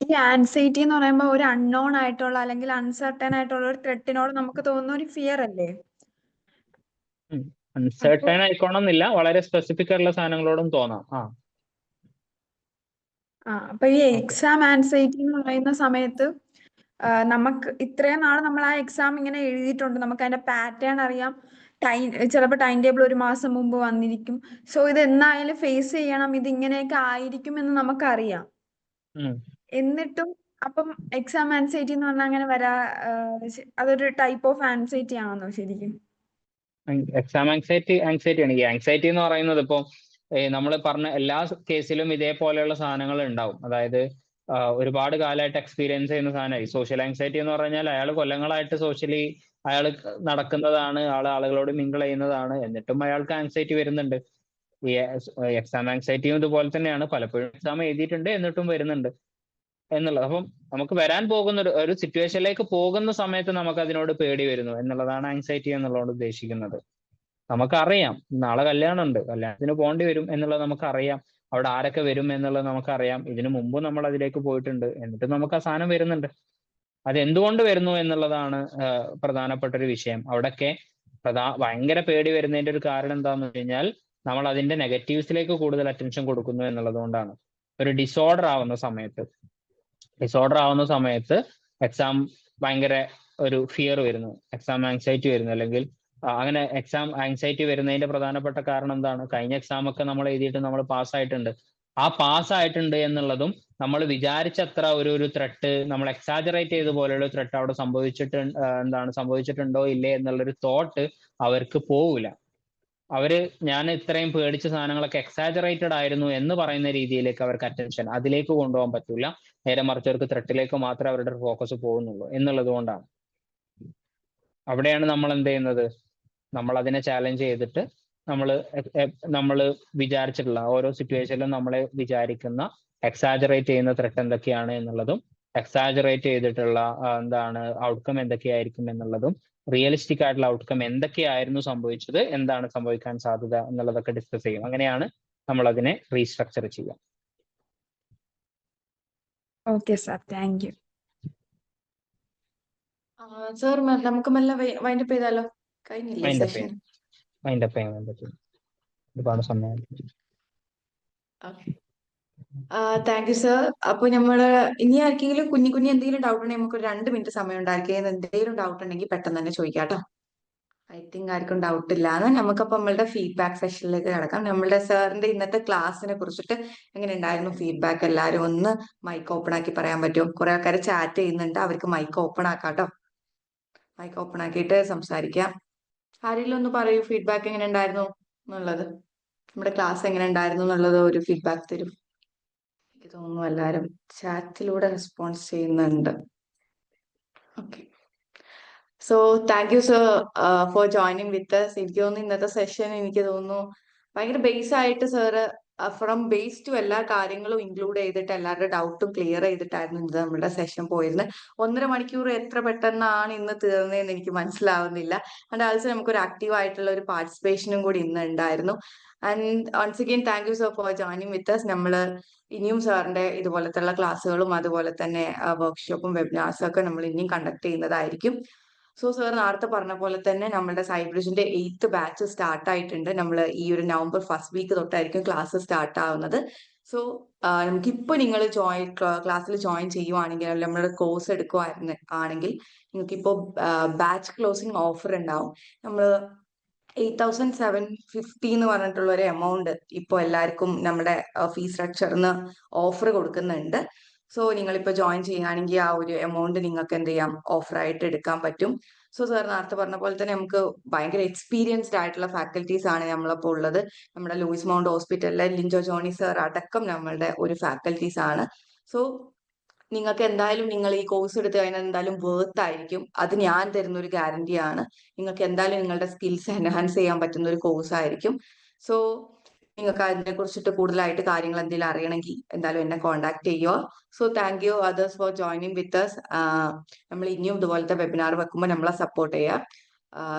ഈ ആൻസൈറ്റി എന്ന് പറയുമ്പോൾ ഒരു അൺനോൺ ആയിട്ടുള്ള അല്ലെങ്കിൽ അൺസർട്ടൻ ആയിട്ടുള്ള ഒരു ത്രെട്ടിനോട് നമുക്ക് തോന്നുന്ന ഒരു ഫിയർ അല്ലേ? അൺസർട്ടൻ ആയിക്കോണമെന്നില്ല, വളരെ സ്പെസിഫിക് ആയിട്ടുള്ള സാധനങ്ങളോടും തോന്നാം. അപ്പൊ ഈ എക്സാം ആൻസൈറ്റി എന്ന് പറയുന്ന സമയത്ത് നമുക്ക് ഇത്രയും നാൾ നമ്മൾ ആ എക്സാം ഇങ്ങനെ എഴുതിയിട്ടുണ്ട്, നമുക്ക് അതിന്റെ പാറ്റേൺ അറിയാം, ചിലപ്പോൾ ടൈം ടേബിൾ ഒരു മാസം മുമ്പ് വന്നിരിക്കും. സോ ഇത് എന്നായാലും ഫേസ് ചെയ്യണം, ഇത് ഇങ്ങനെയൊക്കെ ആയിരിക്കും എന്ന് നമുക്കറിയാം. എന്നിട്ടും അപ്പം എക്സാം ആൻസൈറ്റി എന്ന് പറഞ്ഞാൽ അങ്ങനെ അതൊരു ടൈപ്പ് ഓഫ് ആൻസൈറ്റി ആണോ ശരിക്കും? എക്സാം ആങ്സൈറ്റി ആണ്. ഈ ആങ്സൈറ്റി എന്ന് പറയുന്നത് ഇപ്പോൾ നമ്മൾ പറഞ്ഞ എല്ലാ കേസിലും ഇതേപോലെയുള്ള സാധനങ്ങൾ ഉണ്ടാവും. അതായത് ഒരുപാട് കാലമായിട്ട് എക്സ്പീരിയൻസ് ചെയ്യുന്ന സാധനമായി. സോഷ്യൽ ആങ്സൈറ്റി എന്ന് പറഞ്ഞാൽ അയാൾ കൊല്ലങ്ങളായിട്ട് സോഷ്യലി അയാൾ നടക്കുന്നതാണ്, ആളുകളോട് മിങ്കിൾ ചെയ്യുന്നതാണ്, എന്നിട്ടും അയാൾക്ക് ആങ്സൈറ്റി വരുന്നുണ്ട്. ഈ എക്സാം ആങ്സൈറ്റിയും ഇതുപോലെ തന്നെയാണ്. പലപ്പോഴും എക്സാം എഴുതിയിട്ടുണ്ട് എന്നിട്ടും വരുന്നുണ്ട് എന്നുള്ളത്. അപ്പം നമുക്ക് വരാൻ പോകുന്ന ഒരു സിറ്റുവേഷനിലേക്ക് പോകുന്ന സമയത്ത് നമുക്ക് അതിനോട് പേടി വരുന്നു എന്നുള്ളതാണ് ആങ്സൈറ്റി എന്നുള്ളതുകൊണ്ട് ഉദ്ദേശിക്കുന്നത്. നമുക്കറിയാം നാളെ കല്യാണമുണ്ട്, കല്യാണത്തിന് പോകേണ്ടി വരും എന്നുള്ളത് നമുക്കറിയാം, അവിടെ ആരൊക്കെ വരും എന്നുള്ളത് നമുക്കറിയാം, ഇതിനു മുമ്പ് നമ്മൾ അതിലേക്ക് പോയിട്ടുണ്ട്, എന്നിട്ട് നമുക്ക് ആ സാധനം വരുന്നുണ്ട്. അത് എന്തുകൊണ്ട് വരുന്നു എന്നുള്ളതാണ് പ്രധാനപ്പെട്ട ഒരു വിഷയം. അവിടെയൊക്കെ ഭയങ്കര പേടി വരുന്നതിന്റെ ഒരു കാരണം എന്താണെന്ന് വെച്ച് കഴിഞ്ഞാൽ നമ്മൾ അതിന്റെ നെഗറ്റീവ്സിലേക്ക് കൂടുതൽ അറ്റൻഷൻ കൊടുക്കുന്നു എന്നുള്ളത് കൊണ്ടാണ്. ഒരു ഡിസോർഡർ ആവുന്ന സമയത്ത് എക്സാം ഭയങ്കര ഒരു ഫിയർ വരുന്നു, എക്സാം ആങ്സൈറ്റി വരുന്നു. അല്ലെങ്കിൽ അങ്ങനെ എക്സാം ആങ്സൈറ്റി വരുന്നതിന്റെ പ്രധാനപ്പെട്ട കാരണം എന്താണ്? കഴിഞ്ഞ എക്സാം ഒക്കെ നമ്മൾ എഴുതിയിട്ട് നമ്മൾ പാസ്സായിട്ടുണ്ട്. ആ പാസ്സായിട്ടുണ്ട് എന്നുള്ളതും നമ്മൾ വിചാരിച്ചത്ര ഒരു ത്രെട്ട്, നമ്മൾ എക്സാജറേറ്റ് ചെയ്ത പോലെയുള്ള ത്രെട്ട് അവിടെ സംഭവിച്ചിട്ടുണ്ടോ ഇല്ലേ എന്നുള്ളൊരു തോട്ട് അവർക്ക് പോവില്ല. ഞാൻ ഇത്രയും പേടിച്ച സാധനങ്ങളൊക്കെ എക്സാജറേറ്റഡ് ആയിരുന്നു എന്ന് പറയുന്ന രീതിയിലേക്ക് അവർക്ക് അറ്റൻഷൻ അതിലേക്ക് കൊണ്ടുപോകാൻ പറ്റില്ല. നേരെ മറിച്ച് അവർക്ക് ത്രെട്ടിലേക്ക് മാത്രമേ അവരുടെ ഫോക്കസ് പോകുന്നുള്ളൂ എന്നുള്ളത് കൊണ്ടാണ്. അവിടെയാണ് നമ്മൾ എന്ത് ചെയ്യുന്നത്? നമ്മൾ അതിനെ ചാലഞ്ച് ചെയ്തിട്ട് നമ്മൾ വിചാരിച്ചിട്ടുള്ള ഓരോ സിറ്റുവേഷനിലും നമ്മളെ വിചാരിക്കുന്ന എക്സാജറേറ്റ് ചെയ്യുന്ന ത്രെട്ട് എന്തൊക്കെയാണ് എന്നുള്ളതും എക്സാജറേറ്റ് ചെയ്തിട്ടുള്ള ഔട്ട്കം എന്തൊക്കെയായിരിക്കും എന്നുള്ളതും റിയലിസ്റ്റിക് ആയിട്ടുള്ള ഔട്ട്കം എന്തൊക്കെയായിരുന്നു സംഭവിച്ചത്, എന്താണ് സംഭവിക്കാൻ സാധ്യത എന്നുള്ളതൊക്കെ ഡിസ്കസ് ചെയ്യും. അങ്ങനെയാണ് നമ്മൾ അതിനെ റീസ്ട്രക്ചർ ചെയ്യുക. Okay sir, thank you. Sir നമുക്ക് മെല്ലെ വൈൻഡപ്പ് ചെയ്താലോ? കഴിഞ്ഞില്ലേ സെഷൻ? വൈൻഡപ്പ് ചെയ്യാൻ പറ്റും, ഒരുപാട് സമയം. Thank you sir. അപ്പൊ നമ്മള് ഇനി ആർക്കെങ്കിലും കുഞ്ഞു എന്തെങ്കിലും ഡൗട്ട് ഉണ്ടെങ്കിൽ നമുക്ക് 2 മിനിറ്റ് സമയം ഉണ്ടായിരിക്കും. എന്തെങ്കിലും ഡൗട്ട് ഉണ്ടെങ്കിൽ പെട്ടെന്ന് തന്നെ ചോദിക്കാം കേട്ടോ. ഐ തിങ്ക് ആർക്കും ഡൗട്ട് ഇല്ലാന്ന്. നമുക്കപ്പോൾ നമ്മളുടെ ഫീഡ്ബാക്ക് സെഷനിലേക്ക് കിടക്കാം. നമ്മളുടെ സാറിന്റെ ഇന്നത്തെ ക്ലാസ്സിനെ കുറിച്ചിട്ട് എങ്ങനെ ഉണ്ടായിരുന്നു ഫീഡ്ബാക്ക്? എല്ലാവരും ഒന്ന് മൈക്ക് ഓപ്പൺ ആക്കി പറയാൻ പറ്റുമോ? കുറെ ആൾക്കാർ ചാറ്റ് ചെയ്യുന്നുണ്ട്, അവർക്ക് മൈക്ക് ഓപ്പൺ ആക്കാം കേട്ടോ. മൈക്ക് ഓപ്പൺ ആക്കിയിട്ട് സംസാരിക്കാം. ആരെങ്കിലും ഒന്ന് പറയൂ ഫീഡ്ബാക്ക് എങ്ങനെ ഉണ്ടായിരുന്നു എന്നുള്ളത്, നമ്മുടെ ക്ലാസ് എങ്ങനെ ഉണ്ടായിരുന്നു എന്നുള്ളത് ഒരു ഫീഡ്ബാക്ക് തരും. എനിക്ക് തോന്നുന്നു എല്ലാവരും ചാറ്റിലൂടെ റെസ്പോൺസ് ചെയ്യുന്നുണ്ട്. Okay, so thank you sir for joining with us. എനിക്ക് തോന്നുന്നു ഇന്നത്തെ സെഷൻ എനിക്ക് തോന്നുന്നു ഭയങ്കര ബേസ് ആയിട്ട് സാറ് ഫ്രം ബേസ് ടു എല്ലാ കാര്യങ്ങളും ഇൻക്ലൂഡ് ചെയ്തിട്ട് എല്ലാവരുടെ ഡൗട്ടും ക്ലിയർ ചെയ്തിട്ടായിരുന്നു ഇത് നമ്മുടെ സെഷൻ പോയിരുന്നത്. 1.5 മണിക്കൂർ എത്ര പെട്ടെന്നാണ് ഇന്ന് തീർന്നതെന്ന് എനിക്ക് മനസ്സിലാവുന്നില്ല. ആൻഡ് ആൾസോ നമുക്കൊരു ആക്റ്റീവ് ആയിട്ടുള്ള ഒരു പാർട്ടിസിപ്പേഷനും കൂടി ഇന്ന് ഉണ്ടായിരുന്നു. And once again thank you sir for joining with us. നമ്മൾ ഇനിയും സാറിന്റെ ഇതുപോലത്തെ ക്ലാസ്സുകളും അതുപോലെ തന്നെ വർക്ക്ഷോപ്പും വെബിനാർസും ഒക്കെ നമ്മൾ ഇനിയും കണ്ടക്ട് ചെയ്യുന്നതായിരിക്കും. സോ സാർ നേരത്തെ പറഞ്ഞ പോലെ തന്നെ നമ്മുടെ സൈബ്രിഡ്ജിന്റെ 8th ബാച്ച് സ്റ്റാർട്ട് ആയിട്ടുണ്ട്. നമ്മൾ ഈ ഒരു നവംബർ 1st വീക്ക് തൊട്ടായിരിക്കും ക്ലാസ് സ്റ്റാർട്ട് ആവുന്നത്. സോ നമുക്കിപ്പോൾ നിങ്ങൾ ക്ലാസ്സിൽ ജോയിൻ ചെയ്യുവാണെങ്കിൽ, നമ്മുടെ കോഴ്സ് എടുക്കുവാണെങ്കിൽ നിങ്ങൾക്കിപ്പോൾ ബാച്ച് ക്ലോസിംഗ് ഓഫർ ഉണ്ടാവും. നമ്മൾ 8,750 എന്ന് പറഞ്ഞിട്ടുള്ള ഒരു എമൗണ്ട് ഇപ്പോൾ എല്ലാവർക്കും നമ്മുടെ ഫീസ് സ്ട്രക്ചറിന് ഓഫർ കൊടുക്കുന്നുണ്ട്. സോ നിങ്ങളിപ്പോൾ ജോയിൻ ചെയ്യുകയാണെങ്കിൽ ആ ഒരു എമൗണ്ട് നിങ്ങൾക്ക് എന്ത് ചെയ്യാം ഓഫറായിട്ട് എടുക്കാൻ പറ്റും. സോ സാർ നേരത്തെ പറഞ്ഞ പോലെ തന്നെ നമുക്ക് ഭയങ്കര എക്സ്പീരിയൻസ്ഡ് ആയിട്ടുള്ള ഫാക്കൽറ്റീസ് ആണ് നമ്മളിപ്പോൾ ഉള്ളത്. നമ്മുടെ ലൂയിസ് മൗണ്ട് ഹോസ്പിറ്റലിലെ ലിൻജോ ജോണി സർ അടക്കം നമ്മളുടെ ഒരു ഫാക്കൽറ്റീസ് ആണ്. സോ നിങ്ങൾക്ക് എന്തായാലും നിങ്ങൾ ഈ കോഴ്സ് എടുത്ത് കഴിഞ്ഞാൽ എന്തായാലും വേർത്ത് ആയിരിക്കും. അത് ഞാൻ തരുന്ന ഒരു ഗ്യാരണ്ടി ആണ്. നിങ്ങൾക്ക് എന്തായാലും നിങ്ങളുടെ സ്കിൽസ് എൻഹാൻസ് ചെയ്യാൻ പറ്റുന്ന ഒരു കോഴ്സ് ആയിരിക്കും. സോ നിങ്ങൾക്ക് അതിനെ കുറിച്ചിട്ട് കൂടുതലായിട്ട് കാര്യങ്ങൾ എന്തെങ്കിലും അറിയണമെങ്കിൽ എന്തായാലും എന്നെ കോൺടാക്ട് ചെയ്യുക. So thank you others for joining with us. നമ്മൾ ഇനിയും ഇതുപോലത്തെ വെബിനാർ വെക്കുമ്പോൾ നമ്മളെ സപ്പോർട്ട് ചെയ്യുക.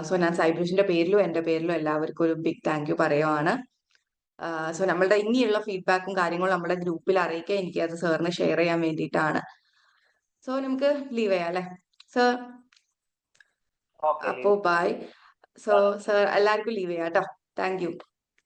സോ ഞാൻ സൈബ്രിഷിന്റെ പേരിലും എൻ്റെ പേരിലും എല്ലാവർക്കും ഒരു ബിഗ് താങ്ക് യു പറയുവാണ്. സോ നമ്മളുടെ ഇനിയുള്ള ഫീഡ്ബാക്കും കാര്യങ്ങളും നമ്മുടെ ഗ്രൂപ്പിൽ അറിയിക്കുക. എനിക്ക് അത് സാറിന് ഷെയർ ചെയ്യാൻ വേണ്ടിയിട്ടാണ്. സോ നമുക്ക് ലീവ് ചെയ്യാം അല്ലേ സർ? ഓക്കെ അപ്പോൾ ബൈ. സോ സർ എല്ലാവർക്കും ലീവ് ചെയ്യാം കേട്ടോ. Thank you.